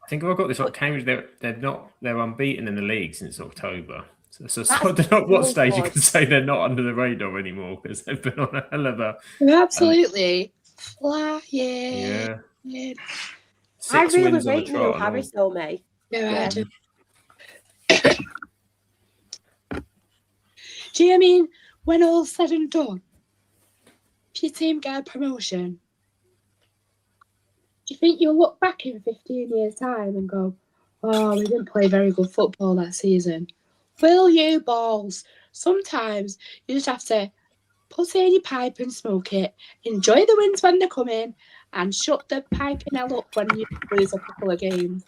think I've got this. Like Cambridge, they're unbeaten in the league since October. So I don't know at what stage you can say they're not under the radar anymore because they've been on a hell of a. Absolutely flying. Yeah. I really rate Neil Harris, though, mate. Yeah, I do. Do you mean when all's said and done, if your team get a promotion, do you think you'll look back in 15 years' time and go, oh, we didn't play very good football that season? Will you, balls? Sometimes you just have to put it in your pipe and smoke it, enjoy the wins when they're coming, and shut the piping hell up when you lose a couple of games.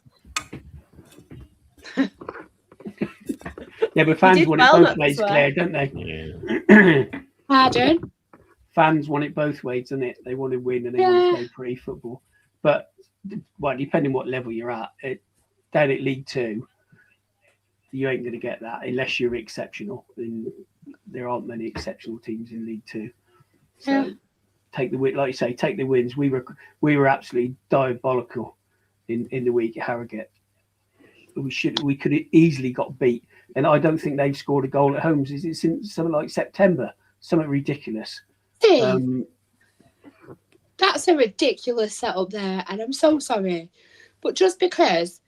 Yeah, but fans want it both ways, Claire, don't they? Yeah. Pardon? Fans want it both ways, don't it? They want to win and they want to play pretty football. But, well, depending what level you're at, down at League Two, You ain't going to get that unless you're exceptional. And there aren't many exceptional teams in League Two. So take the win, like you say, take the wins. We were absolutely diabolical in the week at Harrogate. We could have easily got beat, and I don't think they've scored a goal at home since something like September. Something ridiculous. That's a ridiculous setup there, and I'm so sorry. But just because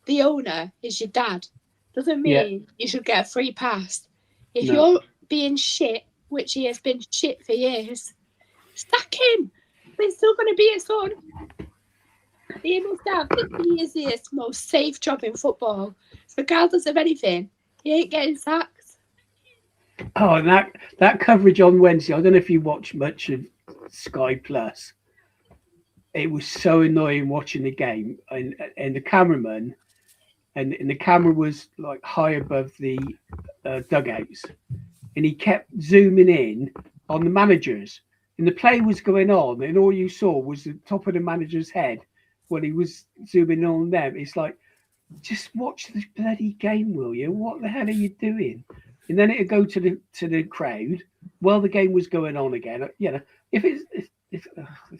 the owner is your dad doesn't mean you should get a free pass. If you're being shit, which he has been shit for years, sack him. But it's still going to be his son. He must have the easiest, most safe job in football. Regardless of anything, he ain't getting sacked. Oh, and that coverage on Wednesday, I don't know if you watched much of Sky Plus. It was so annoying watching the game, and the cameraman, and the camera was like high above the dugouts, and he kept zooming in on the managers, and the play was going on, and all you saw was the top of the manager's head when he was zooming on them. It's like, just watch the bloody game, will you? What the hell are you doing? And then it'd go to the crowd while the game was going on again. You know, if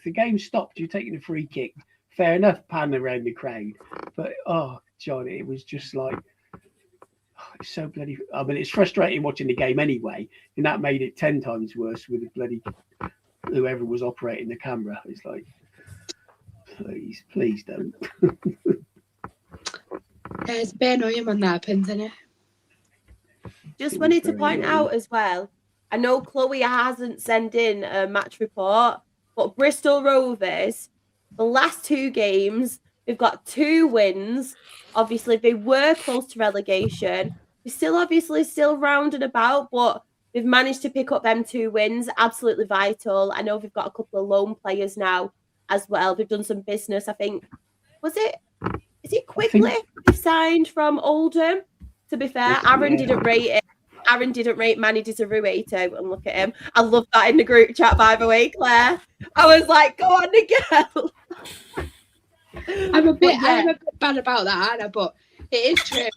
the game stopped, you're taking a free kick. Fair enough, pan around the crowd. But John, it was just like, it's so bloody. I mean, it's frustrating watching the game anyway, and that made it 10 times worse with the bloody whoever was operating the camera. It's like, please don't. It's a bit annoying when that happens, isn't it? Just wanted to point out as well, I know Chloe hasn't sent in a match report, but Bristol Rovers, the last 2 games, they've got 2 wins. Obviously, they were close to relegation. They're still round and about, but they've managed to pick up them 2 wins. Absolutely vital. I know they've got a couple of loan players now as well. They've done some business, I think. Is it Quigley signed from Oldham? To be fair, Aaron didn't rate it. Aaron didn't rate Manny Disarueto, and look at him. I love that in the group chat, by the way, Claire. I was like, go on, Miguel. I'm a bit bad about that, Anna, but it is true.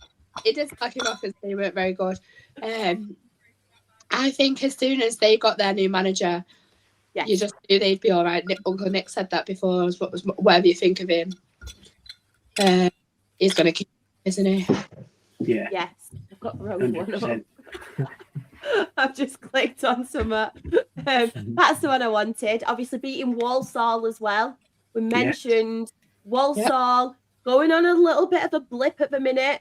It is fucking off as they weren't very good. I think as soon as they got their new manager, you just knew they'd be all right. Uncle Nick said that before. Whatever you think of him, he's going to keep, isn't he? Yeah. Yes. I've got the wrong one up. I've just clicked on some. That's the one I wanted. Obviously beating Walsall as well. We mentioned Walsall going on a little bit of a blip at the minute.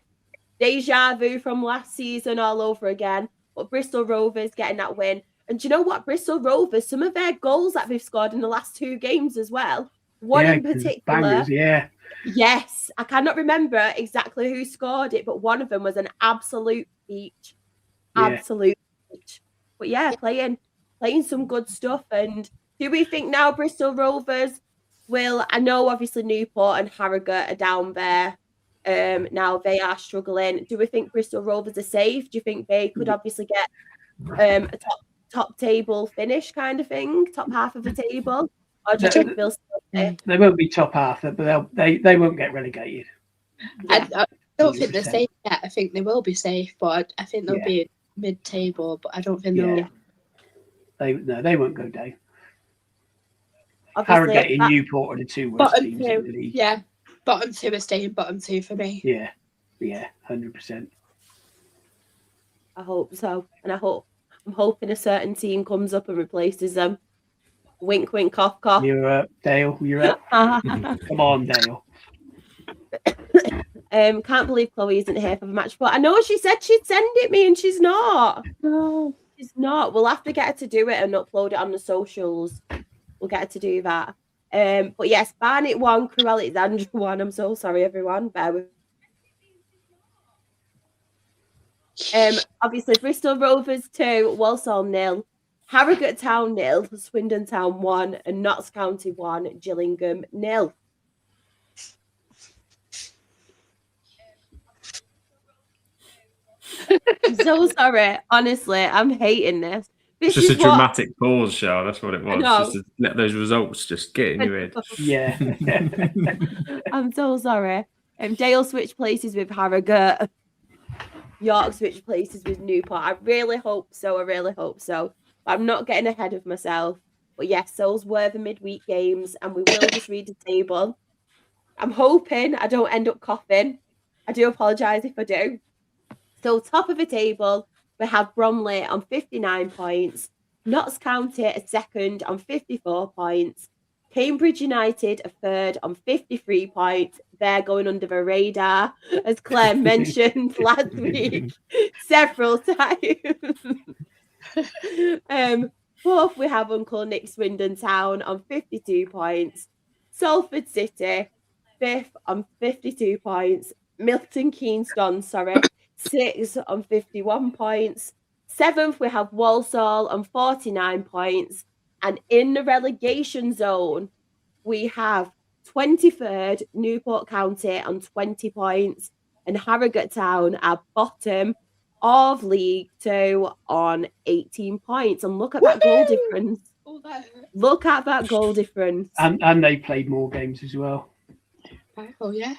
Deja vu from last season all over again. But Bristol Rovers getting that win. And do you know what? Bristol Rovers, some of their goals that they've scored in the last 2 games as well. One in particular. Bangers, Yes, I cannot remember exactly who scored it, but one of them was an absolute peach. Absolute peach. But playing some good stuff. And do we think now Bristol Rovers will, I know obviously Newport and Harrogate are down there. Now they are struggling. Do we think Bristol Rovers are safe? Do you think they could obviously get a top table finish kind of thing, top half of the table? Or do you think they'll still stay? They won't be top half, but they won't get relegated. I don't think they're safe yet. I think they will be safe, but I think they'll be mid-table. But I don't think they'll. They won't go down. Obviously, Harrogate and Newport are the 2 worst teams in the league. Yeah, bottom 2 are staying bottom 2 for me. Yeah, 100%. I hope so, and I'm hoping a certain team comes up and replaces them. Wink, wink, cough, cough. You're up, Dale. You're up. Come on, Dale. Can't believe Chloe isn't here for the match, but I know she said she'd send it me, and she's not. No, she's not. We'll have to get her to do it and upload it on the socials. We'll get her to do that. But yes, Barnet 1, Crewe Alexandra 1. I'm so sorry, everyone. Bear with. Obviously, Bristol Rovers 2, Walsall 0. Harrogate Town 0, Swindon Town 1, and Notts County 1, Gillingham 0. I'm so sorry. Honestly, I'm hating this. It's just a dramatic pause, show. That's what it was. Just to let those results just get in your head. Yeah. I'm so sorry. Dale switched places with Harrogate. York switch places with Newport. I really hope so. I really hope so. But I'm not getting ahead of myself. But yes, those were the midweek games, and we will just read the table. I'm hoping I don't end up coughing. I do apologise if I do. So top of the table, we have Bromley on 59 points, Notts County a second on 54 points, Cambridge United a third on 53 points. They're going under the radar, as Claire mentioned last week several times. Fourth, we have Uncle Nick Swindon Town on 52 points, Salford City fifth on 52 points, Milton Keynes Dons, sixth on 51 points. Seventh, we have Walsall on 49 points. And in the relegation zone, we have 23rd Newport County on 20 points and Harrogate Town at bottom of League Two on 18 points. And look at that goal difference. Look at that goal difference. And they played more games as well. Oh, yeah.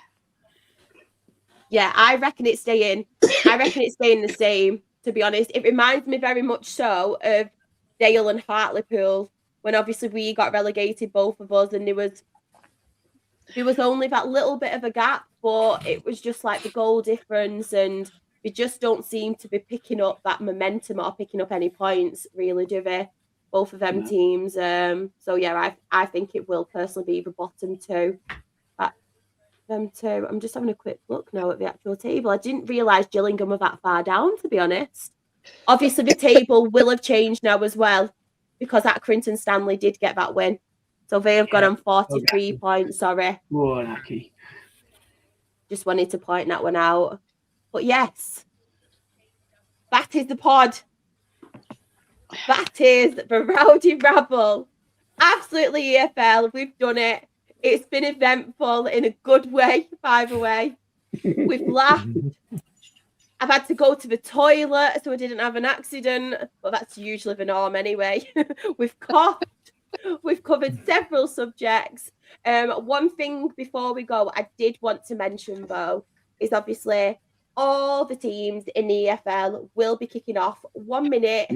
Yeah, I reckon it's staying the same, to be honest. It reminds me very much so of Dale and Hartlepool, when obviously we got relegated, both of us, and there was only that little bit of a gap, but it was just like the goal difference, and we just don't seem to be picking up that momentum or picking up any points, really, do they? Both of them teams. So yeah, I think it will personally be the bottom two. Them two. I'm just having a quick look now at the actual table. I didn't realise Gillingham were that far down, to be honest. Obviously, the table will have changed now as well, because Accrington Stanley did get that win. So they have got on 43 points, sorry. Whoa, lucky. Just wanted to point that one out. But yes, that is the pod. That is the Rowdy Rabble. Absolutely EFL. We've done it. It's been eventful in a good way, by the way. We've laughed. I've had to go to the toilet so I didn't have an accident. Well, that's usually the norm anyway. We've coughed. We've covered several subjects. One thing before we go, I did want to mention, though, is obviously all the teams in the EFL will be kicking off 1 minute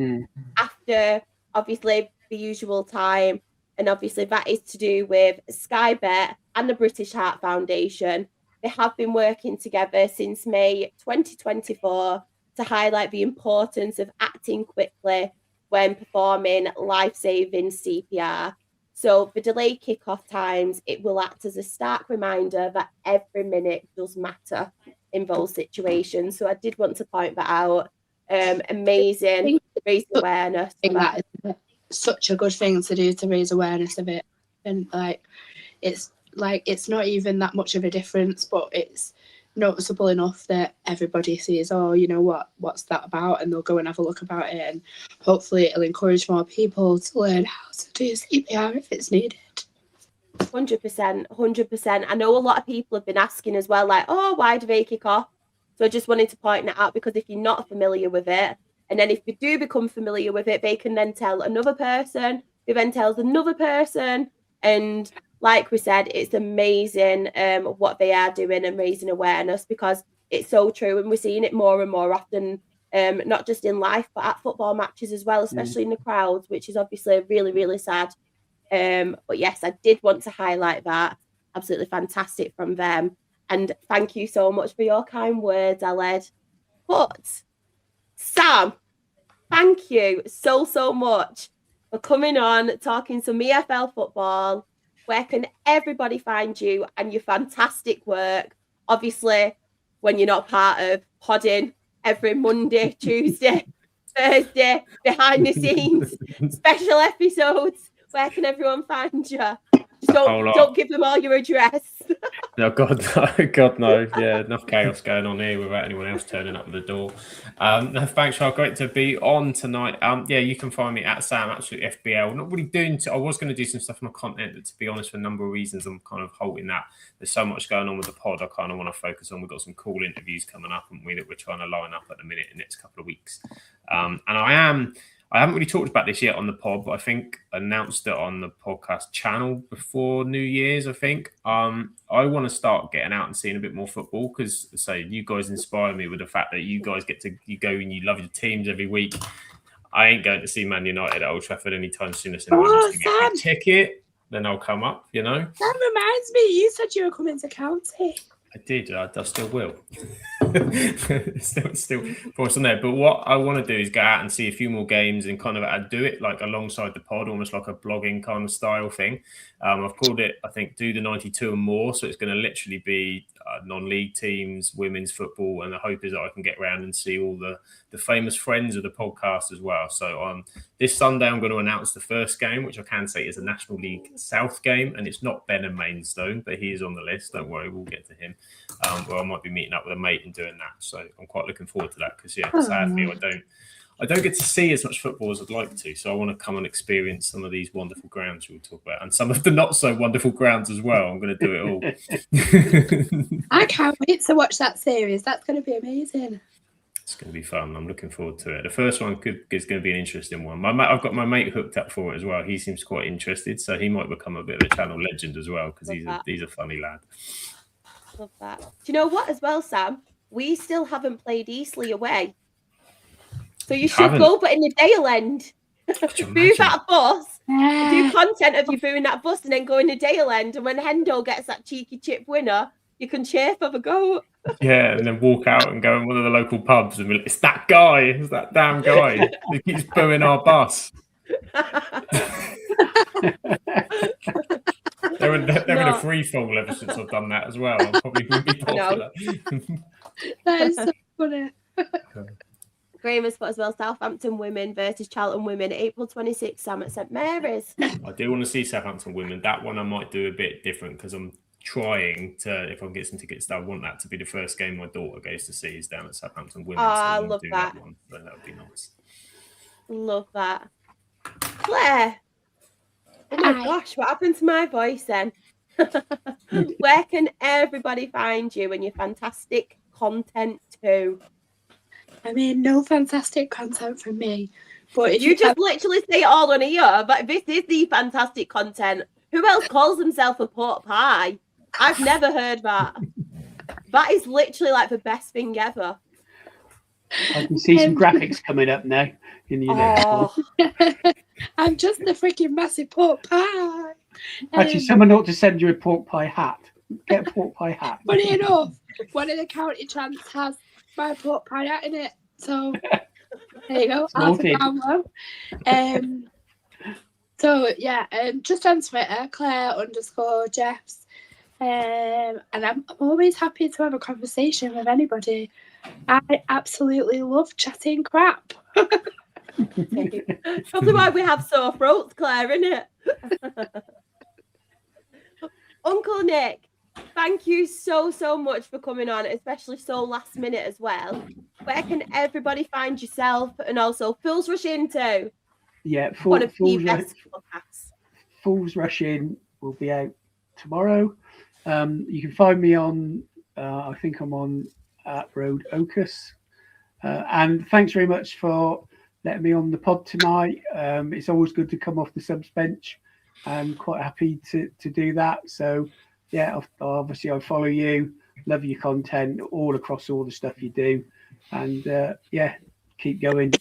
after, obviously, the usual time. And obviously that is to do with Sky Bet and the British Heart Foundation. They have been working together since May 2024 to highlight the importance of acting quickly when performing life-saving CPR. So for delayed kick-off times, it will act as a stark reminder that every minute does matter in those situations. So I did want to point that out. Amazing, raise awareness. That is such a good thing to do, to raise awareness of it. And it's not even that much of a difference, but it's noticeable enough that everybody sees, oh, you know what's that about, and they'll go and have a look about it, and hopefully it'll encourage more people to learn how to do CPR if it's needed. 100%. I know a lot of people have been asking as well, like, oh, why do they kick off? So I just wanted to point that out, because if you're not familiar with it, and then if you do become familiar with it, they can then tell another person, who then tells another person. And like we said, it's amazing what they are doing and raising awareness, because it's so true. And we're seeing it more and more often, not just in life, but at football matches as well, especially in the crowds, which is obviously really, really sad. But yes, I did want to highlight that. Absolutely fantastic from them. And thank you so much for your kind words, Aled. But Sam, thank you so much for coming on, talking some EFL football. Where can everybody find you and your fantastic work? Obviously, when you're not part of podding every Monday, Tuesday, Thursday, behind the scenes, special episodes. Where can everyone find you? Just don't give them all your address. No, God, no. Yeah, enough chaos going on here without anyone else turning up at the door. No, thanks, Charles. Great to be on tonight. Yeah, you can find me at Sam, Absolutely FBL. Not really doing. I was going to do some stuff on my content, but to be honest, for a number of reasons, I'm kind of halting that. There's so much going on with the pod. I kind of want to focus on. We've got some cool interviews coming up, haven't we, that we're trying to line up at the minute in the next couple of weeks. And I haven't really talked about this yet on the pod, but I think I announced it on the podcast channel before New Year's, I think. I want to start getting out and seeing a bit more football because, say, you guys inspire me with the fact that you guys you go and you love your teams every week. I ain't going to see Man United at Old Trafford anytime soon. As anyone wants to get me a ticket, then I'll come up, you know. That reminds me, you said you were coming to County. I did. I still will. still force on there. But what I want to do is go out and see a few more games and kind of do it like alongside the pod, almost like a blogging kind of style thing. I've called it, I think, do the 92 and more. So it's going to literally be non-league teams, women's football, and the hope is that I can get around and see all the famous friends of the podcast as well. So this Sunday, I'm going to announce the first game, which I can say is a National League South game, and it's not Ben and Mainstone, but he is on the list. Don't worry, we'll get to him. Where I might be meeting up with a mate and doing that. So I'm quite looking forward to that because, sadly, I don't get to see as much football as I'd like to. So I want to come and experience some of these wonderful grounds we'll talk about and some of the not so wonderful grounds as well. I'm going to do it all. I can't wait to watch that series. That's going to be amazing. It's going to be fun. I'm looking forward to it. The first one is going to be an interesting one. I've got my mate hooked up for it as well. He seems quite interested, so he might become a bit of a channel legend as well because he's a funny lad. Love that. Do you know what as well, Sam? We still haven't played Eastleigh away. So you should go, but in the Dale end. Boo that bus. Do content of you booing that bus and then go in the Dale end. And when Hendo gets that cheeky chip winner, you can cheer for the goal. Yeah, and then walk out and go in one of the local pubs and be like, it's that guy. It's that damn guy. He keeps booing our bus. They're in a free fall ever since I've done that as well. I probably would be popular. That is so funny. Graham has put as well, Southampton women versus Charlton women, April 26th, Sam at St Mary's. I do want to see Southampton women. That one I might do a bit different because I'm trying to, if I can get some tickets, I want that to be the first game my daughter goes to see is down at Southampton women. Oh, so I love that. One, so that would be nice. Love that. Claire. Oh my gosh, what happened to my voice then? Where can everybody find you and your fantastic content too? I mean, no fantastic content from me. But if you just literally say it all on here, but this is the fantastic content. Who else calls himself a pork pie? I've never heard that. That is literally like the best thing ever. I can see some graphics coming up now in your next one. I'm just a freaking massive pork pie. Actually, someone ought to send you a pork pie hat. Get a pork pie hat. Funny enough, one of the county chants has my pork pie hat in it. So there you go. Just on Twitter, Claire_Jeffs. And I'm always happy to have a conversation with anybody. I absolutely love chatting crap. Probably why we have sore throats, Claire, isn't it? Uncle Nick, thank you so much for coming on, especially so last minute as well. Where can everybody find yourself and also Fools Rush In too? Yeah, one of the best podcasts. Fools Rush In will be out tomorrow. You can find me on, I think I'm on at Road Ocus. And thanks very much for letting me on the pod tonight. It's always good to come off the subs bench. I'm quite happy to do that. So, yeah, obviously I follow you, love your content all across all the stuff you do. And, keep going,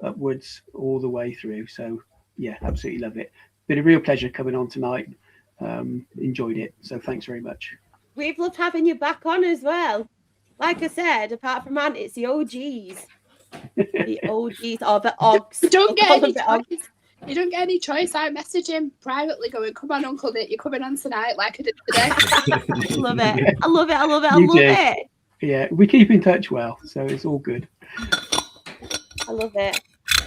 upwards all the way through. So, yeah, absolutely love it. Been a real pleasure coming on tonight. Enjoyed it. So thanks very much. We've loved having you back on as well. Like I said, apart from Ant, it's the OGs. The OGs or the OGs. You don't get any choice. You don't get any choice. I message him privately going, come on, Uncle Nick, you're coming on tonight like I did today. Love it. I love it. Yeah, we keep in touch well, so it's all good. I love it.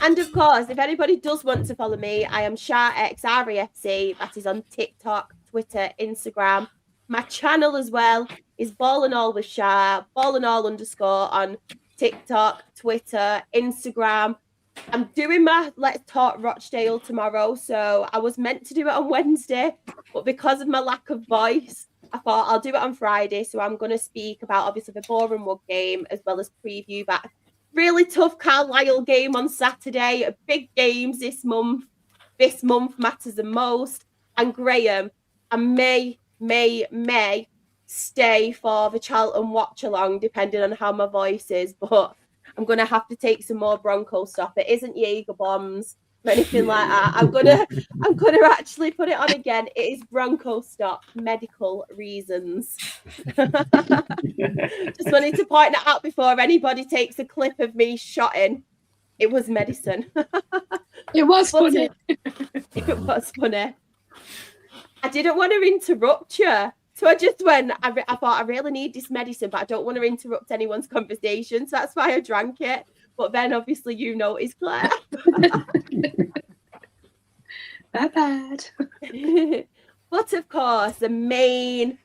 And of course, if anybody does want to follow me, I am SharXREFC. That is on TikTok, Twitter, Instagram. My channel as well is Ball and All with Shar, __ on TikTok, Twitter, Instagram. I'm doing my Let's Talk Rochdale tomorrow. So I was meant to do it on Wednesday, but because of my lack of voice, I thought I'll do it on Friday. So I'm going to speak about obviously the Boreham Wood game as well as preview that Really tough Carlisle game on Saturday. Big games this month. This month matters the most. And Graham, I may stay for the Charlton watch along, depending on how my voice is, but I'm gonna have to take some more Bronco stuff. It isn't Jaeger bombs or anything like that. I'm gonna actually put it on again. It is Bronco stop, medical reasons. Just wanted to point that out before anybody takes a clip of me shotting. It was medicine. It was funny. It was funny. I didn't want to interrupt you. So I just went, I thought I really need this medicine, but I don't want to interrupt anyone's conversation. So that's why I drank it. But then obviously you noticed, Claire. Not bad. But of course, the main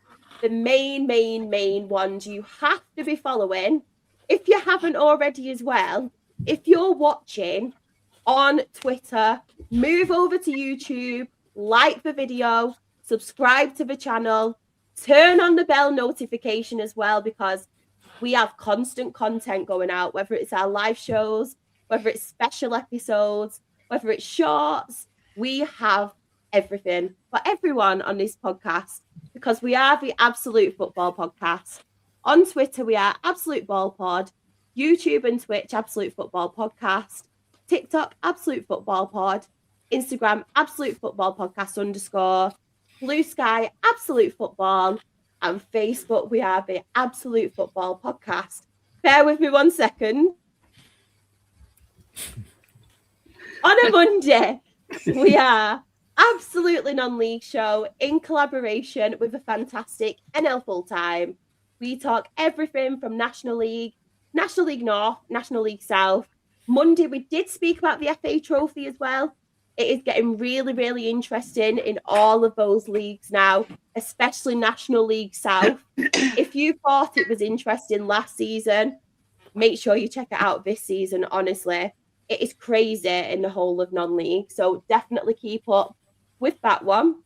ones you have to be following, if you haven't already as well, if you're watching on Twitter, move over to YouTube, like the video, subscribe to the channel, turn on the bell notification as well, because we have constant content going out, whether it's our live shows, whether it's special episodes, whether it's shorts. We have everything for everyone on this podcast, because we are the Absolute Football Podcast. On Twitter, we are Absolute Ball Pod, YouTube and Twitch, Absolute Football Podcast, TikTok, Absolute Football Pod, Instagram, Absolute Football Podcast _ Blue Sky, Absolute Football, and Facebook, we are the Absolute Football Podcast. Bear with me 1 second. On a Monday, we are Absolutely Non-League Show in collaboration with the fantastic NL Fulltime. We talk everything from National League North, National League South. Monday, we did speak about the FA Trophy as well. It is getting really, really interesting in all of those leagues now, especially National League South. If you thought it was interesting last season, make sure you check it out this season, honestly. It is crazy in the whole of non-league, so definitely keep up with that one.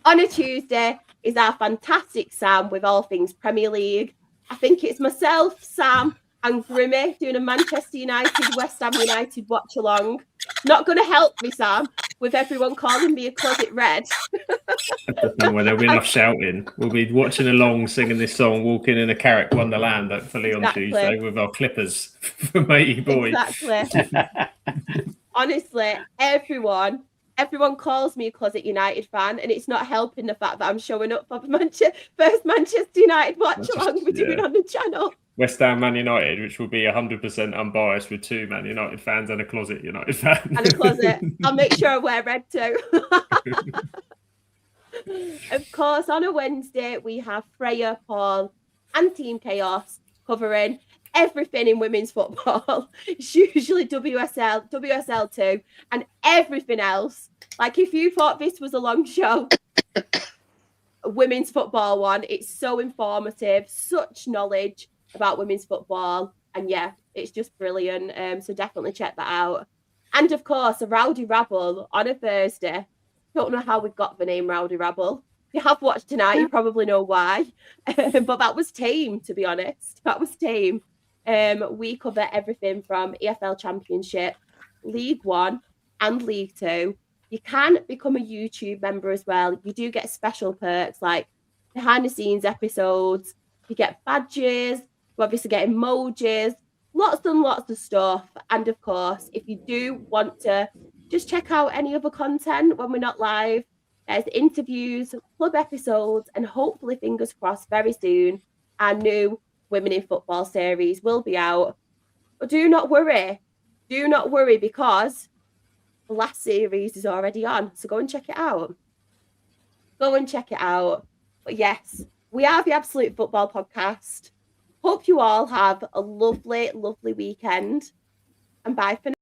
On a Tuesday is our fantastic Sam with all things Premier League. I think it's myself, Sam, and Grimmy doing a Manchester United, West Ham United watch along. Not going to help me, Sam, with everyone calling me a closet red. Well, there'll be enough shouting. We'll be watching along, singing this song, walking in a Carrick Wonderland, hopefully on Tuesday with our clippers for Matey Boy. Exactly. Honestly, everyone calls me a closet United fan, and it's not helping the fact that I'm showing up for the first Manchester United watch along we're doing on the channel. West Ham Man United, which will be 100% unbiased with 2 Man United fans and a closet United fan. And a closet. I'll make sure I wear red too. Of course, on a Wednesday, we have Freya, Paul, and Team Chaos covering everything in women's football. It's usually WSL 2, and everything else. Like, if you thought this was a long show, women's football one, it's so informative, such knowledge about women's football, and yeah, it's just brilliant. So definitely check that out. And of course, a Rowdy Rabble on a Thursday. Don't know how we got the name Rowdy Rabble. If you have watched tonight, you probably know why. But that was tame, to be honest. That was tame. We cover everything from EFL Championship, League One, and League Two. You can become a YouTube member as well. You do get special perks like behind the scenes episodes. You get badges. You obviously get emojis. Lots and lots of stuff. And of course, if you do want to just check out any other content when we're not live, there's interviews, club episodes, and hopefully, fingers crossed, very soon, our new Women in Football series will be out. But do not worry, because the last series is already on. So go and check it out. But yes, we are the Absolute Football Podcast. Hope you all have a lovely, lovely weekend. And bye for now.